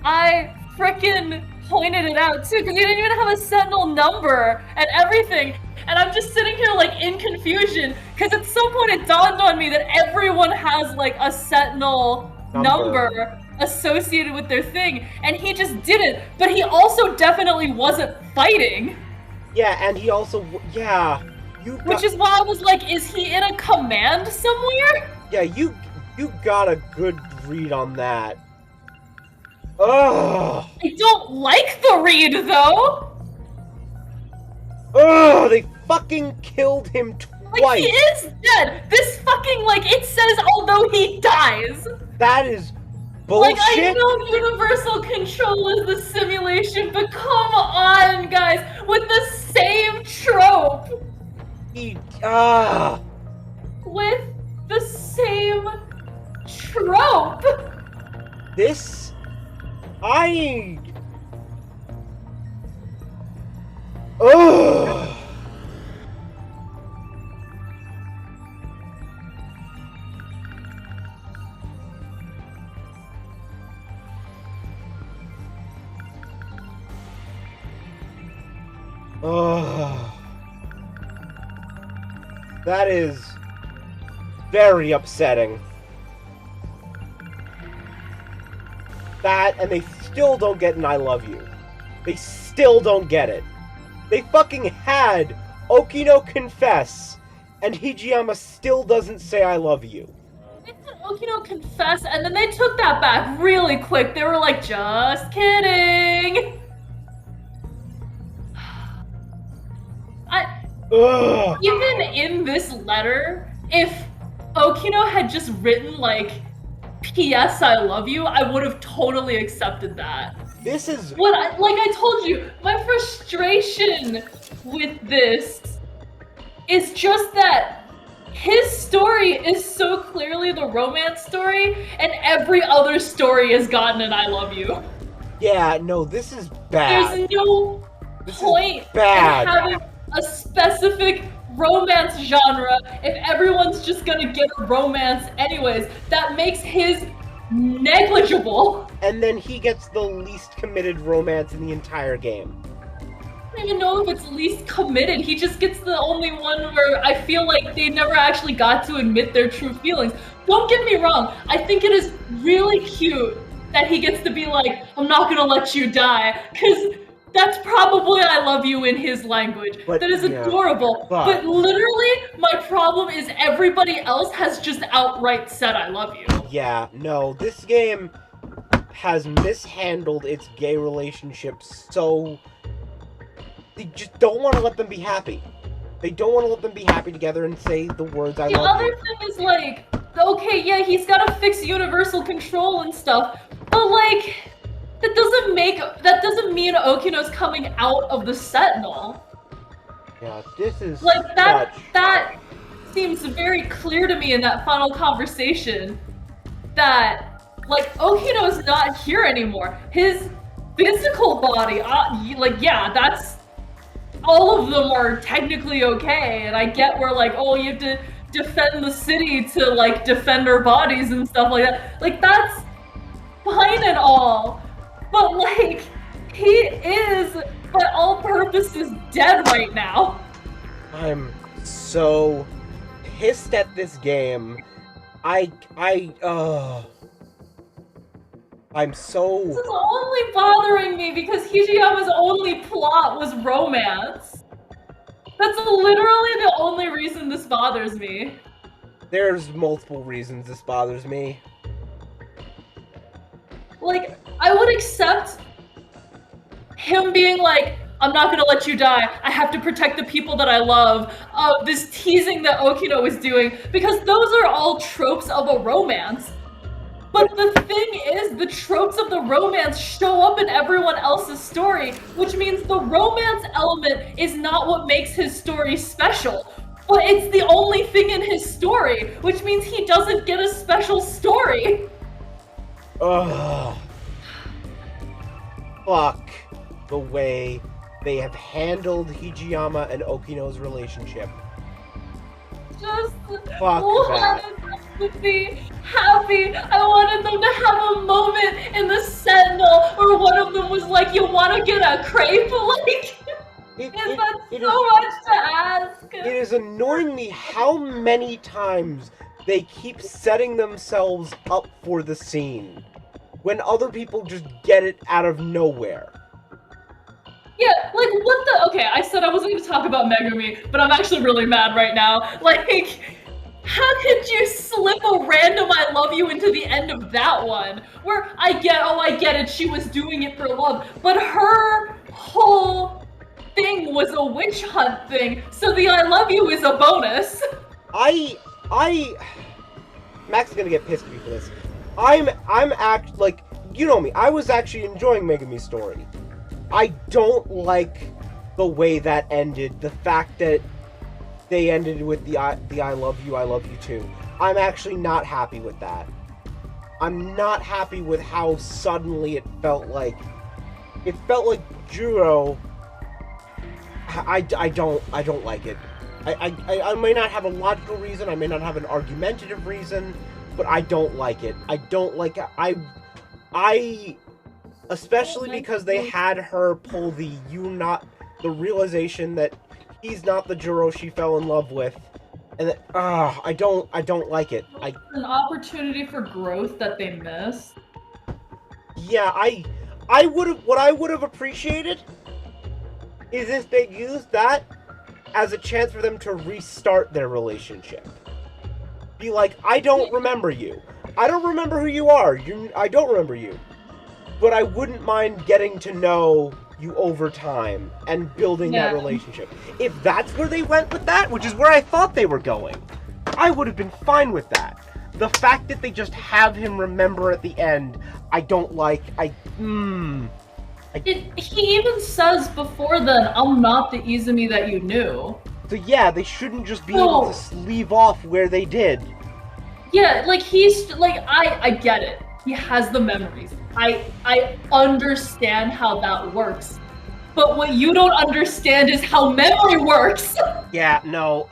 I frickin' pointed it out, too, because he didn't even have a Sentinel number and everything. And I'm just sitting here, like, in confusion. Because at some point it dawned on me that everyone has, like, a Sentinel number associated with their thing, and he just didn't. But he also definitely wasn't fighting. Yeah, and he also... Yeah. Which is why I was like, is he in a command somewhere? Yeah, you got a good read on that. Ugh! I don't like the read, though! Ugh! They fucking killed him twice! Like, he is dead! This fucking, like, it says although he dies! That is bullshit! Like, I know universal control is the simulation, but come on, guys! With the same trope! With the same trope! This... Ugh! Ugh. That is very upsetting. That, and they still don't get an "I love you." They still don't get it. They fucking had Okino confess, And Hijiyama still doesn't say I love you. They said Okino confess, and then they took that back really quick. They were like, just kidding. Even in this letter, if Okino had just written like, P.S. I love you, I would have totally accepted that. This is like I told you, my frustration with this is just that his story is so clearly the romance story, and every other story has gotten an I love you. Yeah, no, this is bad. There's no point in having a specific romance genre if everyone's just gonna get a romance anyways. That makes his negligible. And then he gets the least committed romance in the entire game. I don't even know if it's least committed. He just gets the only one where I feel like they never actually got to admit their true feelings. Don't get me wrong, I think it is really cute that he gets to be like, I'm not gonna let you die, because that's probably I love you in his language. That is adorable. But literally, my problem is everybody else has just outright said I love you. Yeah, no, this game has mishandled its gay relationships, so they just don't want to let them be happy. They don't want to let them be happy together and say the words I love you. The other thing is like, okay, yeah, he's got to fix universal control and stuff, but like, that doesn't mean Okino's coming out of the Sentinel. Yeah, this is like that seems very clear to me in that final conversation that like Okino's not here anymore. His physical body, like yeah, that's all of them are technically okay, and I get where like, oh, you have to defend the city to like defend our bodies and stuff like that. Like that's fine and all. But like, he is, by all purposes, dead right now. I'm so pissed at this game. I'm so... This is only bothering me because Hijiyama's only plot was romance. That's literally the only reason this bothers me. There's multiple reasons this bothers me. Like, I would accept him being like, I'm not gonna let you die, I have to protect the people that I love, this teasing that Okino is doing, because those are all tropes of a romance. But the thing is, the tropes of the romance show up in everyone else's story, which means the romance element is not what makes his story special. But it's the only thing in his story, which means he doesn't get a special story. Ugh. Fuck the way they have handled Hijiyama and Okino's relationship. Just Fuck wanted them to be happy. I wanted them to have a moment in the Sentinel where one of them was like, you want to get a crepe? Like, is that so much to ask? It is annoying me how many times they keep setting themselves up for the scene when other people just get it out of nowhere. Yeah, like, what the... Okay, I said I wasn't going to talk about Megumi, but I'm actually really mad right now. Like, how could you slip a random I love you into the end of that one? Where I get it, she was doing it for love, but her whole thing was a witch hunt thing, so the I love you is a bonus. Max is gonna get pissed at me for this. Like, you know me, I was actually enjoying Megumi's story. I don't like the way that ended, the fact that they ended with the I love you too. I'm actually not happy with that. I'm not happy with how suddenly it felt like Juro. I don't like it. I may not have a logical reason, I may not have an argumentative reason, but I don't like it. I don't like it. Especially because they had her pull the realization that he's not the Juro she fell in love with, and that I don't like it. An opportunity for growth that they missed. Yeah, what I would have appreciated is if they used that as a chance for them to restart their relationship. Be like, I don't remember you. I don't remember who you are. I don't remember you. But I wouldn't mind getting to know you over time and building that relationship. If that's where they went with that, which is where I thought they were going, I would have been fine with that. The fact that they just have him remember at the end, I don't like. He even says before then, I'm not the Izumi that you knew. So yeah, they shouldn't just be able to leave off where they did. Yeah, like he's like I get it. He has the memories. I understand how that works. But what you don't understand is how memory works. Yeah, no,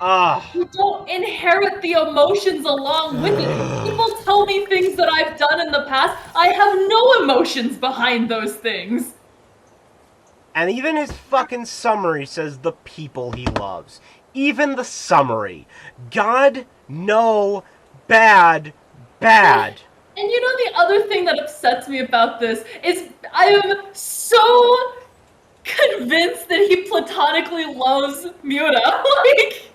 You don't inherit the emotions along with it. People tell me things that I've done in the past. I have no emotions behind those things. And even his fucking summary says the people he loves. Even the summary. God, no, bad, bad. And you know the other thing that upsets me about this is I am so convinced that he platonically loves Miura. Like,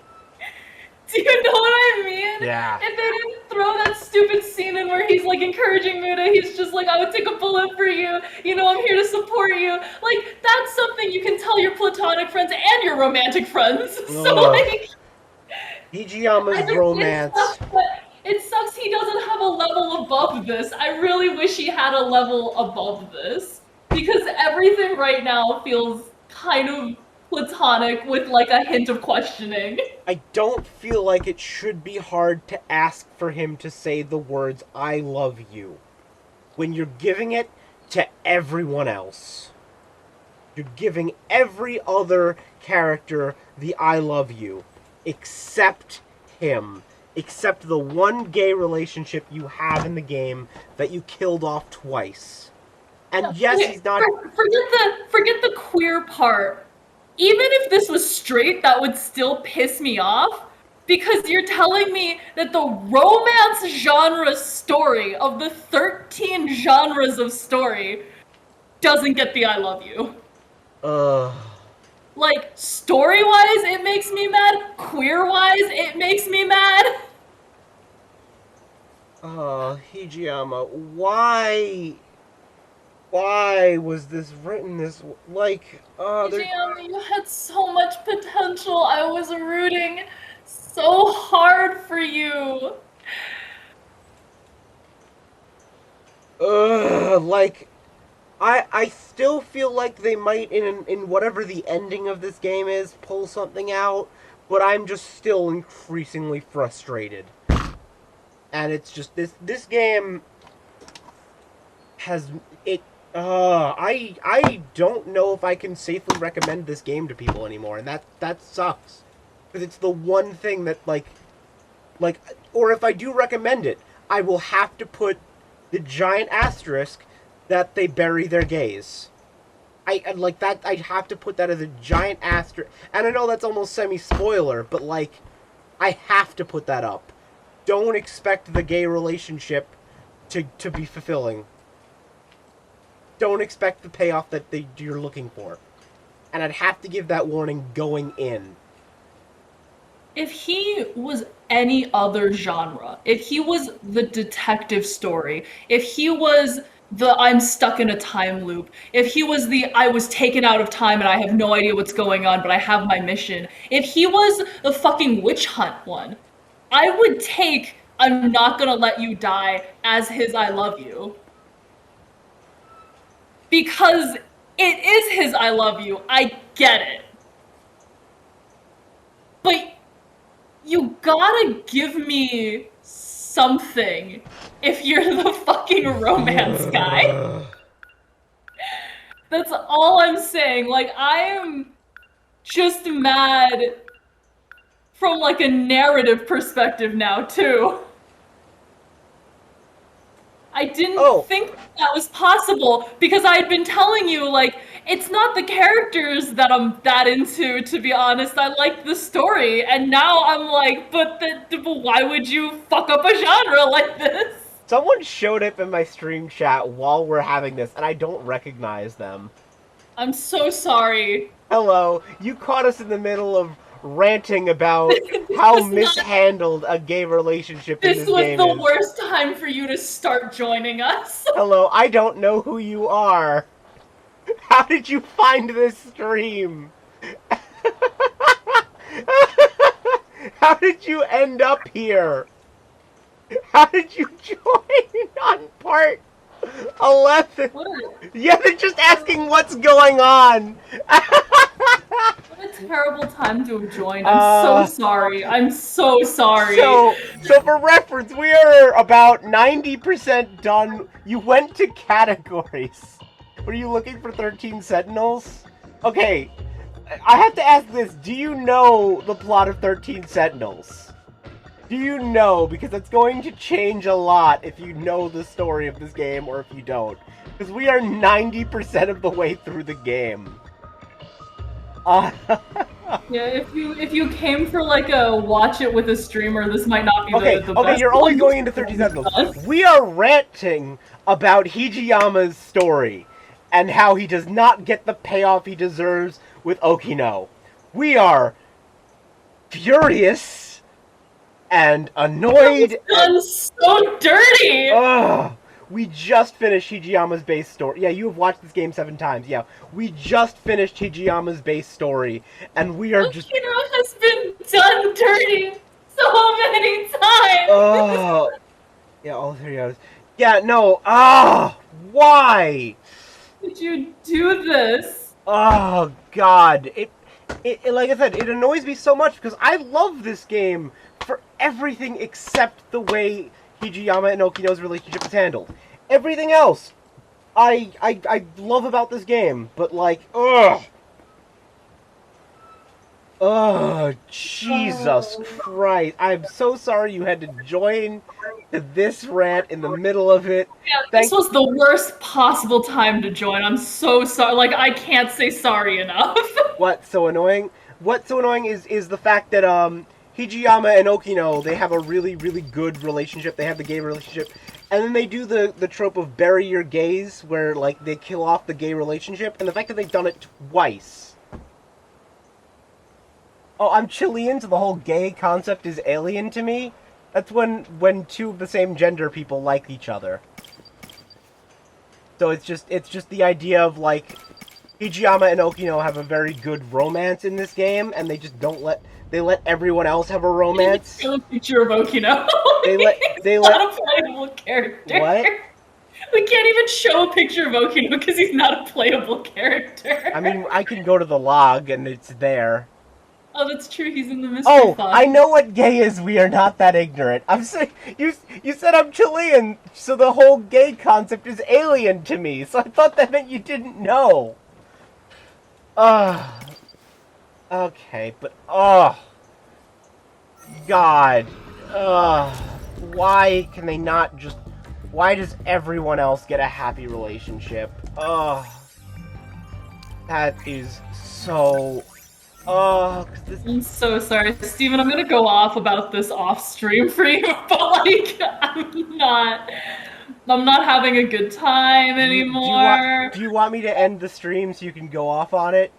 do you know what I mean? Yeah. If they didn't throw that stupid scene in where he's like encouraging Miura, he's just like, I would take a bullet for you. You know, I'm here to support you. Like, that's something you can tell your platonic friends and your romantic friends. So like, Hijiyama's romance. It sucks he doesn't have a level above this. I really wish he had a level above this. Because everything right now feels kind of platonic with like a hint of questioning. I don't feel like it should be hard to ask for him to say the words, I love you, when you're giving it to everyone else. You're giving every other character the I love you, except him. Except the one gay relationship you have in the game that you killed off twice. And yes, he's not... Forget the queer part. Even if this was straight, that would still piss me off. Because you're telling me that the romance genre story of the 13 genres of story doesn't get the I love you. Like, story-wise, it makes me mad. Queer-wise, it makes me mad. Hijiyama, why was this written this, like, Hijiyama, you had so much potential. I was rooting so hard for you. Like, I still feel like they might, in whatever the ending of this game is, pull something out, but I'm just still increasingly frustrated. And it's just, this game has, I don't know if I can safely recommend this game to people anymore, and that sucks. Because it's the one thing that, like, or if I do recommend it, I will have to put the giant asterisk that they bury their gays. I'd have to put that as a giant asterisk. And I know that's almost semi-spoiler, but, like, I have to put that up. Don't expect the gay relationship to be fulfilling. Don't expect the payoff that you're looking for. And I'd have to give that warning going in. If he was any other genre, if he was the detective story, if he was the I'm stuck in a time loop, if he was the I was taken out of time and I have no idea what's going on, but I have my mission, if he was the fucking witch hunt one, I would take I'm not gonna let you die as his I love you. Because it is his I love you. I get it. But you gotta give me something if you're the fucking romance guy. That's all I'm saying. Like, I am just mad from, like, a narrative perspective now, too. I didn't think that was possible because I had been telling you, like, it's not the characters that I'm that into, to be honest. I like the story, and now I'm like, but why would you fuck up a genre like this? Someone showed up in my stream chat while we're having this, and I don't recognize them. I'm so sorry. Hello, you caught us in the middle of ranting about how mishandled a gay relationship in This this was game the is. worst time for you to start joining us. Hello, I don't know who you are. How did you find this stream? How did you end up here? How did you join on part 11? Yeah, they're just asking what's going on. What a terrible time to have joined. I'm so sorry. I'm so sorry. So for reference, we are about 90% done. You went to categories. Were you looking for 13 Sentinels? Okay, I have to ask this. Do you know the plot of 13 Sentinels? Do you know? Because it's going to change a lot if you know the story of this game or if you don't. Because we are 90% of the way through the game. Yeah, if you came for like a watch it with a streamer, this might not be the best. Okay, you're only going into 13 Sentinels. We are ranting about Hijiyama's story and how he does not get the payoff he deserves with Okino. We are furious and annoyed. Done so dirty. Ugh. We just finished Hijiyama's base story. Yeah, you have watched this game 7 times. Yeah, we just finished Hijiyama's base story, and we are just. Okino has been done dirty so many times. Oh. Yeah, all 3 hours. Yeah, no. Why? Did you do this? Oh God! It like I said, it annoys me so much because I love this game for everything except the way Hijiyama and Okino's relationship is handled. Everything else, I love about this game, but like, Jesus Christ! I'm so sorry you had to join this rant in the middle of it. Yeah, this was the worst possible time to join. I'm so sorry. Like, I can't say sorry enough. What's so annoying? What's so annoying is the fact that Hijiyama and Okino, they have a really, really good relationship. They have the gay relationship. And then they do the trope of bury your gays, where like they kill off the gay relationship. And the fact that they've done it twice. Oh, I'm Chilean, so the whole gay concept is alien to me. That's when 2 of the same gender people like each other. So it's just the idea of like Hijiyama and Okino have a very good romance in this game, and they just let everyone else have a romance. Show a picture of Okino. They let not a playable character. What? We can't even show a picture of Okino because he's not a playable character. I mean, I can go to the log and it's there. Oh, that's true. He's in the mystery file. I know what gay is. We are not that ignorant. I'm saying you said I'm Chilean, so the whole gay concept is alien to me. So I thought that meant you didn't know. Okay, but God, why can they not just? Why does everyone else get a happy relationship? That is so. I'm so sorry, Steven. I'm gonna go off about this off stream for you, but like, I'm not having a good time anymore. Do you want me to end the stream so you can go off on it?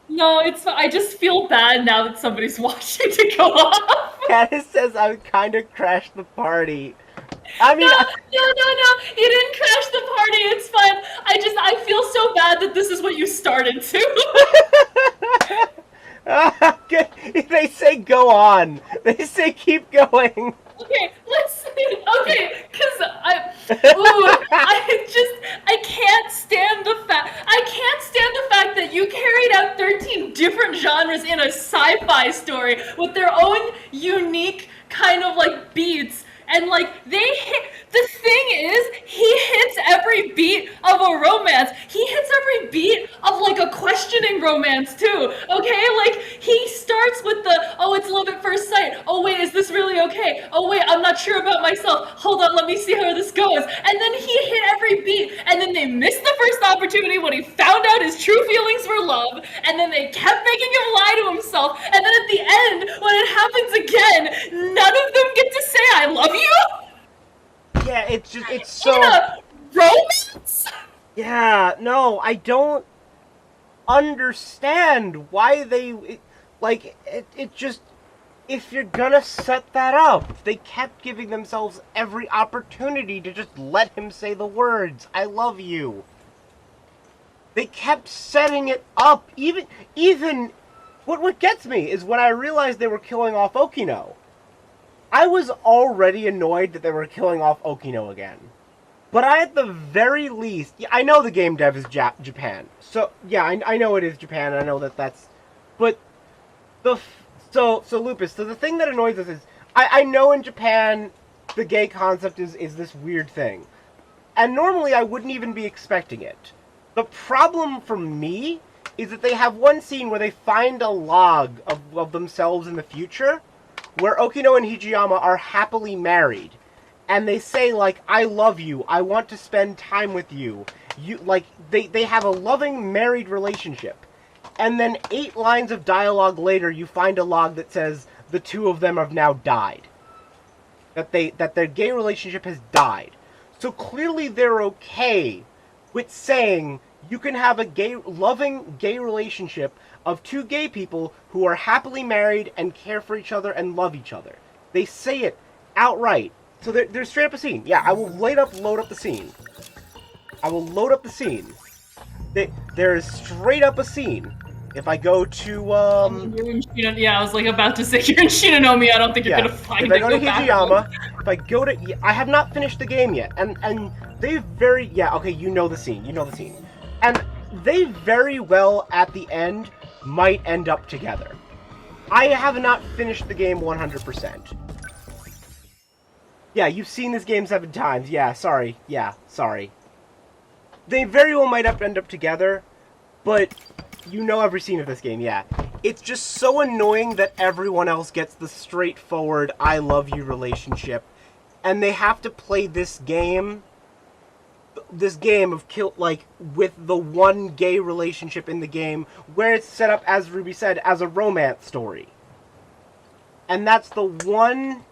No, I just feel bad now that somebody's watching to go off. Candace says I kind of crashed the party. I mean, no, you didn't crash the party. It's fine. I feel so bad that this is what you started to. They say go on. They say keep going. Okay, because I can't stand the fact that you carried out 13 different genres in a sci-fi story with their own unique kind of like beats. And like the thing is, he hits every beat of a romance. He hits every beat of like a questioning romance too. Okay, like he starts with it's love at first sight. Oh wait, is this really okay? Oh wait, I'm not sure about myself. Hold on, let me see how this goes. And then he hit every beat, and then they missed the first opportunity when he found out his true feelings were love. And then they kept making him lie to himself. And then at the end, when it happens again, none of them get to say I love you. Yeah, it's so. In a romance? Yeah, no, I don't understand why they. Like, it just... If you're gonna set that up, they kept giving themselves every opportunity to just let him say the words, I love you. They kept setting it up. Even what gets me is when I realized they were killing off Okino. I was already annoyed that they were killing off Okino again. But I, at the very least... I know the game dev is Japan. So, yeah, I know it is Japan, and I know that's... But, So, Lupus, so the thing that annoys us is... I know in Japan, the gay concept is this weird thing. And normally I wouldn't even be expecting it. The problem for me is that they have one scene where they find a log of themselves in the future, where Okino and Hijiyama are happily married. And they say, like, I love you, I want to spend time with you. They have a loving married relationship. And then 8 lines of dialogue later, you find a log that says the two of them have now died. That their gay relationship has died. So clearly they're okay with saying you can have a loving gay relationship of 2 gay people who are happily married and care for each other and love each other. They say it outright. So there's straight up a scene. Yeah, I will load up the scene. I will load up the scene. There is straight up a scene. If I go to, Yeah, I was like about to say you're in Shinonome. I don't think you're gonna find it. If I go to Hijiyama, I have not finished the game yet, and they okay, you know the scene, and they very well at the end might end up together. I have not finished the game 100%. Yeah, you've seen this game 7 times. Yeah, sorry. They very well might end up together, but you know every scene of this game, yeah. It's just so annoying that everyone else gets the straightforward I love you relationship, and they have to play this game of with the one gay relationship in the game, where it's set up, as Ruby said, as a romance story. And that's the one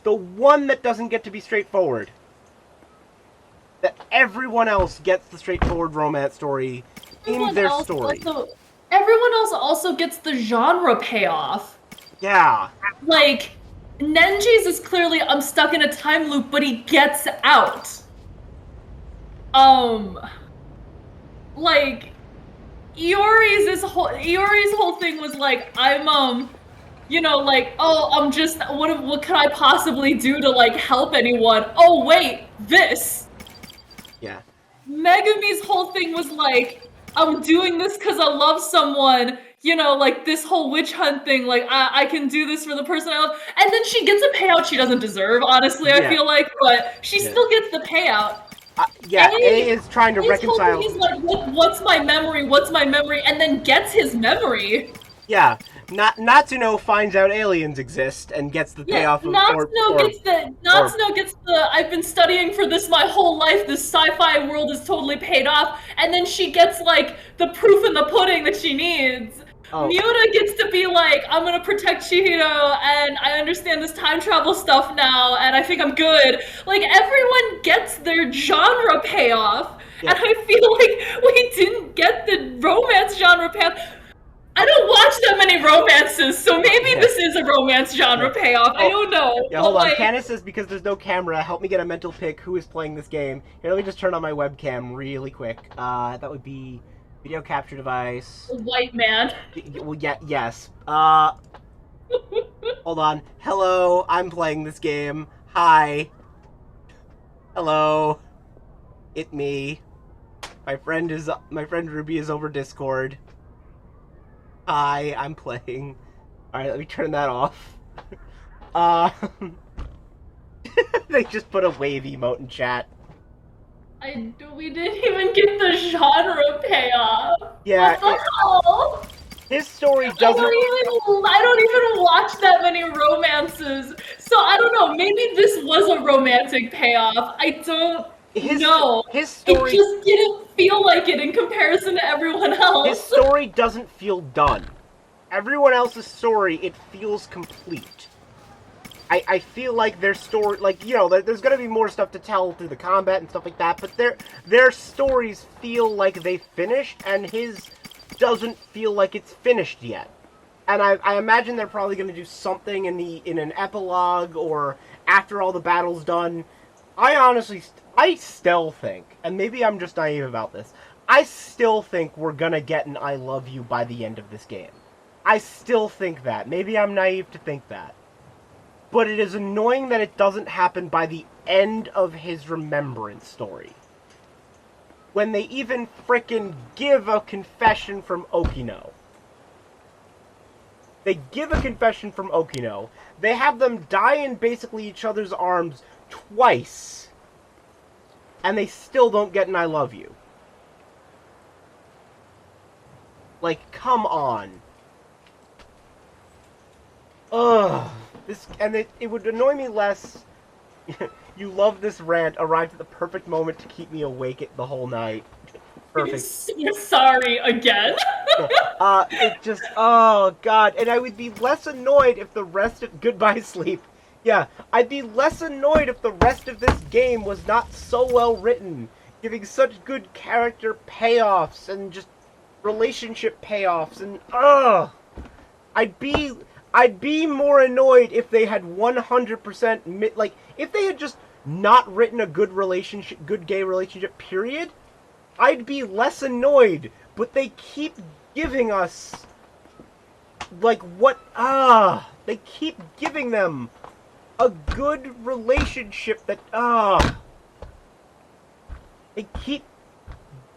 that doesn't get to be straightforward. That everyone else gets the straightforward romance story in their story. Everyone else also gets the genre payoff. Yeah. Like, Nenji's is clearly, I'm stuck in a time loop, but he gets out. Like, Iori's whole thing was like, I'm, I'm just, what can I possibly do to, like, help anyone? Oh, wait, this! Yeah. Megumi's whole thing was like, I'm doing this because I love someone, this whole witch hunt thing, like, I can do this for the person I love. And then she gets a payout she doesn't deserve, honestly, I feel like, but she still gets the payout. A is trying to reconcile... He's like, what's my memory, and then gets his memory. Yeah, Natsuno finds out aliens exist and gets the payoff of... Natsuno gets the, I've been studying for this my whole life, this sci-fi world is totally paid off, and then she gets, like, the proof in the pudding that she needs. Miura gets to be like, I'm gonna protect Chihiro, and I understand this time travel stuff now, and I think I'm good. Like, everyone gets their genre payoff, and I feel like we didn't get the romance genre payoff. I don't watch that many romances, so maybe this is a romance genre payoff. I don't know. Yeah, hold on. Candace says, because there's no camera, help me get a mental pic who is playing this game. Here, let me just turn on my webcam really quick. That would be video capture device. A white man. Well, yeah, yes. Hold on. Hello, I'm playing this game. Hi. Hello. It me. My friend Ruby is over Discord. Hi, I'm playing. Alright, let me turn that off. They just put a wave emote in chat. We didn't even get the genre payoff. Yeah. What the hell? His story doesn't... I don't even watch that many romances. So I don't know, maybe this was a romantic payoff. I don't know. His story... It just didn't feel like it in comparison to everyone else. His story doesn't feel done. Everyone else's story, it feels complete. I feel like their story, like, there's gonna be more stuff to tell through the combat and stuff like that, but their stories feel like they finished, and his doesn't feel like it's finished yet. and I imagine they're probably going to do something in an epilogue or after all the battle's done. I still think, and maybe I'm just naive about this, I still think we're gonna get an I love you by the end of this game. I still think that. Maybe I'm naive to think that. But it is annoying that it doesn't happen by the end of his remembrance story. When they even frickin' give a confession from Okino. They give a confession from Okino. They have them die in basically each other's arms twice. And they still don't get an I love you. Like, come on. Ugh. It would annoy me less. You love this rant, arrived at the perfect moment to keep me awake the whole night. Perfect. You're sorry again. It just, oh god. And I would be less annoyed if the rest of, goodbye sleep. Yeah, I'd be less annoyed if the rest of this game was not so well written, giving such good character payoffs and just relationship payoffs and, I'd be more annoyed if they had 100% like, if they had just not written a good gay relationship, period, I'd be less annoyed. But they keep giving us, like, they keep giving them a good relationship that, they keep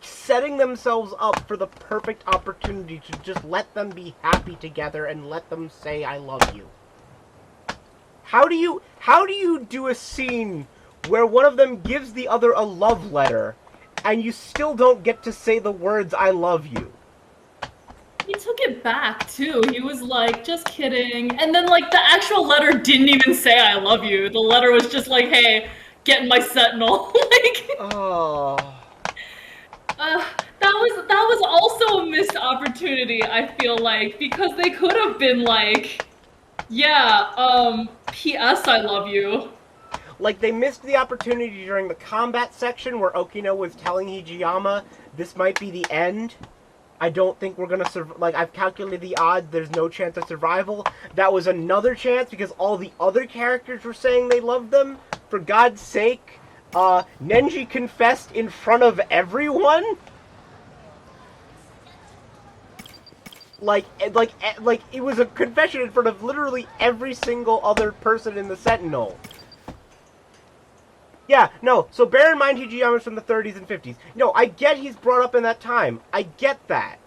setting themselves up for the perfect opportunity to just let them be happy together and let them say I love you. How do you do a scene where one of them gives the other a love letter and you still don't get to say the words I love you? He took it back too. He was like, just kidding. And then like the actual letter didn't even say I love you. The letter was just like, hey, get in my Sentinel. Like, oh. That was also a missed opportunity, I feel like, because they could have been like, yeah, P.S. I love you. Like, they missed the opportunity during the combat section where Okino was telling Hijiyama this might be the end. I don't think we're gonna survive. Like, I've calculated the odds, there's no chance of survival. That was another chance because all the other characters were saying they loved them. For God's sake, Nenji confessed in front of everyone? Like it was a confession in front of literally every single other person in the Sentinel. Yeah, no, so bear in mind Hijiyama's from the 30s and 50s. No, I get he's brought up in that time. I get that.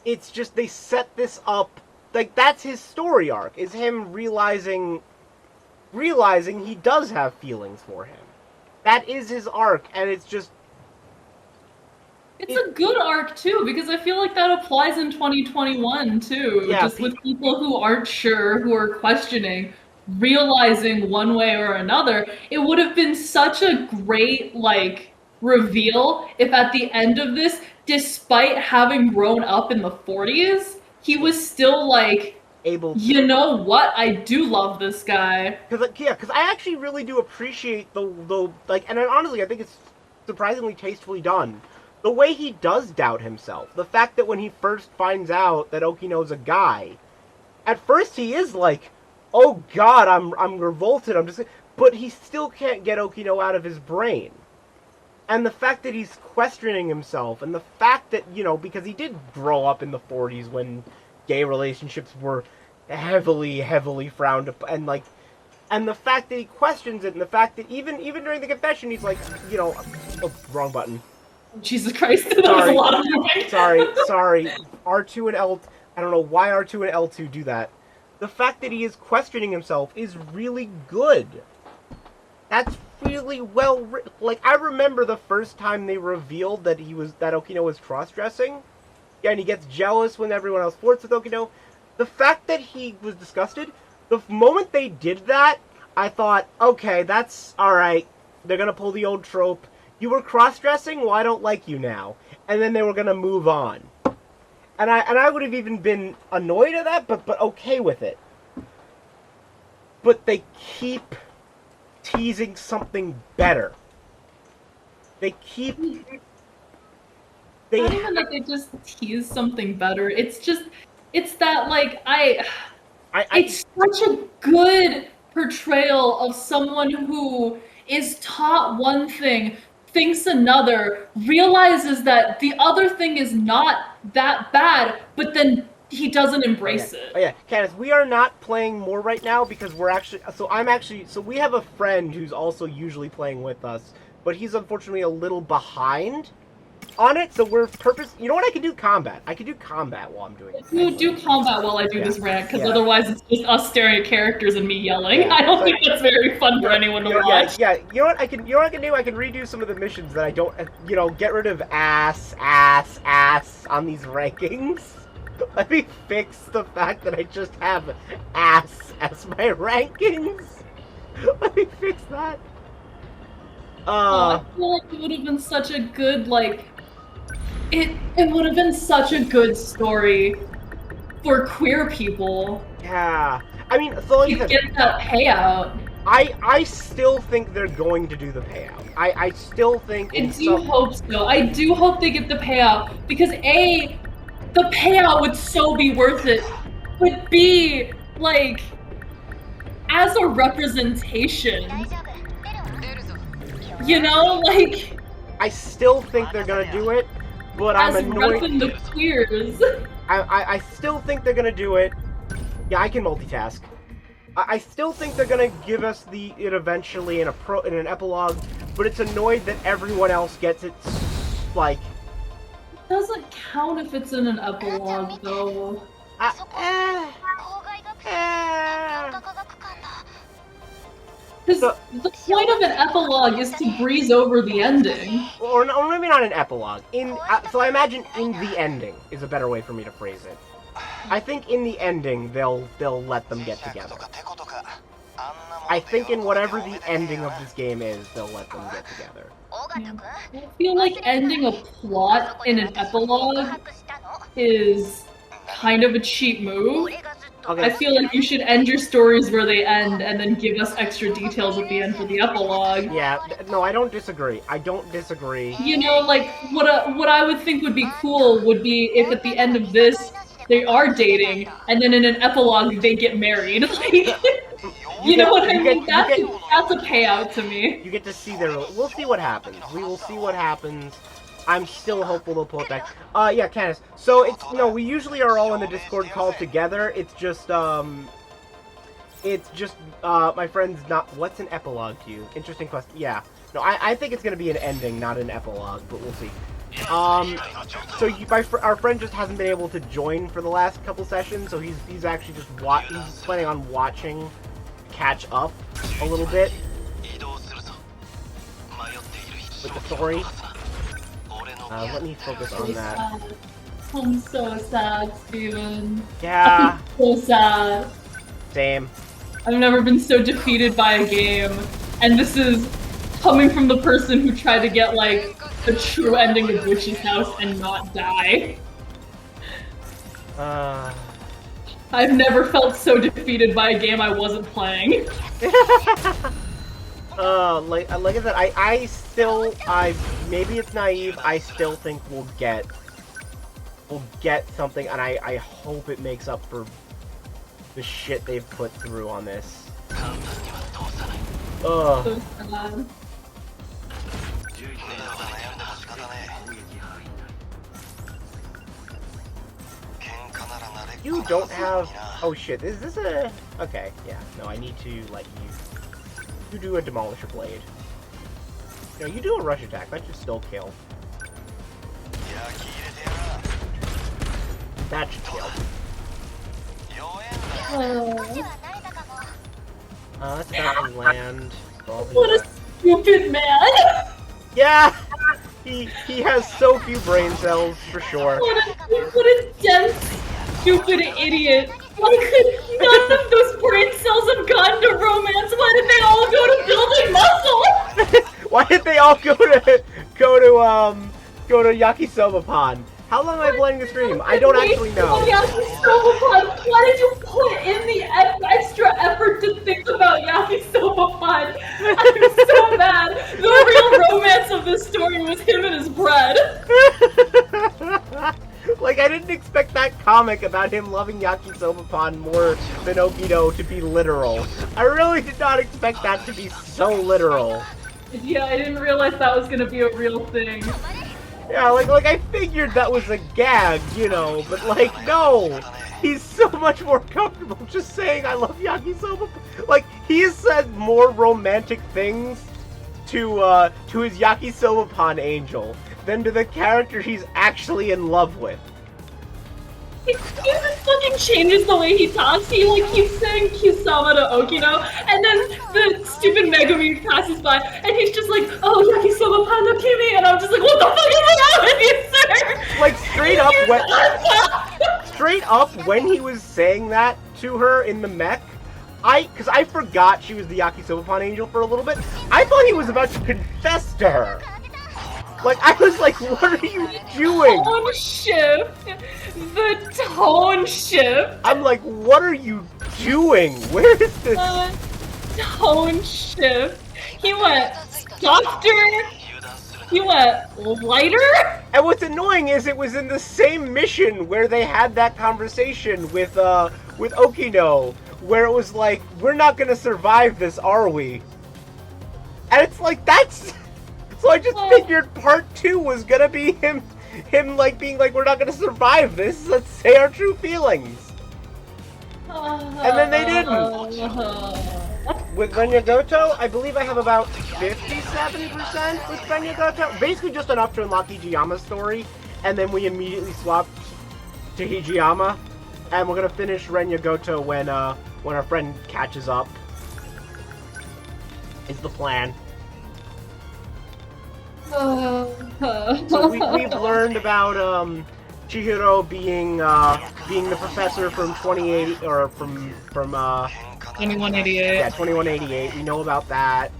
It's just they set this up, like, that's his story arc, is him realizing he does have feelings for him. That is his arc, and it's just... It's a good arc, too, because I feel like that applies in 2021, too. Yeah, just with people who aren't sure, who are questioning, realizing one way or another. It would have been such a great, like, reveal if at the end of this, despite having grown up in the 40s, he was still, like, able to... You know what? I do love this guy. Because I actually really do appreciate the like, and honestly, I think it's surprisingly tastefully done. The way he does doubt himself. The fact that when he first finds out that Okino's a guy, at first he is like, oh god, I'm revolted, but he still can't get Okino out of his brain. And the fact that he's questioning himself, and the fact that, you know, because he did grow up in the 40s when gay relationships were heavily frowned upon, and the fact that he questions it, and the fact that even during the confession, he's like, you know, oh, wrong button. Jesus Christ, that was a lot of moving. Sorry. R2 and L, I don't know why R2 and L2 do that. The fact that he is questioning himself is really good. That's really well written. Like, I remember the first time they revealed that Okino was cross-dressing. Yeah, and he gets jealous when everyone else flirts with Okino. The fact that he was disgusted, the moment they did that, I thought, okay, that's alright. They're gonna pull the old trope. You were cross-dressing? Well, I don't like you now. And then they were gonna move on. And I would have even been annoyed at that, but okay with it. But they keep teasing something better. They keep... Not even that they just tease something better. It's just it's that like I it's such a good portrayal of someone who is taught one thing, thinks another, realizes that the other thing is not that bad, but then he doesn't embrace it. Oh yeah, Candace, we are not playing more right now because we're actually. So we have a friend who's also usually playing with us, but he's unfortunately a little behind on it. So we're You know what? I can do combat. I can do combat while I'm doing it. You do combat while I do this rant, because otherwise it's just us staring at characters and me yelling. Yeah. I don't think that's very fun for anyone to watch. Yeah. You know what I can? You know what I can do? I can redo some of the missions that I don't. Get rid of ass on these rankings. Let me fix the fact that I just have ass as my rankings. Let me fix that. I feel like it would have been such a good, it would have been such a good story for queer people. Yeah. I mean, so like you get that payout. I still think they're going to do the payout. I still think. I do hope so. I do hope they get the payout, because A, the payout would so be worth it, but B, as a representation, I still think they're gonna do it, but I'm annoyed. As the queers. I still think they're gonna do it. Yeah, I can multitask. I still think they're gonna give us it eventually in an epilogue, but it's annoyed that everyone else gets it, Doesn't count if it's in an epilogue, though. Because the point of an epilogue is to breeze over the ending. Or maybe not an epilogue. So I imagine in the ending is a better way for me to phrase it. I think in the ending they'll let them get together. I think in whatever the ending of this game is, they'll let them get together. I feel like ending a plot in an epilogue is kind of a cheap move. Okay. I feel like you should end your stories where they end and then give us extra details at the end for the epilogue. Yeah, no, I don't disagree. You know, what I would think would be cool would be if at the end of this they are dating, and then in an epilogue they get married. You know what I mean? That's a payout to me. You get to see we'll see what happens. We will see what happens. I'm still hopeful they'll pull it back. Yeah, Candace. So we usually are all in the Discord call together. It's just my friend's not. What's an epilogue to you? Interesting question. Yeah. No, I think it's gonna be an ending, not an epilogue, but we'll see. So our friend just hasn't been able to join for the last couple sessions, so he's actually just he's planning on watching, catch up a little bit with the story. Let me focus on that. I'm so sad, Steven. Yeah. I'm so sad. Same. I've never been so defeated by a game, and this is coming from the person who tried to get the true ending of Witch's House and not die. I've never felt so defeated by a game I wasn't playing. Like I said, I still, maybe it's naive, I still think we'll get something, and I hope it makes up for the shit they've put through on this. Ugh. So sad. You don't have... Oh shit, is this a... Okay, yeah, no, I need to let you do a Demolisher Blade. No, you do a Rush Attack, that should still kill. That should kill. Let's about to land. What a stupid man! Yeah! He has so few brain cells, for sure. What a dense, stupid idiot! Why could none of those brain cells have gone to romance? Why did they all go to building muscle? Why did they all go to Yakisoba Pond? How long am I playing the stream? I don't actually know. Yakisoba Pond. Why did you put in the extra effort to think about Yakisoba Pond? I'm so mad. The real romance of this story was him and his bread. Like, I didn't expect expect that comic about him loving Yakisoba-pan more than Okino to be literal. I really did not expect that to be so literal. Yeah, I didn't realize that was gonna be a real thing. Yeah, like I figured that was a gag, you know, but like, no! He's so much more comfortable just saying I love Yakisoba. Like, he has said more romantic things to his Yakisoba-pan angel than to the character he's actually in love with. He just fucking changes the way he talks. He like keeps saying Kisama to Okino, and then the stupid Megumi passes by, and he's just like, "Oh, Yakisoba pan no kimi," and I'm just like, "What the fuck is wrong with you, sir?" Like straight up when he was saying that to her in the mech, because I forgot she was the Yakisoba-pan angel for a little bit. I thought he was about to confess to her. Like, I was like, what are you doing? Tone shift. The tone shift. I'm like, what are you doing? Where is this? Tone shift. He went softer. He went lighter. And what's annoying is it was in the same mission where they had that conversation with Okino, where it was like, we're not gonna survive this, are we? And it's like, that's... So I just figured part 2 was gonna be him like being like, we're not gonna survive this, let's say our true feelings. And then they didn't. With Renya Goto, I believe I have about 57% with Renya Goto. Basically just enough to unlock Hijiyama's story, and then we immediately swap to Hijiyama, and we're gonna finish Renya Goto when our friend catches up. Is the plan. So we've learned about Chihiro being the professor from 2080 or from 2188. Yeah, 2188. We know about that.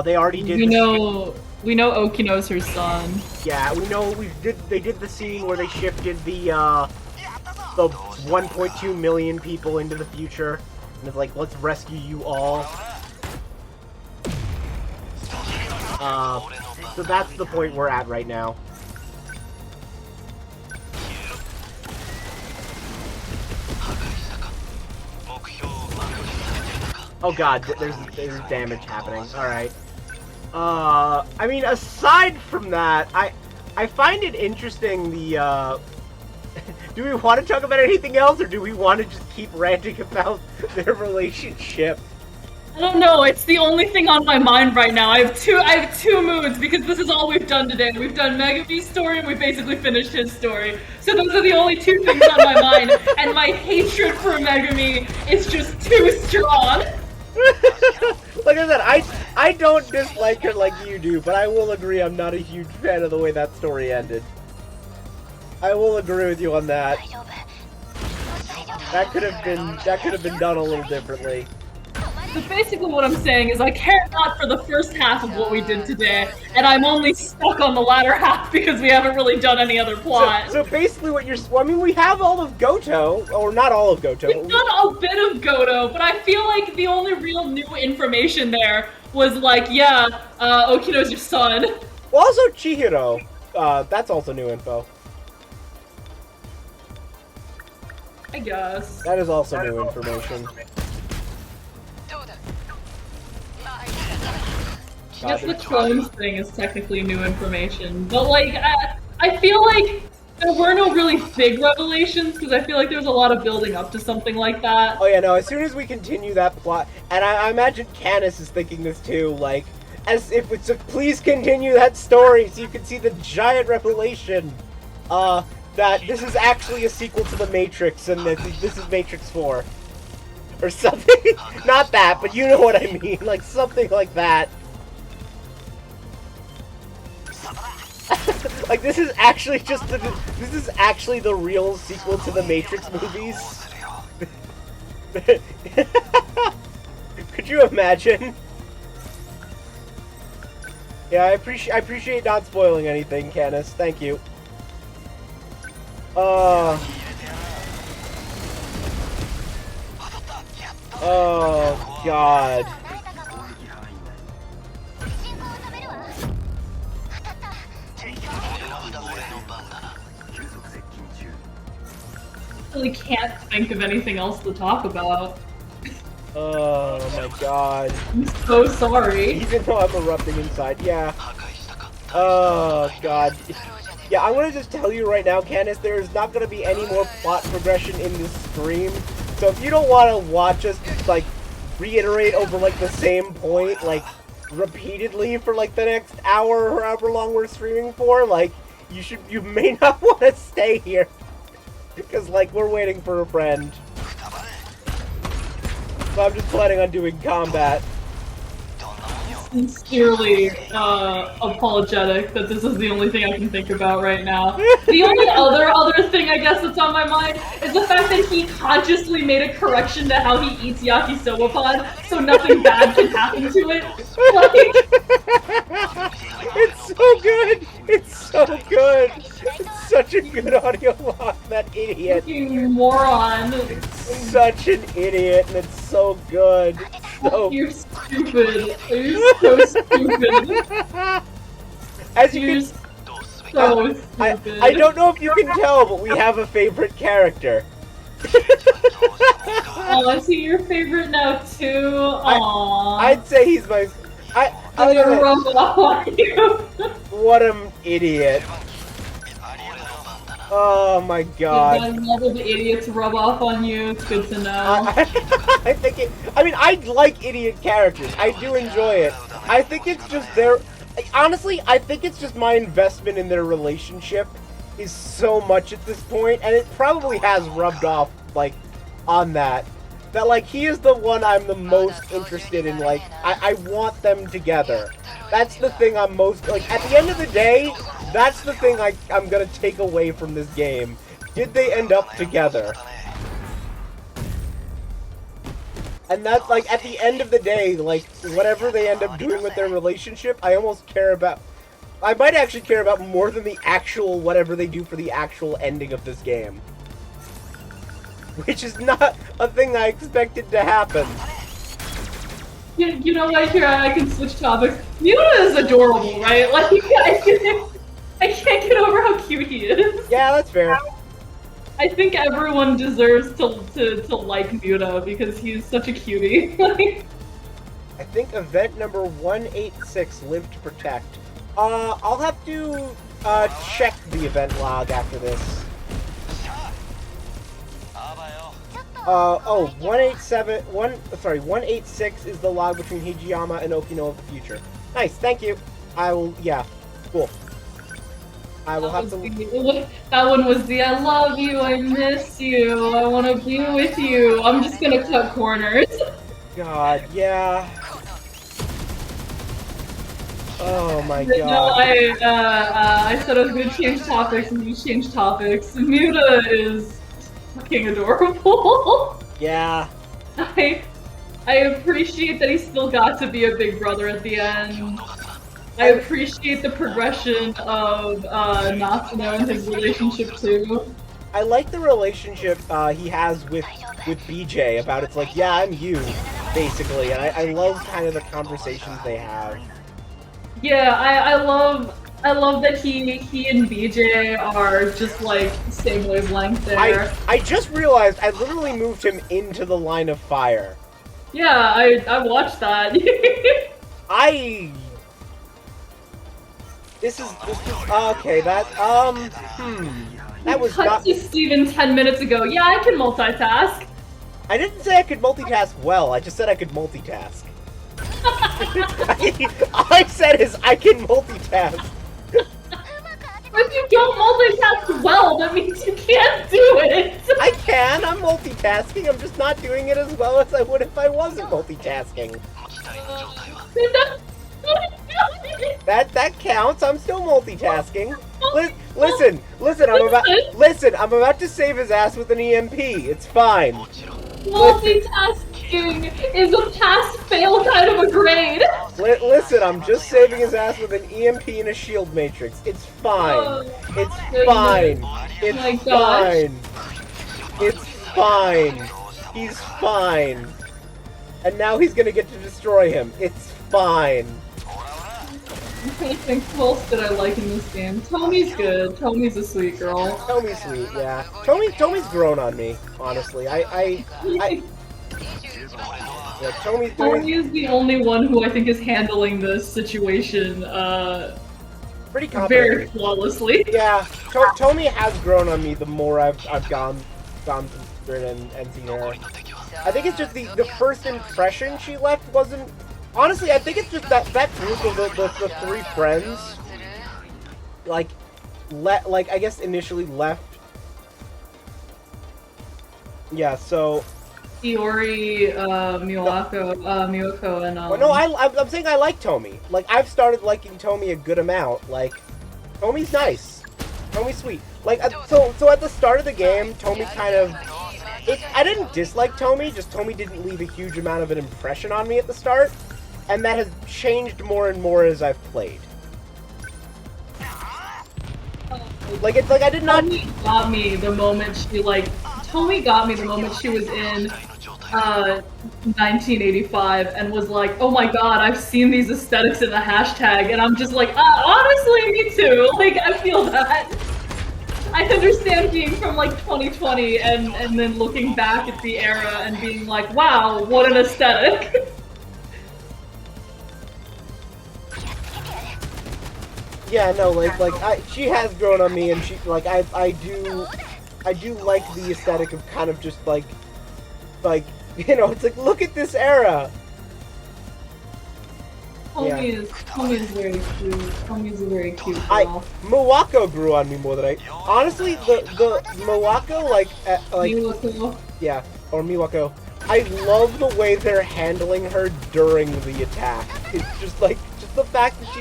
They already did. We know Okino's her son. Yeah, we know they did the scene where they shifted the 1.2 million people into the future, and it's like, let's rescue you all. So that's the point we're at right now. Oh god, there's damage happening. Alright. I mean, aside from that, I find it interesting the, do we want to talk about anything else, or do we want to just keep ranting about their relationship? I don't know, it's the only thing on my mind right now. I have two moods, because this is all we've done today. We've done Megumi's story, and we basically finished his story. So those are the only two things on my mind, and my hatred for Megumi is just too strong. Like I said, I don't dislike her like you do, but I will agree I'm not a huge fan of the way that story ended. I will agree with you on that. That could have been done a little differently. So basically what I'm saying is I care not for the first half of what we did today, and I'm only stuck on the latter half because we haven't really done any other plot. So basically what you're... Well, I mean, we have all of Goto, or not all of Goto. We've done a bit of Goto, but I feel like the only real new information there was like, yeah, Okino's your son. Well, also Chihiro. That's also new info. I guess. That is also new information. I guess the clones thing is technically new information, but like, I feel like there were no really big revelations because I feel like there was a lot of building up to something like that. Oh yeah, no, as soon as we continue that plot, and I imagine Canis is thinking this too, like, as if it's a please continue that story so you can see the giant revelation, that this is actually a sequel to The Matrix and that this is Matrix 4. Or something. Not that, but you know what I mean, like something like that. Like, this is actually this is actually the real sequel to the Matrix movies. Could you imagine? Yeah, I appreciate not spoiling anything, Canis. Thank you. Oh God. really can't think of anything else to talk about. Oh my god. I'm so sorry. Even though I'm erupting inside, yeah. Oh god. Yeah, I'm gonna just tell you right now, Candace, there's not gonna be any more plot progression in this stream. So if you don't want to watch us, like, reiterate over, like, the same point, like, repeatedly for, like, the next hour or however long we're streaming for, like, you may not want to stay here. Because, like, we're waiting for a friend. So I'm just planning on doing combat. Sincerely apologetic that this is the only thing I can think about right now. The only other thing I guess that's on my mind is the fact that he consciously made a correction to how he eats yakisoba pod, so nothing bad can happen to it. Like, it's so good! It's so good! It's such a good audio log, that idiot. fucking moron. Such an idiot, and it's so good. So... You're stupid. You're so stupid. As you You're can... so stupid. I don't know if you can tell, but we have a favorite character. Oh, is he your favorite now too? Aww. I'd say he's my... I'm gonna rub off on you. What an idiot. Oh my god. I love the idiots rub off on you. It's good to know. I think it... I mean, I like idiot characters. I do enjoy it. I think it's just their... Honestly, I think it's just my investment in their relationship is so much at this point, and it probably has rubbed off, like, on that. That, like, he is the one I'm the most interested in, like, I want them together. That's the thing I'm most... Like, at the end of the day, that's the thing I'm gonna take away from this game. Did they end up together? And that's, like, at the end of the day, like, whatever they end up doing with their relationship, I almost care about... I might actually care about more than the actual whatever they do for the actual ending of this game. Which is not a thing I expected to happen. You know what, here, I can switch topics. Muta is adorable, right? Like, I can't get over how cute he is. Yeah, that's fair. I think everyone deserves to like Muta because he's such a cutie. I think event number 186, Live to Protect. I'll have to check the event log after this. 186 is the log between Hijiyama and Okino of the future. Nice, thank you. I will, yeah, cool. I will have to... That one was the I love you, I miss you, I want to be with you. I'm just gonna cut corners. God, yeah. Oh my god. No, I said I was gonna change topics and you changed topics. Muta is fucking adorable. Yeah. I appreciate that he still got to be a big brother at the end. I appreciate the progression of Natsuno and his relationship too. I like the relationship he has with BJ about it's like, yeah, I'm you, basically, and I love kind of the conversations they have. Yeah, I love that he and BJ are just like same wavelength there. I just realized I literally moved him into the line of fire. Yeah, I watched that. This is okay. That was cut not. To Steven 10 minutes ago. Yeah, I can multitask. I didn't say I could multitask well. I just said I could multitask. All I said is I can multitask. If you don't multitask well, that means you can't do it. I can. I'm multitasking. I'm just not doing it as well as I would if I wasn't multitasking. That counts. I'm still multitasking. Listen. I'm about to save his ass with an EMP. It's fine. Multitasking is a pass-fail kind of a grade. Listen, I'm just saving his ass with an EMP and a shield matrix. It's fine. It's fine. It's fine. It's fine. He's fine. And now he's gonna get to destroy him. It's fine. I'm trying to think who else did I like in this game. Tommy's good. Tommy's a sweet girl. Tommy's sweet, yeah. Tommy's grown on me, honestly. Yeah, Tommy is the only one who I think is handling this situation pretty confident. very flawlessly. Yeah, Tommy has grown on me the more I've gone through it and seen her. I think it's just the first impression she left wasn't. Honestly, I think it's just that group of the three friends, like I guess initially left. Yeah, so. Iori, Miyako, and Well, no, I'm saying I like Tomy. Like, I've started liking Tomy a good amount. Like, Tomy's nice. Tomy's sweet. Like, so at the start of the game, Tomy kind of... I didn't dislike Tomy, just Tomy didn't leave a huge amount of an impression on me at the start. And that has changed more and more as I've played. Like, it's like I did not... Tomy got me the moment she, Tomy got me the moment she was in 1985 and was like, oh my god, I've seen these aesthetics in the hashtag, and I'm just like, honestly, me too. Like, I feel that. I understand being from, 2020 and then looking back at the era and being like, wow, what an aesthetic. Yeah, no, she has grown on me, and she, I do like the aesthetic of kind of just, it's like, look at this era! Tomy is very cute. Tommy's a very cute girl. Mawako grew on me more than I... Honestly, the Mawako, Miwako. Yeah, or Miwako. I love the way they're handling her during the attack. It's just, the fact that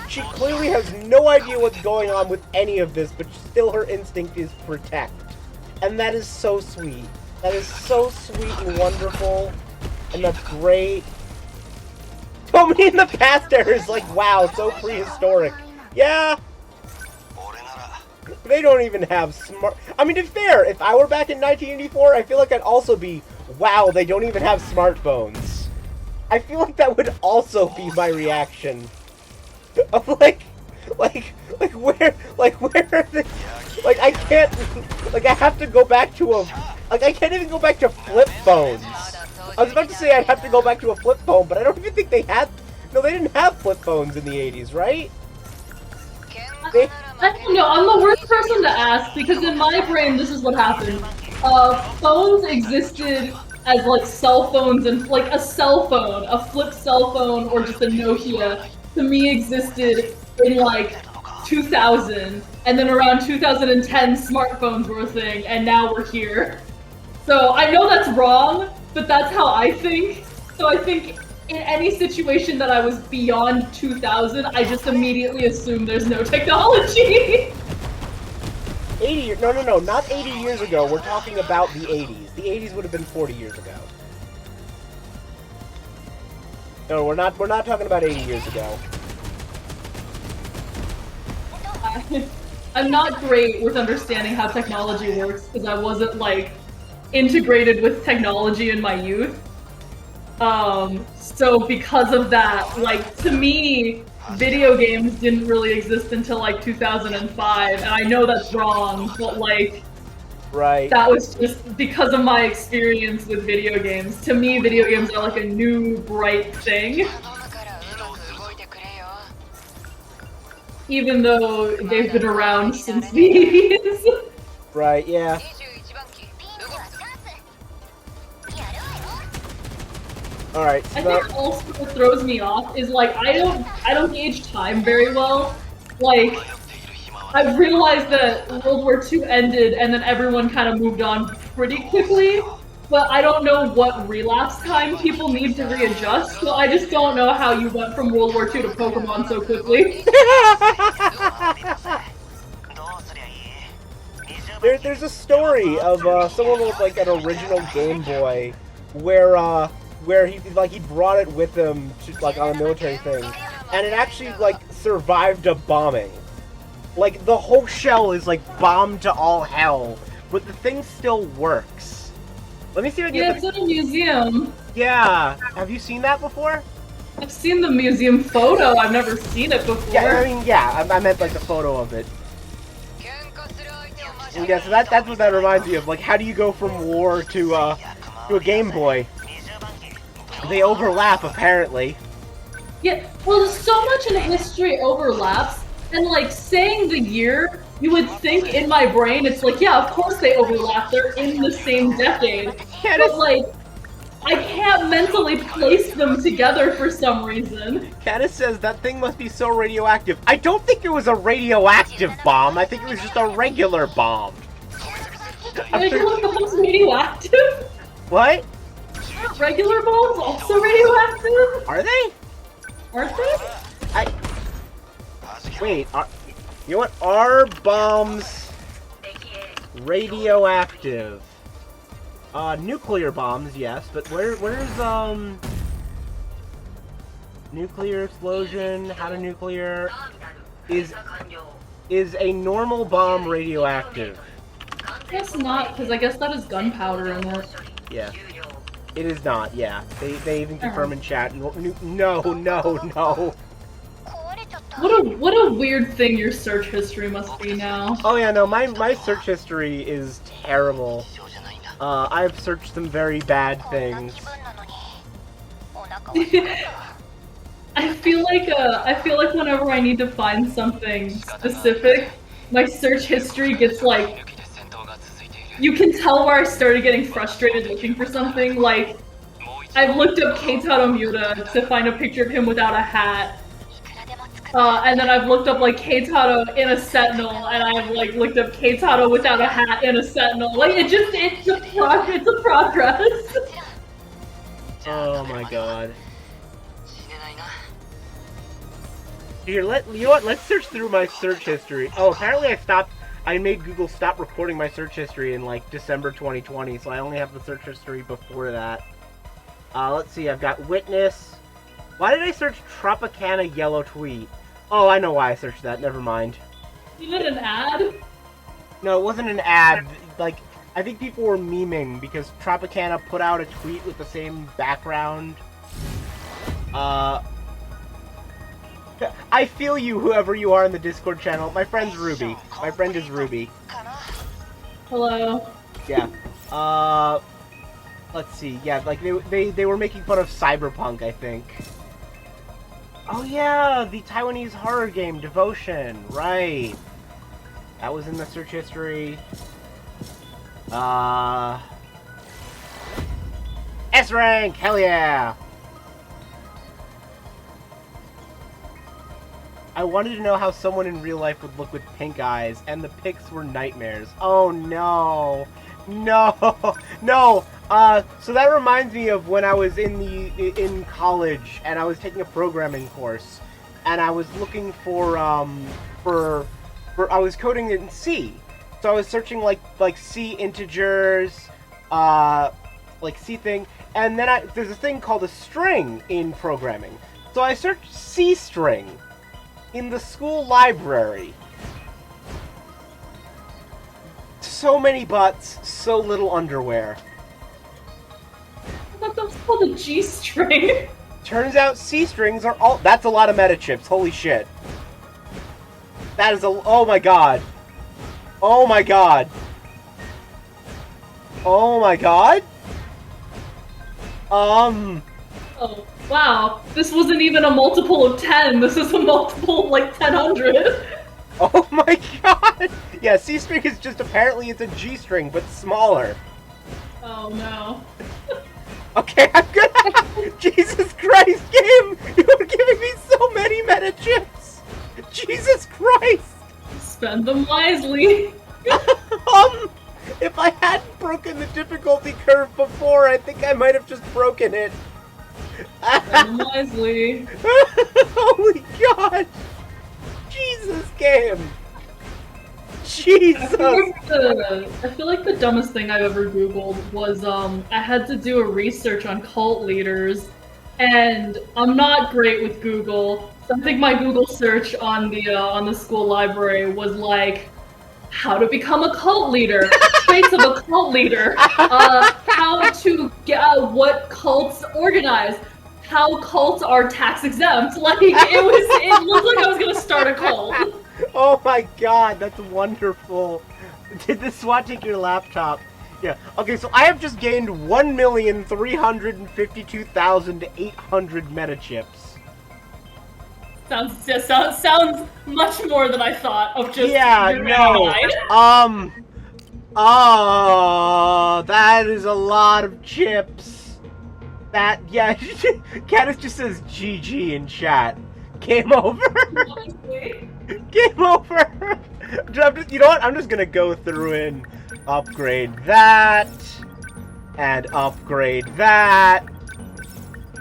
she clearly has no idea what's going on with any of this, but still her instinct is protect. And that is so sweet. That is so sweet and wonderful. And that's great. Tommy in the past era is like, wow, so prehistoric. Yeah! They don't even have smart... I mean, to be fair, if I were back in 1984, I feel like I'd also be, wow, they don't even have smartphones. I feel like that would also be my reaction. Of where are they? I can't, I have to go back to I can't even go back to flip phones. I was about to say I'd have to go back to a flip phone, but I don't even think they had, no, they didn't have flip phones in the 80s, right? I don't know, I'm the worst person to ask, because in my brain, this is what happened. Phones existed as, cell phones, and, a cell phone, a flip cell phone, or just a Nokia, to me existed in, 2000, and then around 2010, smartphones were a thing, and now we're here. So, I know that's wrong, but that's how I think. So I think in any situation that I was beyond 2000, I just immediately assume there's no technology. 80 years, no, not 80 years ago. We're talking about the 80s. The 80s would have been 40 years ago. No, we're not talking about 80 years ago. I'm not great with understanding how technology works because I wasn't integrated with technology in my youth. So because of that, to me, video games didn't really exist until 2005, and I know that's wrong, but right. That was just because of my experience with video games. To me, video games are a new, bright thing. Even though they've been around since the 80s. Right, yeah. Alright, so I think also what throws me off is I don't gauge time very well. I've realized that World War II ended and then everyone kind of moved on pretty quickly, but I don't know what relapse time people need to readjust, so I just don't know how you went from World War II to Pokemon so quickly. There's a story of someone with an original Game Boy where he brought it with him to, on a military thing, and it actually survived a bombing. The whole shell is bombed to all hell, but the thing still works. Let me see if I can Yeah, it's in a museum. Yeah, have you seen that before? I've seen the museum photo. I've never seen it before. Yeah, I mean, yeah, I meant like the photo of it. Yeah, so that's what that reminds me of. Like, how do you go from war to a Game Boy? They overlap, apparently. Yeah, well, so much in history overlaps, and like saying the year, you would think in my brain it's like, yeah, of course they overlap. They're in the same decade, but like, I can't mentally place them together for some reason. Caddis says that thing must be so radioactive. I don't think it was a radioactive bomb. I think it was just a regular bomb. Regular bombs radioactive? What? Aren't regular bombs also radioactive? Are they? Aren't they? Wait, you know what? Are bombs radioactive? Nuclear bombs, yes, but where's nuclear explosion? How to nuclear is a normal bomb radioactive? I guess not, because I guess that is gunpowder in it. Yeah. It is not, yeah. They even confirm in chat. No. What a weird thing your search history must be now. Oh yeah, no, my search history is terrible. I've searched some very bad things. I feel like whenever I need to find something specific, my search history gets like, you can tell where I started getting frustrated looking for something. Like, I've looked up Keitaro Miura to find a picture of him without a hat. And then I've looked up like Keitaro in a Sentinel, and I've like looked up Keitaro without a hat in a Sentinel. Like it's a progress. Oh my god. Here, you know what? Let's search through my search history. Oh, apparently I made Google stop recording my search history in like December 2020, so I only have the search history before that. Let's see. I've got witness. Why did I search Tropicana yellow tweet? Oh, I know why I searched that. Never mind. You did an ad? No, it wasn't an ad. Like, I think people were memeing because Tropicana put out a tweet with the same background. I feel you, whoever you are in the Discord channel. My friend's Ruby. My friend is Ruby. Hello. Yeah. Let's see. Yeah, like they were making fun of Cyberpunk, I think. Oh yeah, the Taiwanese horror game Devotion, right? That was in the search history. S rank, hell yeah! I wanted to know how someone in real life would look with pink eyes, and the pics were nightmares. Oh no, no. So that reminds me of when I was in college and I was taking a programming course, and I was looking for I was coding in C, so I was searching like C integers, like C thing, and then there's a thing called a string in programming, so I searched C string in the school library. So many butts, so little underwear. I thought that was called a G-string. Turns out C-strings are all... That's a lot of meta chips, holy shit. That is a... Oh my god. Oh my god. Oh my god? Oh, wow. This wasn't even a multiple of 10. This is a multiple of, like, 1,000. Oh my god! Yeah, C-string is just... Apparently it's a G-string, but smaller. Oh, no. Okay, I'm gonna... Jesus Christ, game! You're giving me so many meta chips! Jesus Christ! Spend them wisely. If I hadn't broken the difficulty curve before, I think I might have just broken it. Spend them wisely. Holy God! Jesus, game! Jesus! I feel like the dumbest thing I've ever Googled was, I had to do a research on cult leaders, and I'm not great with Google, so I think my Google search on the school library was like, how to become a cult leader, traits of a cult leader, how to get what cults organize, how cults are tax exempt. Like, it looked like I was gonna start a cult. Oh my god, that's wonderful. Did the SWAT take your laptop? Yeah. Okay, so I have just gained 1,352,800 meta chips. Sounds much more than I thought of just Yeah, your no. mind. Oh, that is a lot of chips. That, yeah, Caddis just says GG in chat. Game over. Game over. You know what? I'm just gonna go through and upgrade that, and upgrade that,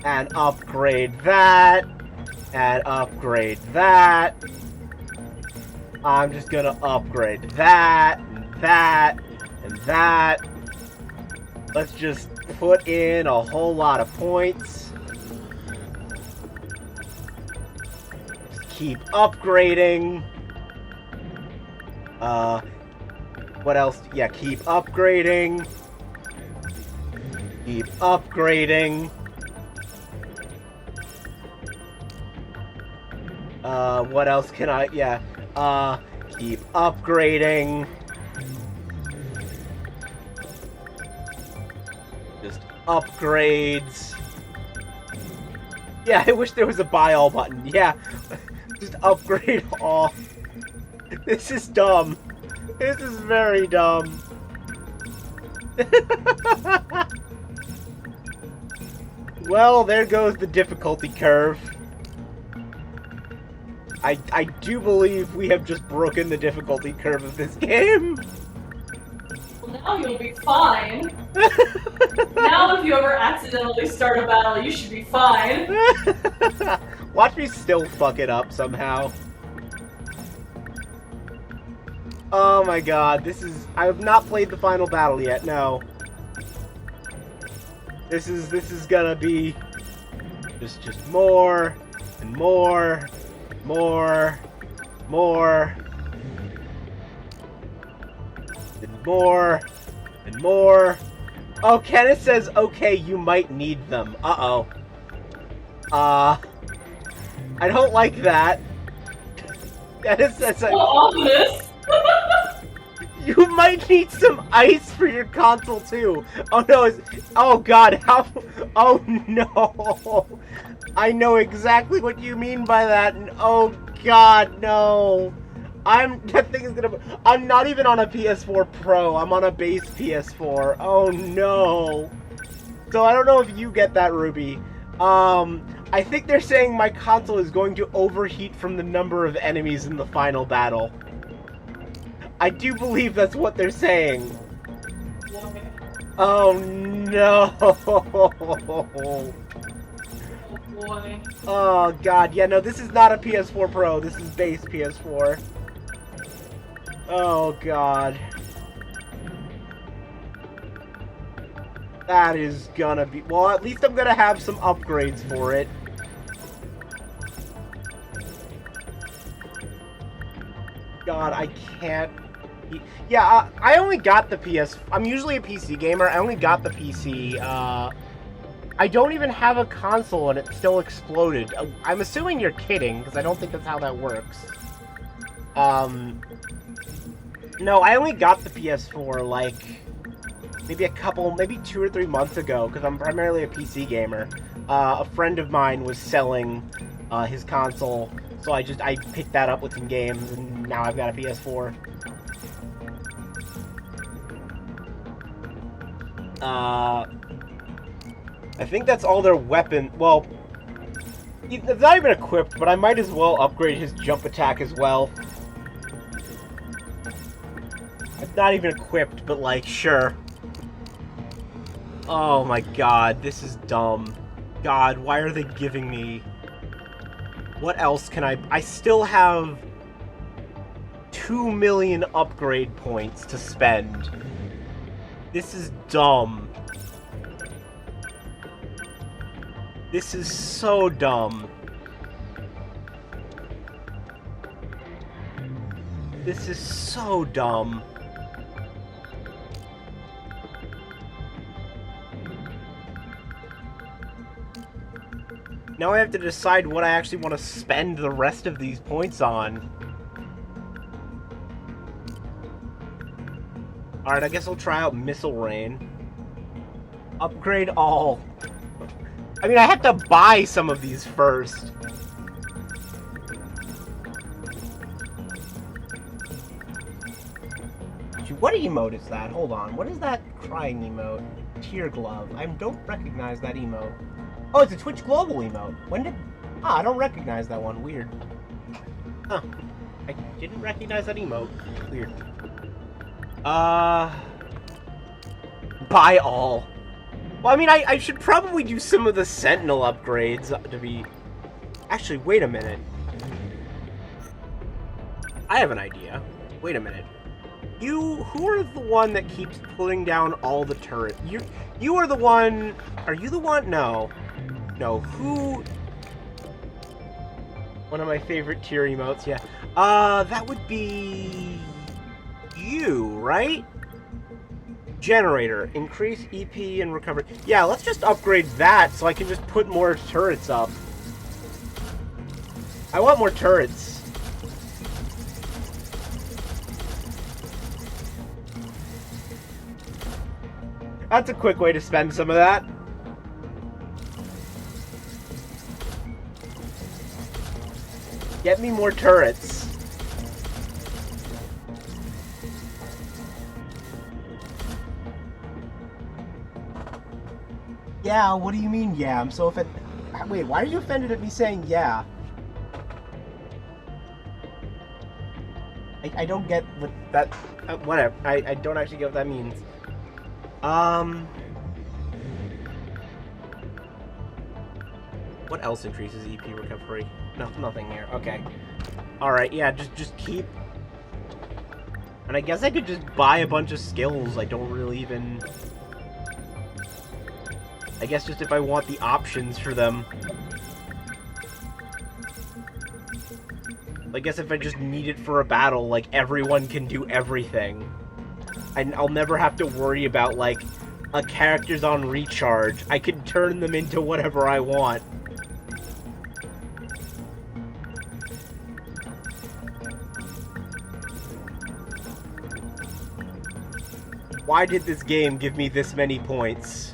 and upgrade that, and upgrade that. I'm just gonna upgrade that, and that, and that. Let's just put in a whole lot of points. Just keep upgrading. What else? Yeah, keep upgrading. Keep upgrading. What else can I... Yeah, keep upgrading. Just upgrades. Yeah, I wish there was a buy all button. Yeah, just upgrade all. This is dumb. This is very dumb. Well, there goes the difficulty curve. I do believe we have just broken the difficulty curve of this game. Well, now you'll be fine. Now if you ever accidentally start a battle, you should be fine. Watch me still fuck it up somehow. Oh my god, this is... I have not played the final battle yet, no. This is gonna be... Just more, and more, more, more, and more, and more. Oh, Kenneth says, okay, you might need them. Uh-oh. I don't like that. Kenneth says... So ominous. You might need some ice for your console too. Oh no! Oh god! How? Oh no! I know exactly what you mean by that. Oh god, no! That thing is gonna. I'm not even on a PS4 Pro. I'm on a base PS4. Oh no! So I don't know if you get that, Ruby. I think they're saying my console is going to overheat from the number of enemies in the final battle. I do believe that's what they're saying. Oh no! Oh boy. Oh god, yeah, no, this is not a PS4 Pro. This is base PS4. Oh god. That is gonna be... Well, at least I'm gonna have some upgrades for it. God, I can't... Yeah, I only got the PS... I'm usually a PC gamer. I only got the PC. I don't even have a console and it still exploded. I'm assuming you're kidding, because I don't think that's how that works. No, I only got the PS4, like, maybe 2 or 3 months ago, because I'm primarily a PC gamer. A friend of mine was selling his console, so I picked that up with some games, and now I've got a PS4. I think that's all their weapon. Well, it's not even equipped, but I might as well upgrade his jump attack as well. It's not even equipped, but like, sure. Oh my god, this is dumb. God, why are they giving me... What else can I still have 2 million upgrade points to spend. This is dumb. This is so dumb. This is so dumb. Now I have to decide what I actually want to spend the rest of these points on. Alright, I guess I'll try out Missile Rain. Upgrade all. I mean, I have to buy some of these first. What emote is that? Hold on. What is that crying emote? Tear Glove. I don't recognize that emote. Oh, it's a Twitch Global emote. When did... Ah, I don't recognize that one. Weird. Huh. I didn't recognize that emote. Weird. Buy all. Well, I mean, I should probably do some of the Sentinel upgrades to be... Actually, wait a minute. I have an idea. Wait a minute. Who are the one that keeps putting down all the turrets? You are the one... Are you the one? No. No, who... One of my favorite tier emotes, yeah. That would be... You, right? Generator. Increase EP and recovery. Yeah, let's just upgrade that so I can just put more turrets up. I want more turrets. That's a quick way to spend some of that. Get me more turrets. Yeah, what do you mean, yeah? I'm so offended. Wait, why are you offended at me saying yeah? I don't get what that... whatever. I don't actually get what that means. What else increases EP recovery? No, nothing here. Okay. Alright, yeah, just keep... And I guess I could just buy a bunch of skills. I don't really even... I guess just if I want the options for them. I guess if I just need it for a battle, like, everyone can do everything. And I'll never have to worry about, like, a character's on recharge. I can turn them into whatever I want. Why did this game give me this many points?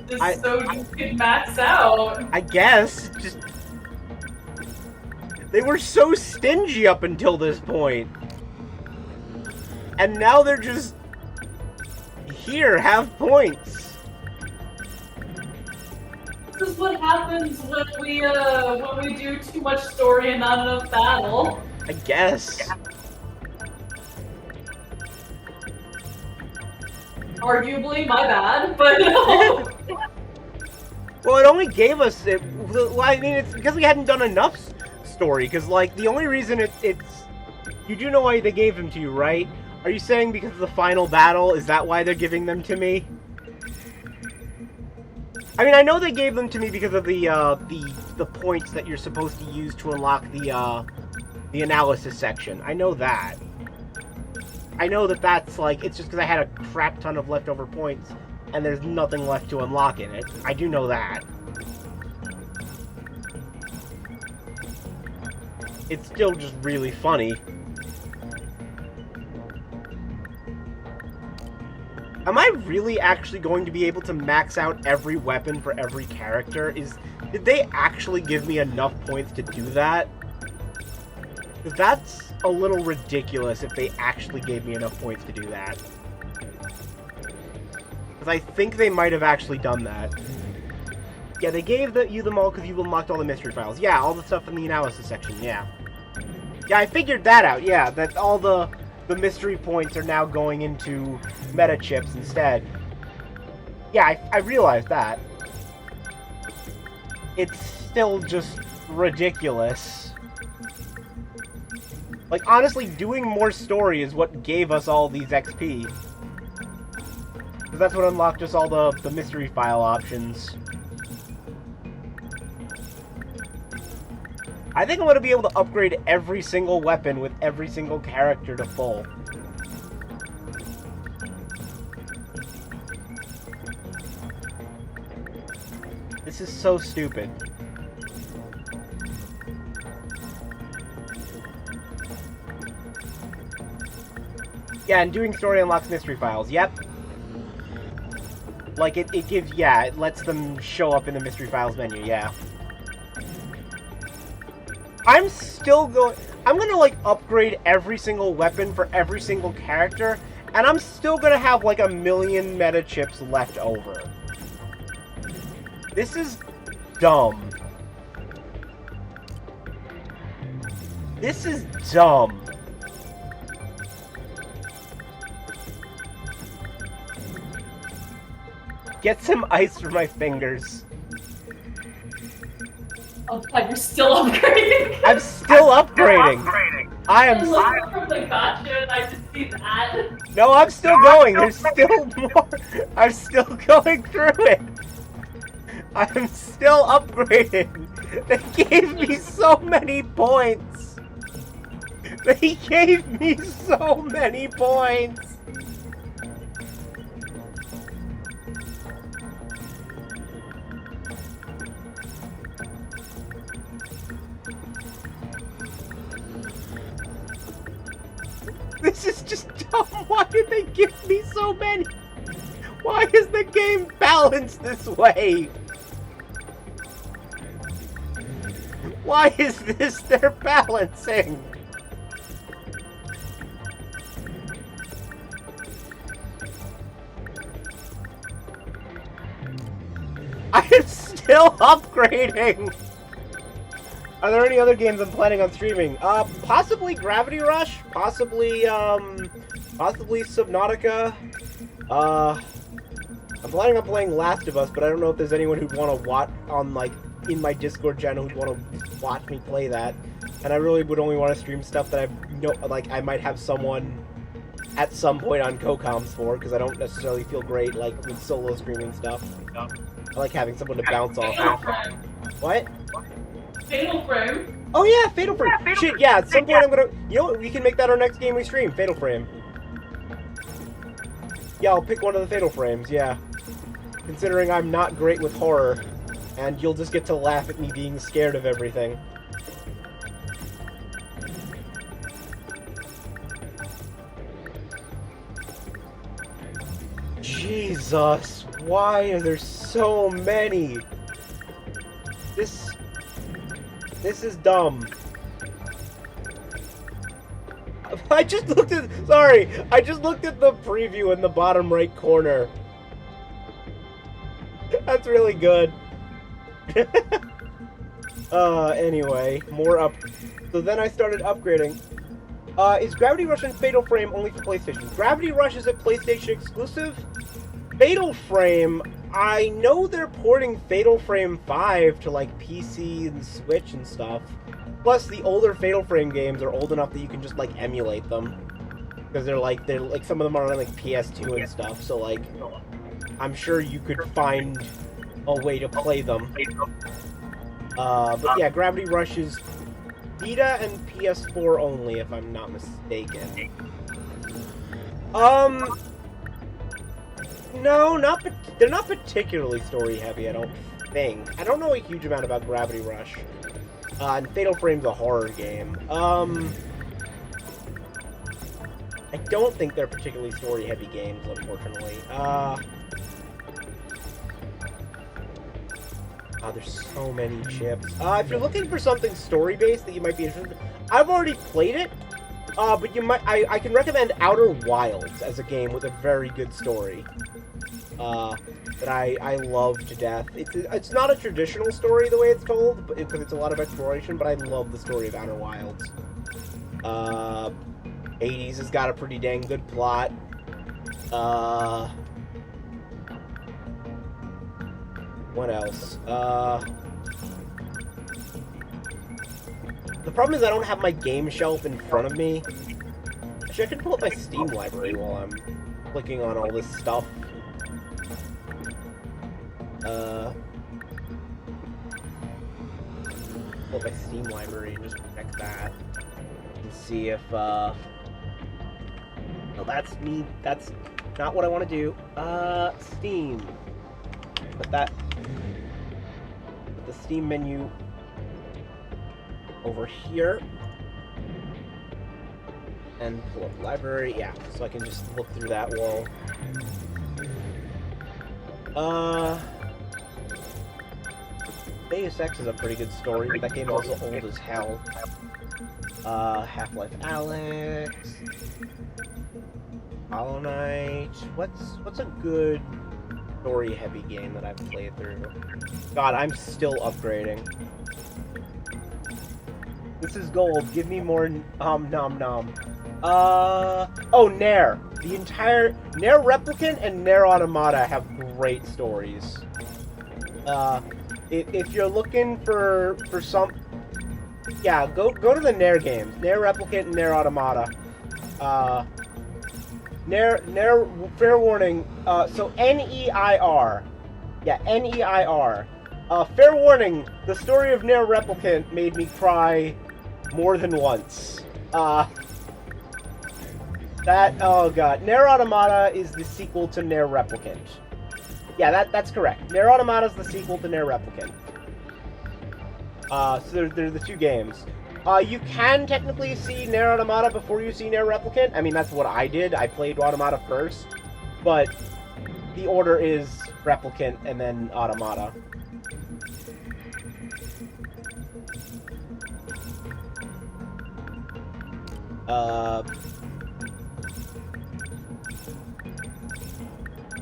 Just so you could max out. I guess. Just... They were so stingy up until this point. And now they're just... Here, have points. This is what happens when we do too much story and not enough battle. I guess. Arguably, my bad, but no. Well, it only gave us it. Well, I mean, it's because we hadn't done enough story. Because, like, the only reason it's you do know why they gave them to you, right? Are you saying because of the final battle? Is that why they're giving them to me? I mean, I know they gave them to me because of the points that you're supposed to use to unlock the analysis section. I know that. I know that that's, like, it's just because I had a crap ton of leftover points, and there's nothing left to unlock in it. I do know that. It's still just really funny. Am I really actually going to be able to max out every weapon for every character? Did they actually give me enough points to do that? That's a little ridiculous if they actually gave me enough points to do that. Because I think they might have actually done that. Yeah, they gave you them all because you unlocked all the mystery files. Yeah, all the stuff in the analysis section, yeah. Yeah, I figured that out, yeah, that all the mystery points are now going into meta chips instead. Yeah, I realized that. It's still just ridiculous. Like, honestly, doing more story is what gave us all these XP. Because that's what unlocked us all the mystery file options. I think I'm going to be able to upgrade every single weapon with every single character to full. This is so stupid. Yeah, and doing story unlocks mystery files. Yep. Like, it gives, yeah, it lets them show up in the mystery files menu, yeah. I'm gonna, like, upgrade every single weapon for every single character, and I'm still gonna have, like, 1,000,000 meta chips left over. This is dumb. This is dumb. Get some ice for my fingers. Oh god, you're still upgrading. I'm still upgrading. I am. Look from the gotcha, and I just see that. No, I'm still going. There's still more. I'm still going through it. I'm still upgrading. They gave me so many points. They gave me so many points. This is just dumb. Why did they give me so many? Why is the game balanced this way? Why is this their balancing? I am still upgrading! Are there any other games I'm planning on streaming? Possibly Gravity Rush, possibly Subnautica. I'm planning on playing Last of Us, but I don't know if there's anyone who'd want to watch on, like, in my Discord channel who'd want to watch me play that. And I really would only want to stream stuff that I might have someone at some point on co-coms for, because I don't necessarily feel great, like, with solo streaming stuff. I like having someone to bounce off of. What? Fatal Frame. Oh yeah, Fatal Frame. Shit, yeah, at some point I'm gonna... You know what, we can make that our next game we stream, Fatal Frame. Yeah, I'll pick one of the Fatal Frames, yeah. Considering I'm not great with horror, and you'll just get to laugh at me being scared of everything. Jesus, why are there so many? This is dumb. I just looked at the preview in the bottom right corner. That's really good. Anyway, so then I started upgrading. Is Gravity Rush and Fatal Frame only for PlayStation? Gravity Rush is a PlayStation exclusive. Fatal Frame, I know they're porting Fatal Frame 5 to, like, PC and Switch and stuff. Plus, the older Fatal Frame games are old enough that you can just, like, emulate them. Because they're like, some of them are on, like, PS2 and stuff, so, like, I'm sure you could find a way to play them. But yeah, Gravity Rush is Vita and PS4 only, if I'm not mistaken. No, they're not particularly story-heavy, I don't think. I don't know a huge amount about Gravity Rush. And Fatal Frame's a horror game. I don't think they're particularly story-heavy games, unfortunately. There's so many chips. If you're looking for something story-based that you might be interested in, I've already played it, but I can recommend Outer Wilds as a game with a very good story. That I love to death. It's not a traditional story the way it's told, because it's a lot of exploration, but I love the story of Outer Wilds. 80s has got a pretty dang good plot. What else? The problem is I don't have my game shelf in front of me. Actually, I can pull up my Steam library while I'm clicking on all this stuff. Pull up my Steam library and just check that. And see if, no, that's me. That's not what I want to do. Steam. But that... the Steam menu over here. And pull up library, yeah, so I can just look through that wall. Deus Ex is a pretty good story, but that game is also old as hell. Half-Life Alyx, Hollow Knight. What's a good story-heavy game that I've played through? God, I'm still upgrading. This is gold. Give me more nom nom. Oh, Nair. The entire Nair Replicant and Nair Automata have great stories. If you're looking for some, yeah, go to the Nair games. Nair Replicant and Nair Automata. Nair, fair warning. So N-E-I-R. Yeah, N-E-I-R. Fair warning. The story of Nair Replicant made me cry more than once. Oh god. Nair Automata is the sequel to Nair Replicant. Yeah, that's correct. Nair Automata is the sequel to Nair Replicant. So they're the two games. You can technically see Nair Automata before you see Nair Replicant. I mean, that's what I did. I played Automata first. But the order is Replicant and then Automata.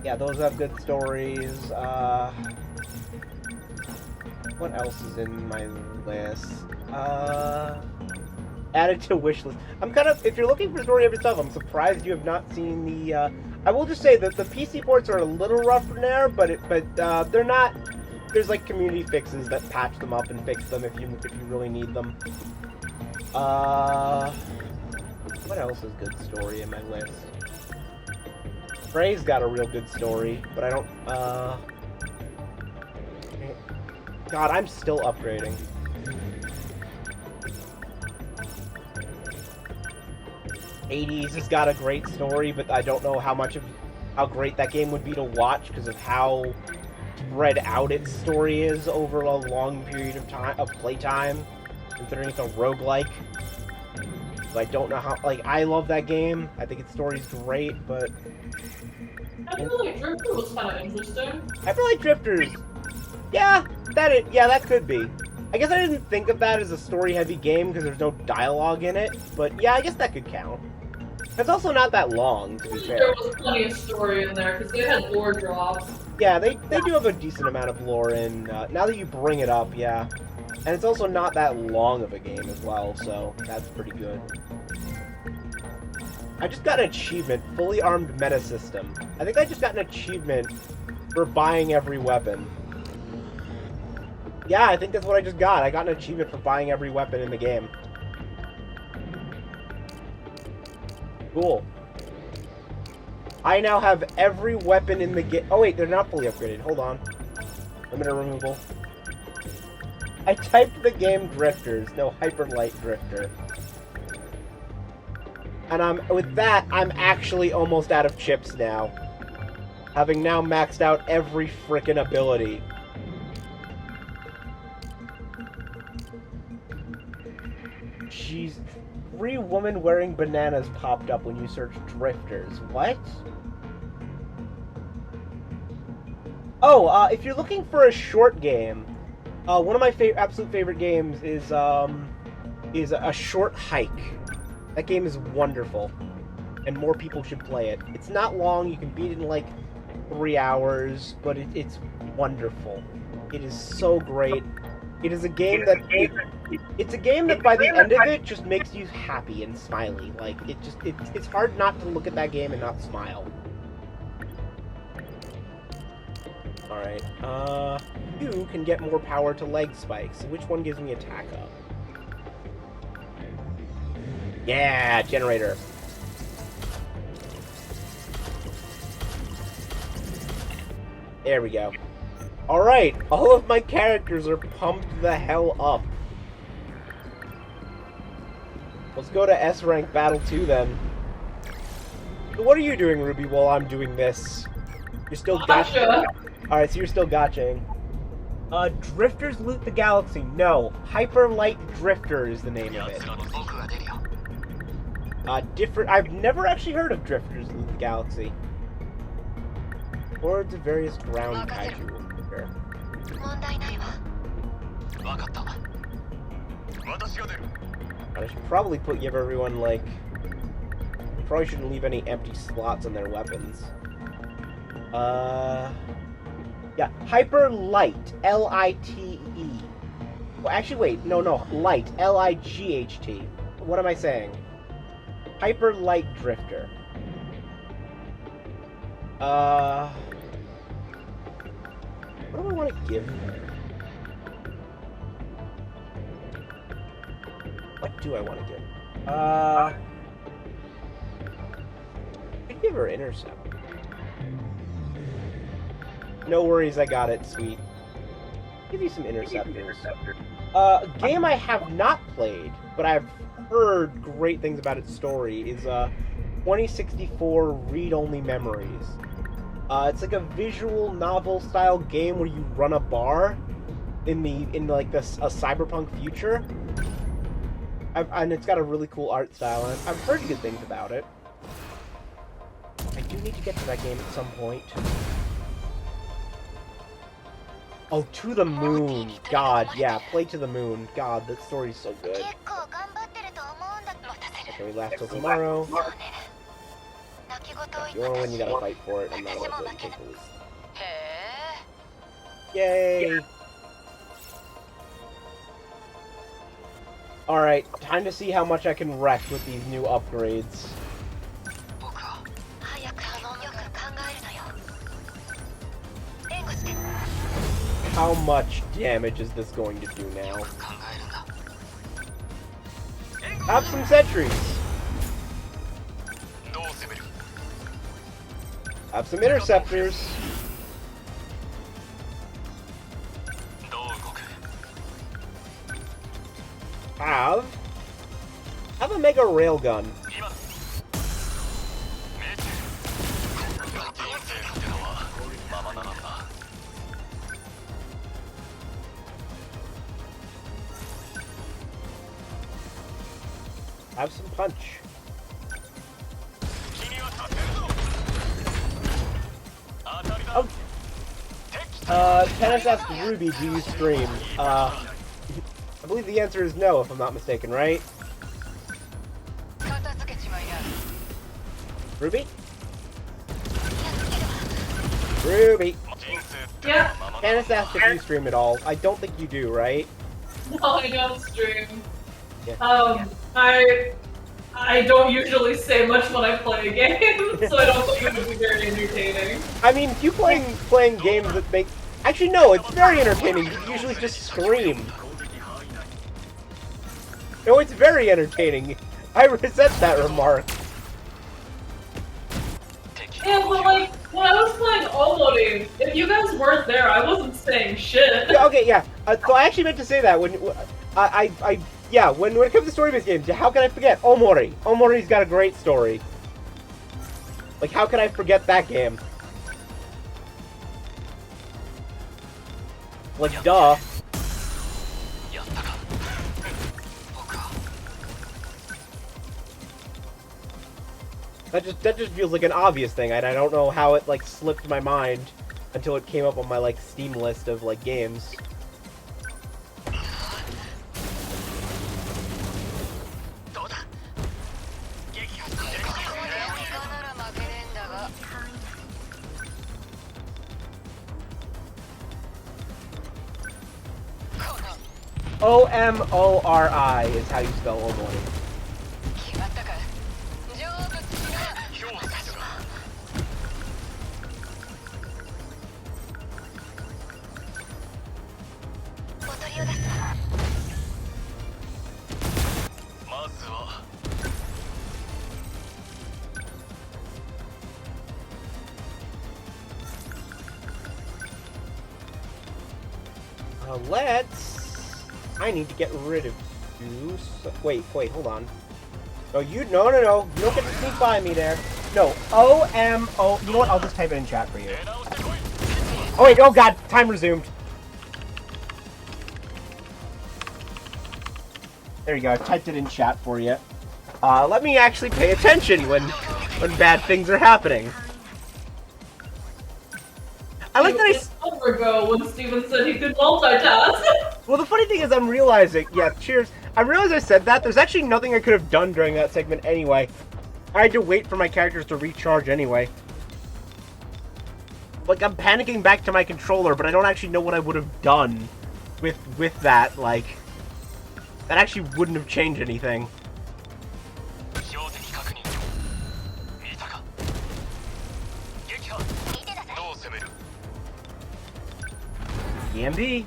Yeah, those have good stories. What else is in my list? Added to wish list. I'm kind of, if you're looking for story-heavy stuff, I'm surprised you have not seen the, I will just say that the PC ports are a little rough from there, but they're not, there's like community fixes that patch them up and fix them if you really need them. What else is good story in my list? Frey's got a real good story, but I don't, God, I'm still upgrading. '80s has got a great story, but I don't know how great that game would be to watch because of how spread out its story is over a long period of time, of playtime, considering it's a roguelike. So I don't know how, like, I love that game. I think its story's great, but I feel like Drifter was kind of interesting. I feel like Drifters, yeah, that could be. I guess I didn't think of that as a story-heavy game because there's no dialogue in it, but yeah, I guess that could count. It's also not that long, to be fair. There was plenty of story in there because they had lore drops. Yeah, they do have a decent amount of lore in. Now that you bring it up, yeah. And it's also not that long of a game as well, so that's pretty good. I just got an achievement, fully armed meta system. I think I just got an achievement for buying every weapon. Yeah, I think that's what I just got. I got an achievement for buying every weapon in the game. Cool. I now have every weapon in the game. Oh wait, they're not fully upgraded. Hold on. Limiter removal. I typed the game Drifters, no Hyperlight Drifter. And with that, I'm actually almost out of chips now. Having now maxed out every frickin' ability. Jeez. 3 women wearing bananas popped up when you search Drifters. What? Oh, if you're looking for a short game, one of my absolute favorite games is A Short Hike. That game is wonderful, and more people should play it. It's not long, you can beat it in like 3 hours, but it's wonderful. It is so great. It is a game that it's a game that by the end of it just makes you happy and smiley. Like it's hard not to look at that game and not smile. All right. You can get more power to leg spikes. Which one gives me attack up? Yeah, generator. There we go. Alright, all of my characters are pumped the hell up. Let's go to S rank battle 2 then. So what are you doing, Ruby, while I'm doing this? You're still gotcha. Alright, so you're still gotchaing. Drifters Loot the Galaxy. No, Hyper Light Drifter is the name of it. Different. I've never actually heard of Drifters Loot the Galaxy. Hordes of various ground kaiju. Here. I should probably give everyone, like... Probably shouldn't leave any empty slots on their weapons. Yeah, Hyper Light, L-I-T-E. Well, actually, wait, no, Light, L-I-G-H-T. What am I saying? Hyper Light Drifter. What do I want to give her? What do I want to give? I'd give her Intercept. No worries, I got it, sweet. Give you some Interceptors. Game I have not played, but I've heard great things about its story, is 2064 Read-Only Memories. It's like a visual novel-style game where you run a bar in a cyberpunk future. And it's got a really cool art style, and I've heard good things about it. I do need to get to that game at some point. Oh, To the Moon. God, yeah, play To the Moon. God, that story's so good. Okay, last till tomorrow. If you want to win, you gotta fight for it. I'm not about to take the lead. Yay! Alright, time to see how much I can wreck with these new upgrades. How much damage is this going to do now? Have some sentries! Have some interceptors! Have a mega railgun. Have some punch. Oh. Tennis asked Ruby, do you stream? I believe the answer is no, if I'm not mistaken, right? Ruby? Ruby! Yeah. Tennis asked if you stream at all. I don't think you do, right? No, I don't stream. Yeah. I don't usually say much when I play a game, so I don't think it would be very entertaining. I mean, if you playing games that make... Actually, no, it's very entertaining. You usually just scream. No, it's very entertaining. I resent that remark. Yeah, but like, when I was playing Omori, if you guys weren't there, I wasn't saying shit. Yeah, okay, yeah. So I actually meant to say that when... Yeah, when it comes to story-based games, how can I forget? Omori. Omori's got a great story. Like, how can I forget that game? Like, duh. That just feels like an obvious thing, and I don't know how it, like, slipped my mind until it came up on my, like, Steam list of, like, games. O-M-O-R-I is how you spell Omori. I need to get rid of you. So, wait, hold on. No, no. You don't get to sneak by me there. No, O-M-O... You know what? I'll just type it in chat for you. Oh, wait, oh god, time resumed. There you go. I typed it in chat for you. Let me actually pay attention when bad things are happening. I like that It's over ago when Steven said he could multitask. Well, the funny thing is I'm realizing... Yeah, cheers. I realized I said that. There's actually nothing I could have done during that segment anyway. I had to wait for my characters to recharge anyway. Like, I'm panicking back to my controller, but I don't actually know what I would have done with that. Like, that actually wouldn't have changed anything. EMB.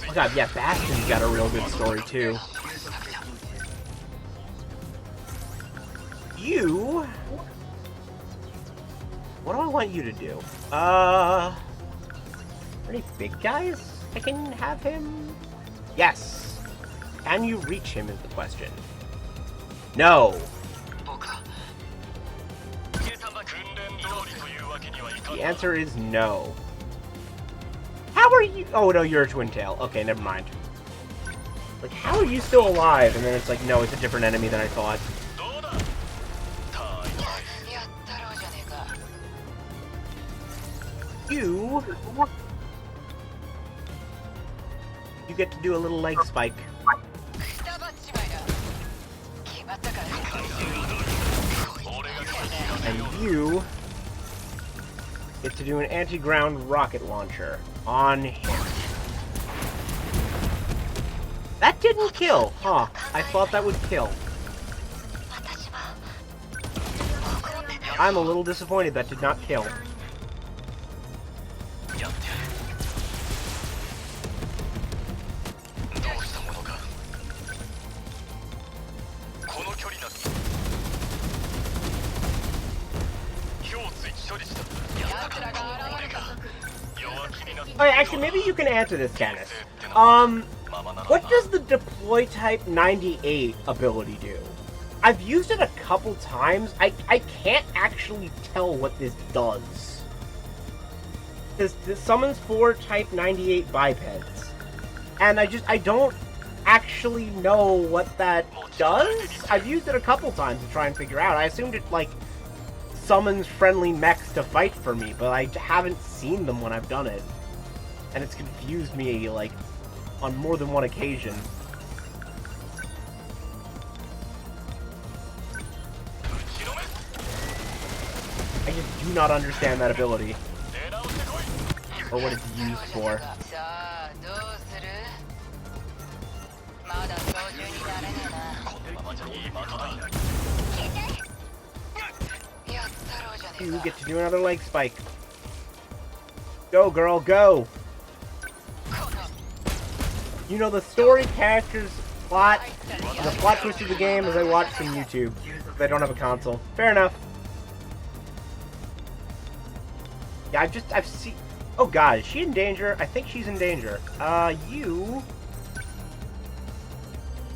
Oh god, yeah, Bastion's got a real good story too. You... What do I want you to do? Any big guys? I can have him? Yes. Can you reach him is the question. No. The answer is no. How are you? Oh no, you're a twin tail. Okay, never mind. Like, how are you still alive? And then it's like, no, it's a different enemy than I thought. You get to do a little leg spike. And you get to do an anti-ground rocket launcher on him. That didn't kill, huh? I thought that would kill. I'm a little disappointed that did not kill. Alright, actually, maybe you can answer this, Kenneth. What does the deploy type 98 ability do? I've used it a couple times. I can't actually tell what this does. This summons 4 type 98 bipeds. And I don't actually know what that does. I've used it a couple times to try and figure out. I assumed it, like, summons friendly mechs to fight for me, but I haven't seen them when I've done it. And it's confused me, like, on more than one occasion. I just do not understand that ability. Or what it's used for. You get to do another leg spike. Go, girl, go! You know, the story, characters, plot, the plot twist of the game as I watch from YouTube. If I don't have a console. Fair enough. Yeah, I've seen... Oh god, is she in danger? I think she's in danger. You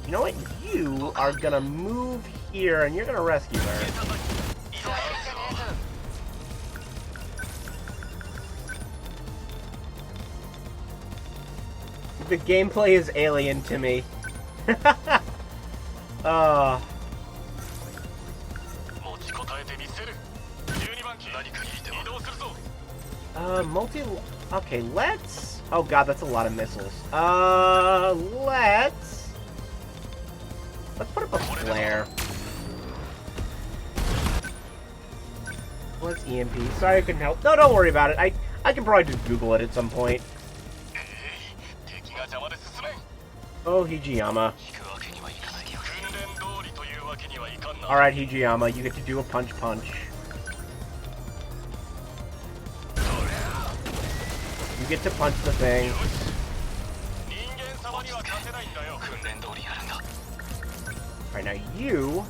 know what? You are gonna move here and you're gonna rescue her. The gameplay is alien to me. Okay, let's... Oh god, that's a lot of missiles. Let's put up a flare. What's EMP? Sorry I couldn't help. No, don't worry about it. I can probably just Google it at some point. Oh, Hijiyama. Alright, Hijiyama, you get to do a punch. You get to punch the thing. Alright, now you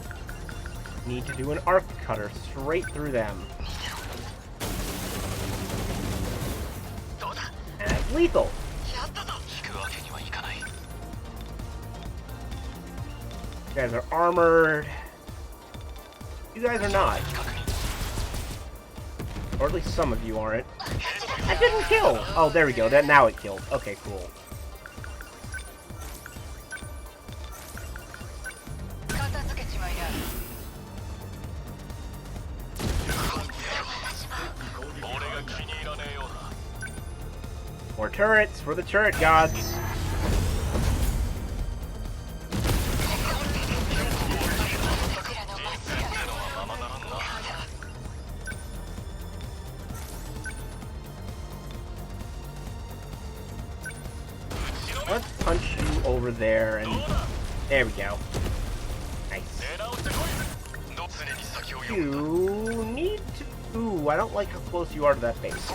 need to do an arc cutter straight through them. And it's lethal. You guys are armored. You guys are not. Or at least some of you aren't. That didn't kill! Oh, there we go. That now it killed. Okay, cool. More turrets for the turret gods. Let's punch you over there, and there we go. Nice. You need to... Ooh, I don't like how close you are to that base.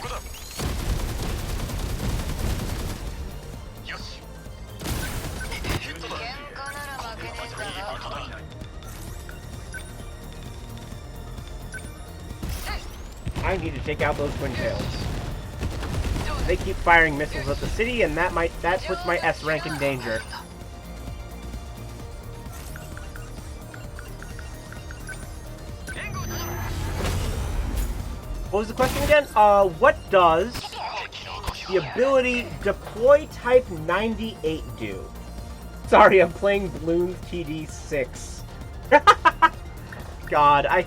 I need to take out those twin tails. They keep firing missiles at the city, and that puts my S rank in danger. What was the question again? What does the ability Deploy Type 98 do? Sorry, I'm playing Bloons TD6. God, I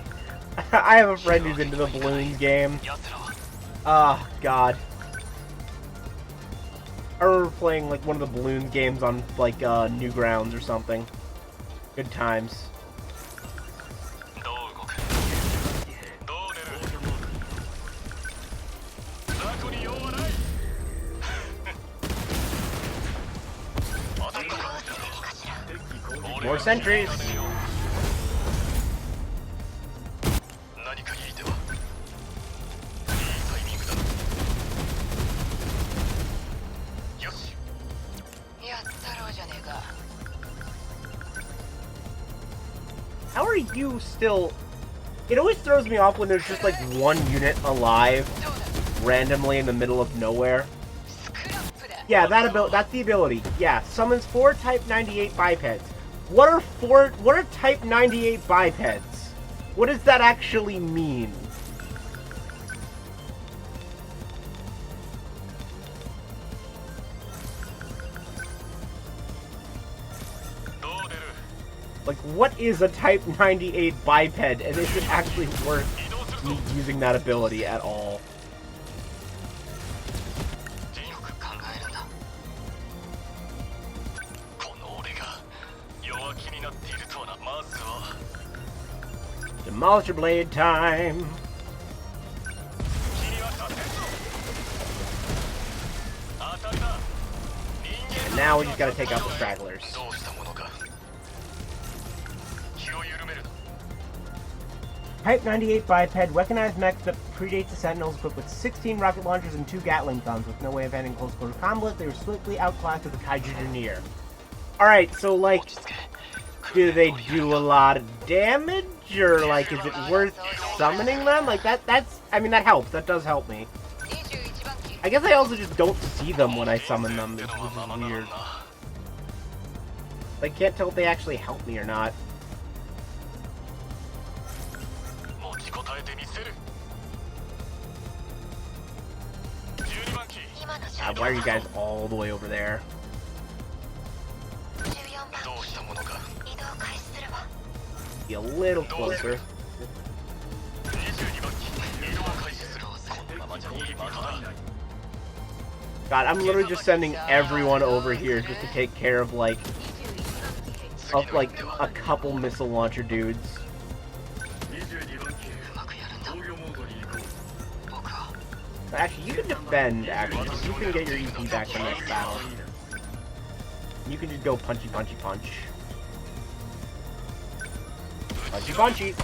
have a friend who's into the Bloons game. Oh, God. I remember playing, like, one of the Bloons games on, like, Newgrounds or something. Good times. More sentries! How are you still... It always throws me off when there's just like one unit alive randomly in the middle of nowhere. Yeah, that's the ability. Yeah, summons 4 Type 98 bipeds. What are Type 98 bipeds? What does that actually mean? Like, what is a Type 98 biped, and is it actually worth me using that ability at all? Demolisher Blade time! And now we just gotta take out the stragglers. Type 98 biped, weaponized mech that predates the Sentinels, equipped with 16 rocket launchers and 2 Gatling guns. With no way of ending close quarter combat, they were swiftly outclassed as the Kaiju near. Alright, so, like, do they do a lot of damage? Or, like, is it worth summoning them? Like, I mean, that helps. That does help me. I guess I also just don't see them when I summon them, which is weird. I can't tell if they actually help me or not. God, why are you guys all the way over there? Be a little closer. God, I'm literally just sending everyone over here just to take care of like a couple missile launcher dudes. Actually, you can defend, actually. You can get your EP back from next battle. You can just go punchy, punchy, punch. Punchy, punchy!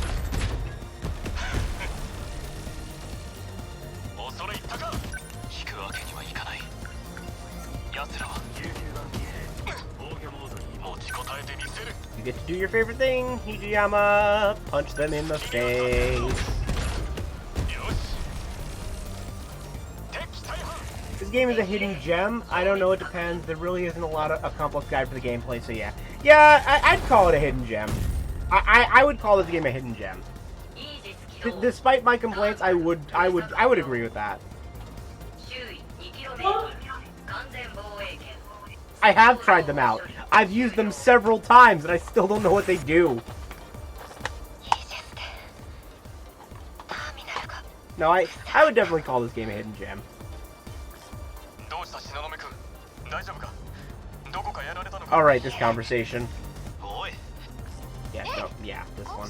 You get to do your favorite thing, Hijiyama! Punch them in the face! This game is a hidden gem. I don't know, it depends. There really isn't a complex guide for the gameplay, so yeah. Yeah, I'd call it a hidden gem. I would call this game a hidden gem. despite my complaints, I would agree with that. I have tried them out. I've used them several times, and I still don't know what they do. No, I would definitely call this game a hidden gem. Alright, this conversation. Yeah, no, yeah, this one.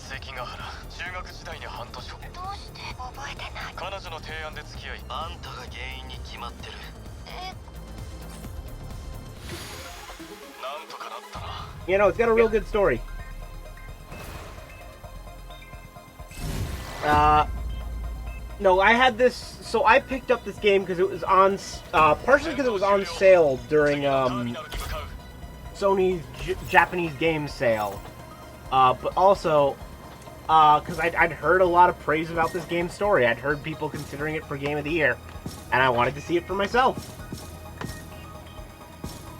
You know, it's got a real good story. No, I had this, so I picked up this game because it was on, partially because it was on sale during, Sony's Japanese game sale. But also, because I'd heard a lot of praise about this game's story. I'd heard people considering it for Game of the Year, and I wanted to see it for myself.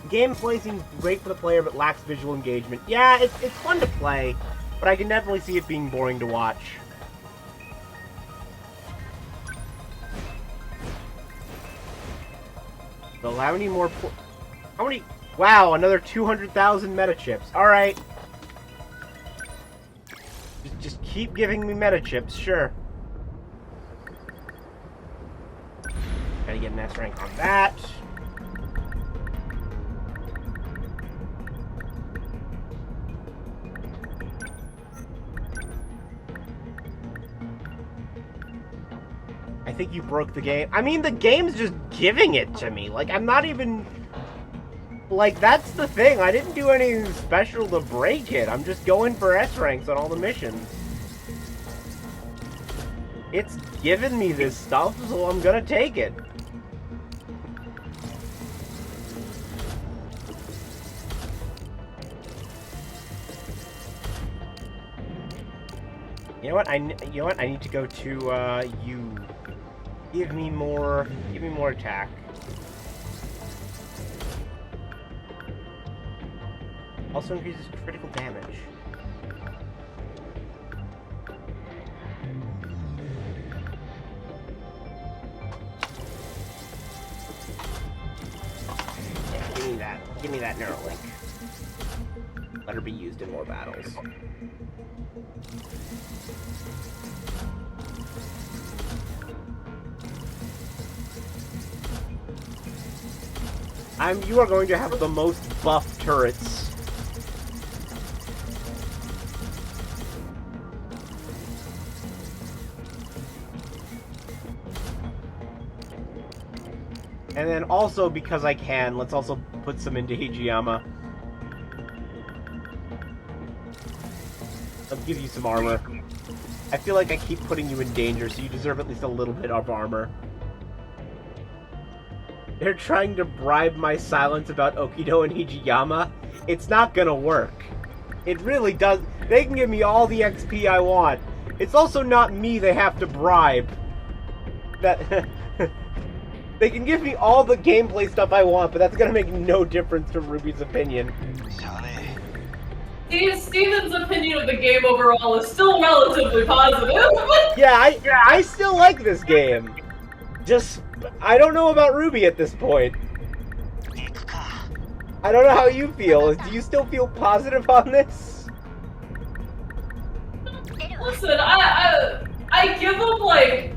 Gameplay seems great for the player, but lacks visual engagement. Yeah, it's fun to play, but I can definitely see it being boring to watch. So how many more... How many... Wow, another 200,000 meta chips. Alright. Just keep giving me meta chips, sure. Gotta get an S rank on that. I think you broke the game. I mean, the game's just giving it to me. Like, I'm not even... Like, that's the thing. I didn't do anything special to break it. I'm just going for S ranks on all the missions. It's giving me this stuff, so I'm gonna take it. You know what? I need to go to you. Give me more attack. Also increases critical damage. Yeah, give me that Neuralink. Let her be used in more battles. You are going to have the most buff turrets. And then also, because I can, let's also put some into Hijiyama. I'll give you some armor. I feel like I keep putting you in danger, so you deserve at least a little bit of armor. They're trying to bribe my silence about Okido and Hijiyama. It's not gonna work. It really does. They can give me all the XP I want. It's also not me they have to bribe. That... They can give me all the gameplay stuff I want, but that's gonna make no difference to Ruby's opinion. Steven's opinion of the game overall is still relatively positive. Yeah, I still like this game. Just, I don't know about Ruby at this point. I don't know how you feel. Do you still feel positive on this? Listen, I give them, like...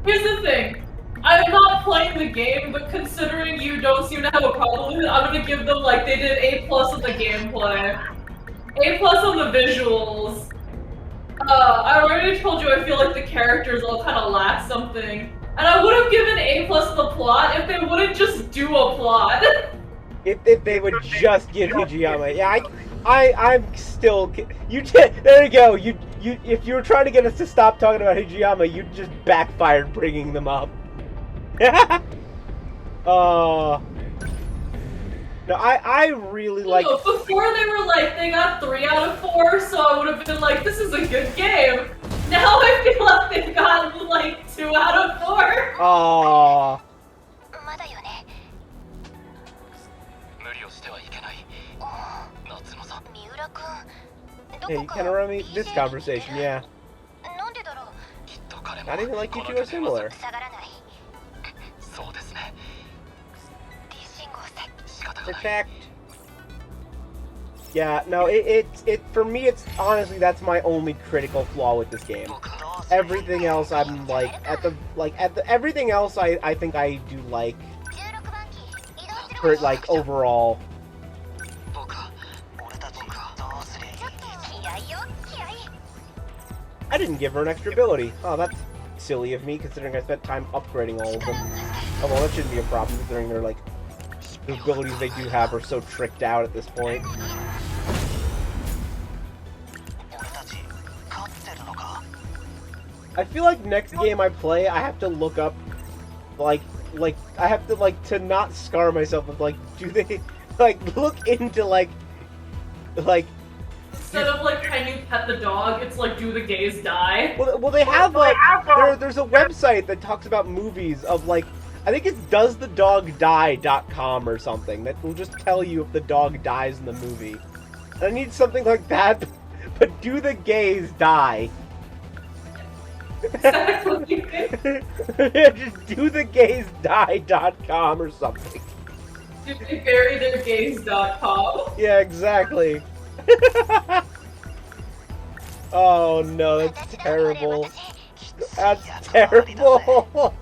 Here's the thing. I'm not playing the game, but considering you don't seem to have a problem with it, I'm gonna give them, like, they did A+ on the gameplay. A+ on the visuals. I already told you I feel like the characters all kind of lack something. And I would have given A+ the plot if they wouldn't just do a plot. If they would just give Hijiyama. Yeah, I'm still... There you go. If you were trying to get us to stop talking about Hijiyama, you just backfired bringing them up. No, I really like... No, before they were like, they got 3 out of 4, so I would have been like, this is a good game. Now I feel like they've gotten like 2 out of 4. Aww. Hey, you kind of run me this conversation, yeah. Not even like you two are similar. そうですね。 D 信号set. 仕方がない。 Protect. Yeah, no, it for me it's honestly that's my only critical flaw with this game. Everything else I'm like everything else I think I do like 16番機移動する for like overall. 僕は俺たちどうすりゃいい？気合よ気合 I didn't give her an extra ability. Oh, that's silly of me considering I spent time upgrading all of them. Oh well, that shouldn't be a problem considering they're like the abilities they do have are so tricked out at this point. 俺たち勝ってるのか？ I feel like next game I play, I have to look up, like I have to to not scar myself with do they look into Instead of like, can you pet the dog? It's like, do the gays die? well they have there's a website that talks about movies of I think it's doesthedogdie.com or something that will just tell you if the dog dies in the movie. And I need something like that, but do the gays die? Exactly. Just dothegaysdie.com or something. Do they bury their gays.com? Yeah, exactly. Oh no, that's terrible. That's terrible.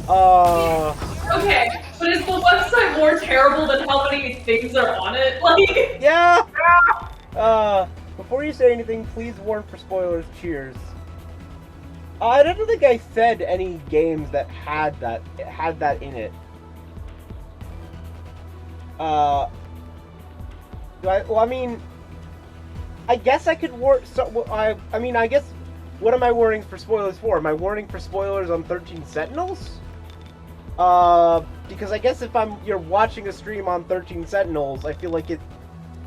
Okay, but is the website more terrible than how many things are on it? Like, Yeah. Before you say anything, please warn for spoilers. Cheers. I don't think I said any games that had that in it. I mean, I guess I could warn. So, I mean, I guess. What am I warning for spoilers for? Am I warning for spoilers on 13 Sentinels? Because I guess if you're watching a stream on 13 Sentinels, I feel like it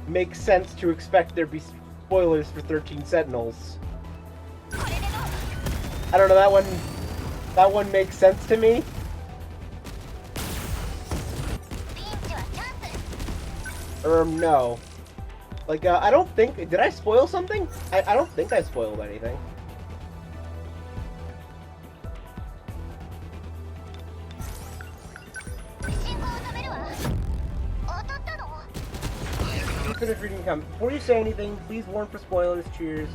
makes sense to expect there be spoilers for 13 Sentinels. I don't know, that one makes sense to me. No. I don't think, did I spoil something? I don't think I spoiled anything. Finish reading comment. Before you say anything, please warn for spoilers. Cheers.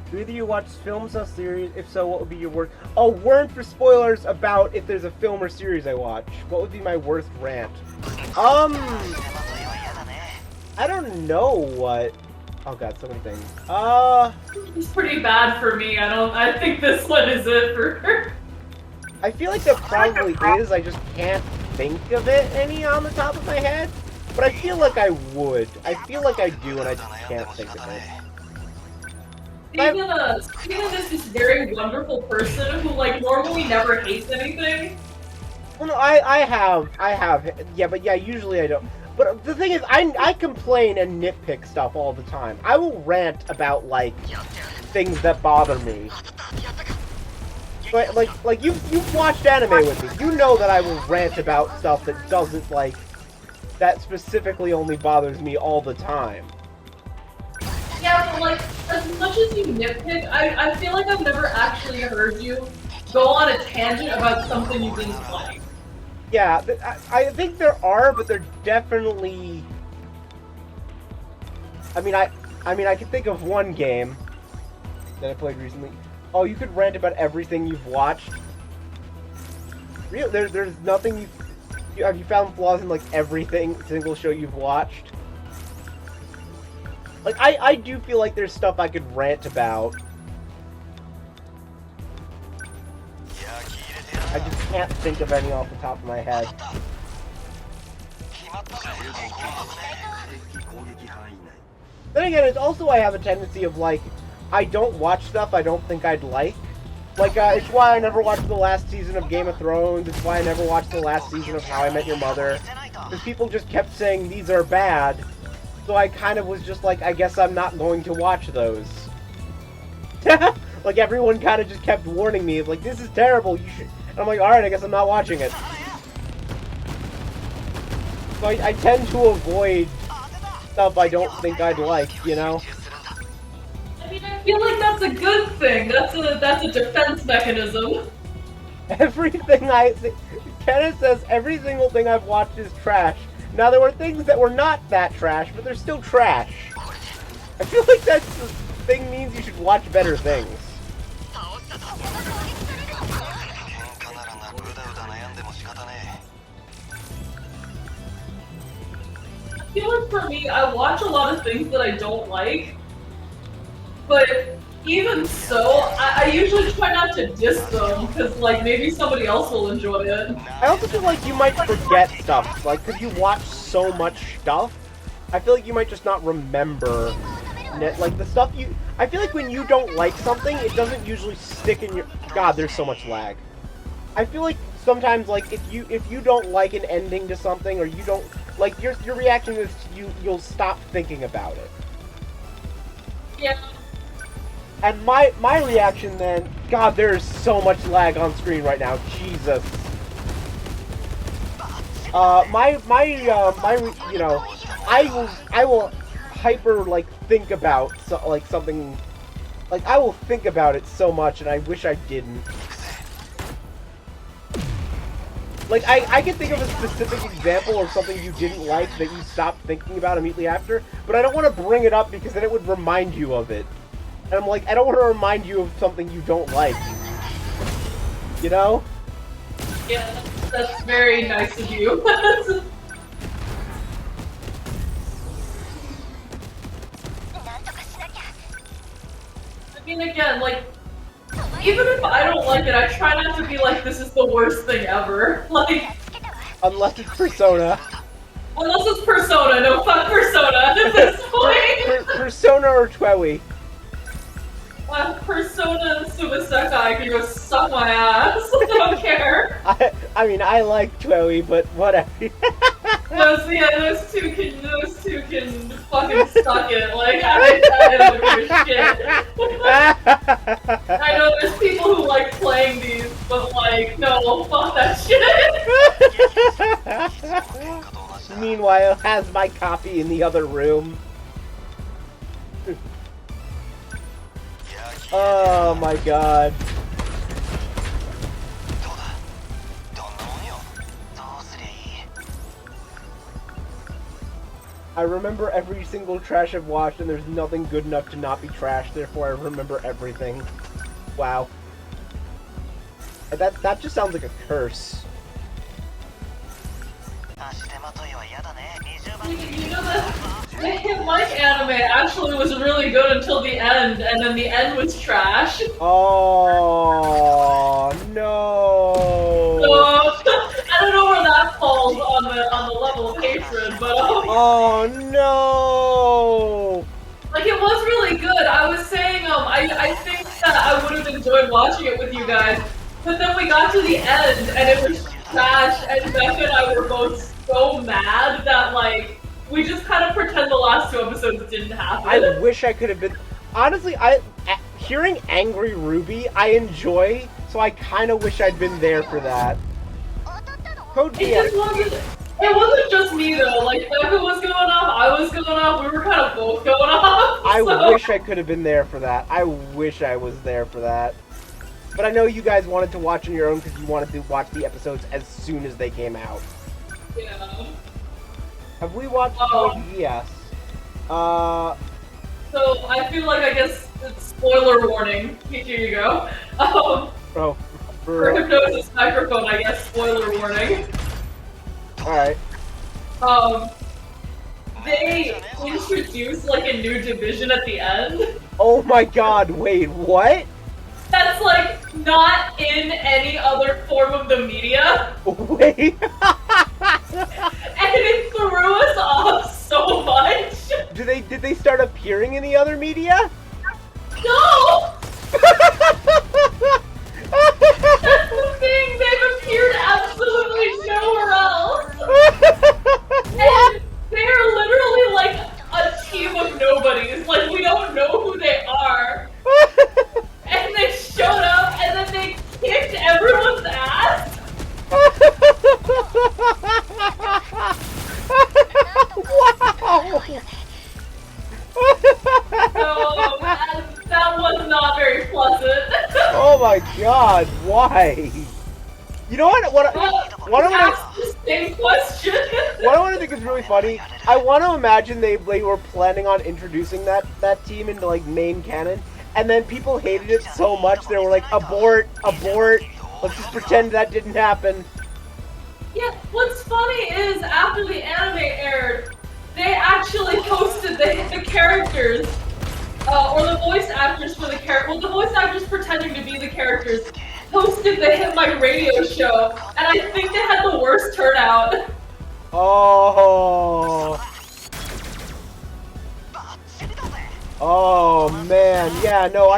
Do either you watch films or series? If so, what would be your worst? Oh, warn for spoilers about if there's a film or series I watch. What would be my worst rant? I don't know what. Oh god, so many things. it's pretty bad for me. I think this one is it for her. I feel like there probably is. I just can't think of it any on the top of my head. But I feel like I would. I feel like I do, and I just can't think of it. Steven is this very wonderful person who normally never hates anything. Well, no, I have. Yeah, but yeah, usually I don't. But the thing is, I complain and nitpick stuff all the time. I will rant about things that bother me. But you've watched anime with me. You know that I will rant about stuff that doesn't that specifically only bothers me all the time. Yeah, but as much as you nitpick, I feel like I've never actually heard you go on a tangent about something you didn't like. Yeah, I think there are, but they're definitely. I mean, I can think of one game that I played recently. Oh, you could rant about everything you've watched. Real, there's nothing have you found flaws in everything single show you've watched? I do feel like there's stuff I could rant about. I just can't think of any off the top of my head. Then again, it's also I have a tendency of I don't watch stuff I don't think I'd like. It's why I never watched the last season of Game of Thrones. It's why I never watched the last season of How I Met Your Mother. Because people just kept saying these are bad. So I kind of was just I guess I'm not going to watch those. Everyone kind of just kept warning me of this is terrible, you should. And I'm alright, I guess I'm not watching it. So I tend to avoid stuff I don't think I'd like, you know? mean, I feel like that's a good thing. That's a defense mechanism. Kenneth says every single thing I've watched is trash. Now there were things that were not that trash, but they're still trash. I feel like that thing means you should watch better things. I feel like for me, I watch a lot of things that I don't like, but even so, I usually try not to diss them, because, like, maybe somebody else will enjoy it. I also feel like you might forget stuff, like, because you watch so much stuff, I feel like you might just not remember, like, the stuff you... I feel like when you don't like something, it doesn't usually stick in your... God, there's so much lag. I feel like sometimes, like, if you don't like an ending to something, or you don't... Like, your reaction is you'll stop thinking about it. Yeah. And my reaction then, God, there's so much lag on screen right now. Jesus. You know, I will hyper like think about something, like I will think about it so much, and I wish I didn't. Like, I can think of a specific example of something you didn't like that you stopped thinking about immediately after, but I don't want to bring it up because then it would remind you of it. And I'm like, I don't want to remind you of something you don't like. You know? Yeah, that's very nice of you. I mean, again, like, even if I don't like it, I try not to be like, this is the worst thing ever. Like... Unless it's Persona. Unless it's Persona. No, fuck Persona at this point. Persona or Twewy. Persona Sumasekai can go suck my ass. I don't care. I mean, I like Twewy, but whatever. Those two can fucking suck it. Like, I don't give a shit. I know there's people who like playing these, but like, no, fuck that shit. Meanwhile, has my copy in the other room. Oh my god. I remember every single trash I've watched, and there's nothing good enough to not be trash, therefore I remember everything. Wow. That just sounds like a curse. You know that the Hit Like anime actually was really good until the end, and then the end was trash. Oh no! So, I don't know where that falls on the level of hatred, but oh no! Like, it was really good. I was saying, I think that I would have enjoyed watching it with you guys, but then we got to the end and it was trash, and Becca and I were both so mad that, like, we just kind of pretend the last 2 episodes didn't happen. I wish I could have been... Honestly, hearing Angry Ruby, I enjoy, so I kind of wish I'd been there for that. It wasn't just me, though. Like, Becca was going off, I was going off, we were kind of both going off. I wish I could have been there for that. I wish I was there for that. But I know you guys wanted to watch on your own because you wanted to watch the episodes as soon as they came out. Yeah. Have we watched Code? Yes. So, I feel like, I guess, it's spoiler warning. Here you go. For Hypnosis Microphone, I guess, spoiler warning. Alright. They introduced, like, a new division at the end. Oh my god, wait, what? That's, like, not in any other form of the media. Wait. And it threw us off so much. Did they start appearing in the other media? No! That's the thing, they've appeared absolutely nowhere else. And they're literally like a team of nobodies. Like, we don't know who they are. And they showed up and then they kicked everyone's ass. Wow! So, not very pleasant. Oh my god, why? You know what I want Ask the same question. what I want to think is really funny, I want to imagine they were planning on introducing that team into like main canon, and then people hated it so much they were like, abort, let's just pretend that didn't happen. Yeah, what's funny is after the anime aired, they actually posted the characters, or the voice actors for the the voice actors pretending to be the characters, posted the Hit My Radio show, and I think they had the worst turnout. Oh man, yeah, no,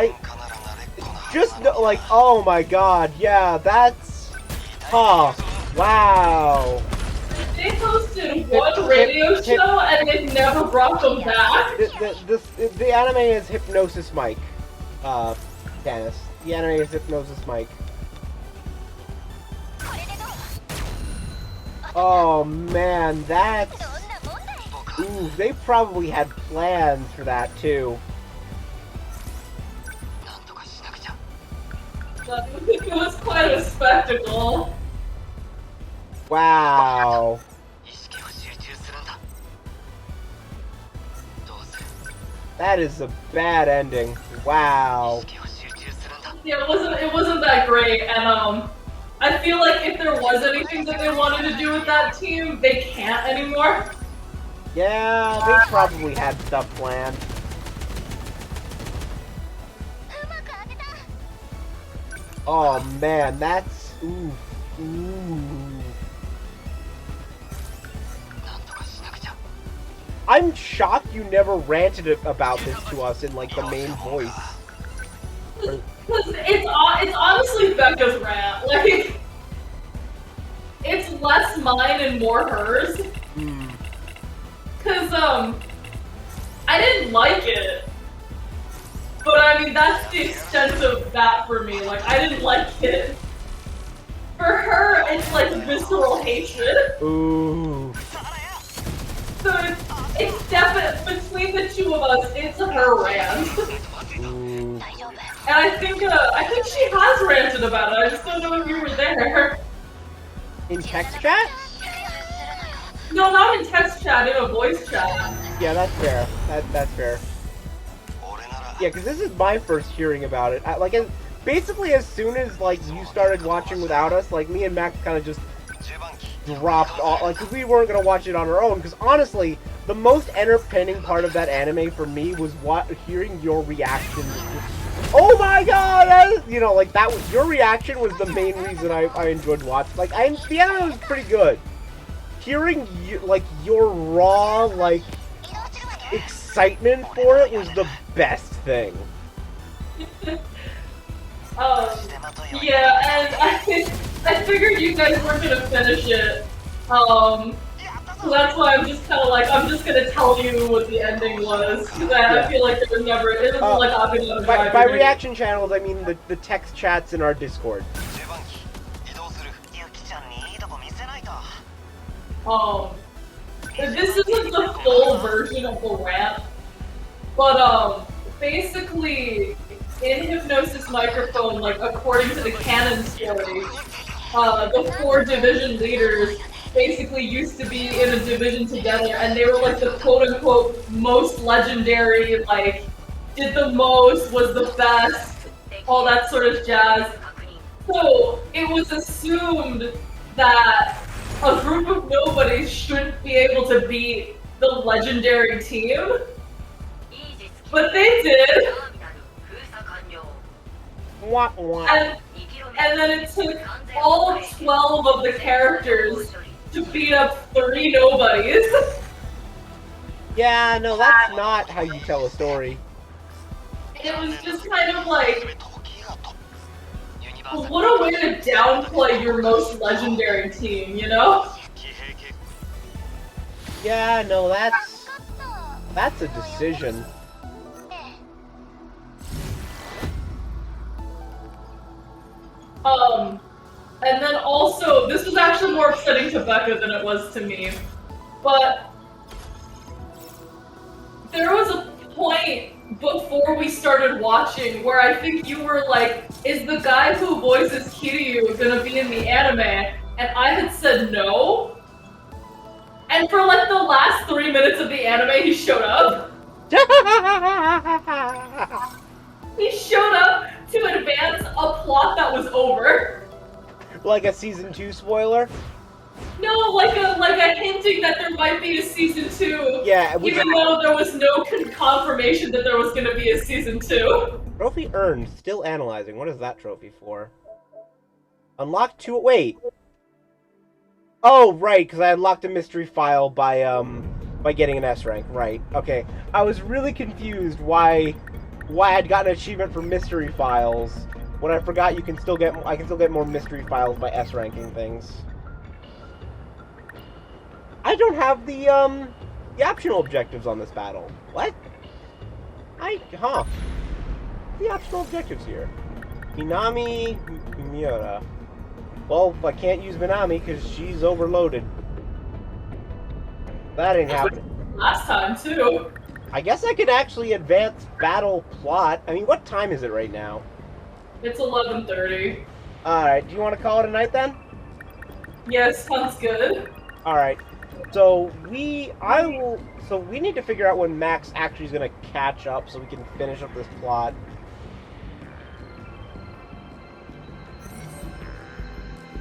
just like, oh my god, yeah, that's tough. Wow. They posted one radio show and they never brought them back. The anime is Hypnosis Mike, Dennis. The anime is Hypnosis Mike. Oh man, that's... Ooh, they probably had plans for that too. It was quite a spectacle. Wow. That is a bad ending. Wow. Yeah, it wasn't that great, and I feel like if there was anything that they wanted to do with that team, they can't anymore. Yeah, they probably had stuff planned. Oh man, that's... Ooh. I'm shocked you never ranted about this to us in, like, the main voice. It's honestly Becca's rant. Like, it's less mine and more hers. Cause, I didn't like it. But I mean, that's the extent of that for me. Like, I didn't like it. For her, it's like visceral hatred. Ooh. So it's definitely, between the two of us, it's her rant. Ooh. And I think she has ranted about it. I just don't know if you were there. In text chat? No, not in text chat, in a voice chat. Yeah, that's fair. That's fair. Yeah, because this is my first hearing about it. Basically, as soon as, like, you started watching without us, like, me and Max kind of just dropped off. Like, 'cause we weren't going to watch it on our own. Because, honestly, the most entertaining part of that anime for me was hearing your reaction. Oh my god! You know, like, that was... Your reaction was the main reason I enjoyed watching. Like, the anime was pretty good. Hearing, like, your raw, like, excitement for it was the best thing. Yeah, and I figured you guys weren't gonna finish it. So that's why I'm just kind of like, I'm just gonna tell you what the ending was, because I feel like it was like I've been by reaction channels, I mean the text chats in our Discord. This isn't the full version of the rant, but basically, in Hypnosis Microphone, like, according to the canon story, the 4 division leaders basically used to be in a division together, and they were, like, the quote-unquote most legendary, like, did the most, was the best, all that sort of jazz. So, it was assumed that a group of nobodies shouldn't be able to beat the legendary team, but they did. And then it took all 12 of the characters to beat up 3 nobodies. Yeah, no, that's not how you tell a story. It was just kind of like, what a way to downplay your most legendary team, you know? Yeah, no, that's a decision. And then also, this was actually more upsetting to Becca than it was to me, but there was a point before we started watching, where I think you were like, is the guy who voices Kiryu gonna be in the anime? And I had said no. And for like the last 3 minutes of the anime, he showed up. He showed up to advance a plot that was over. Like a season 2 spoiler? No, like a hinting that there might be a season 2. Yeah, even though there was no confirmation that there was going to be a season 2. Trophy earned. Still analyzing. What is that trophy for? Unlocked 2. Wait. Oh, right, because I unlocked a mystery file by getting an S rank. Right. Okay. I was really confused why I'd gotten an achievement for mystery files when I forgot I can still get more mystery files by S ranking things. I don't have the optional objectives on this battle. What? The optional objectives here. Minami Miura. Well, I can't use Minami because she's overloaded. That ain't happening. Last time, too. I guess I could actually advance battle plot. I mean, what time is it right now? It's 11:30. Alright, do you want to call it a night then? Yes, sounds good. Alright. So we need to figure out when Max actually is gonna catch up so we can finish up this plot.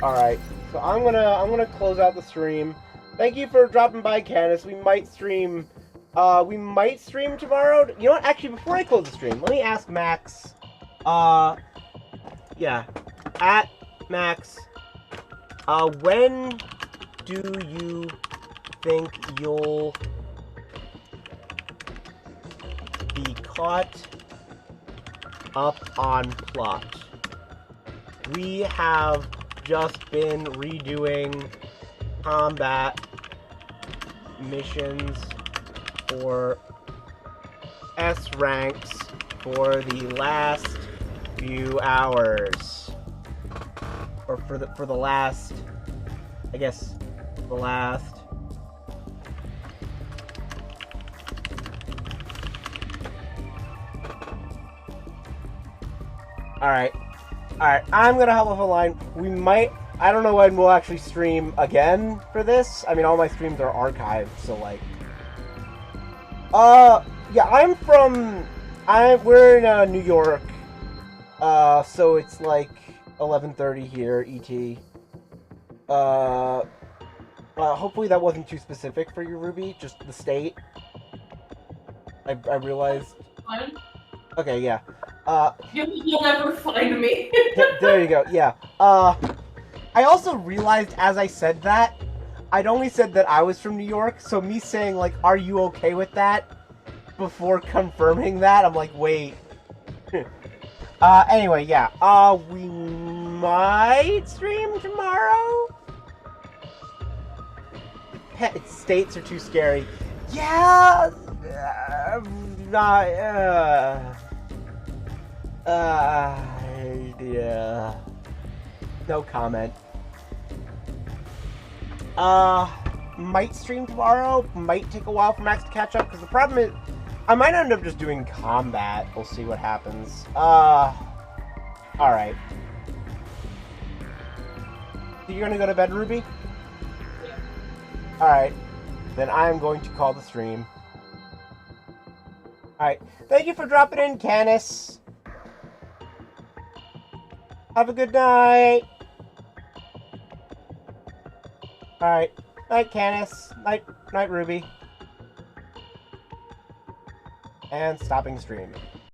Alright, so I'm gonna close out the stream. Thank you for dropping by, Candace. We might stream tomorrow. You know what? Actually, before I close the stream, let me ask Max. Yeah, at Max. When do you think you'll be caught up on plot? We have just been redoing combat missions for S ranks for the last few hours, or for the last, I guess, the last. Alright, I'm gonna hop off a line. I don't know when we'll actually stream again for this. I mean, all my streams are archived, so like... yeah, we're in, New York. So it's like 11:30 here, ET. Hopefully that wasn't too specific for you, Ruby, just the state. I realized... Fine. Okay, yeah. You'll never find me. There you go, yeah. I also realized as I said that, I'd only said that I was from New York, so me saying, like, are you okay with that? Before confirming that, I'm like, wait. Anyway, yeah. We might stream tomorrow? States are too scary. Yeah! Yeah. No comment. Might stream tomorrow. Might take a while for Max to catch up, because the problem is, I might end up just doing combat. We'll see what happens. Alright. So you're gonna go to bed, Ruby? Yeah. Alright. Then I'm going to call the stream. Alright. Thank you for dropping in, Canis. Have a good night. Alright. Night, Canis. Night, Ruby. And stopping stream.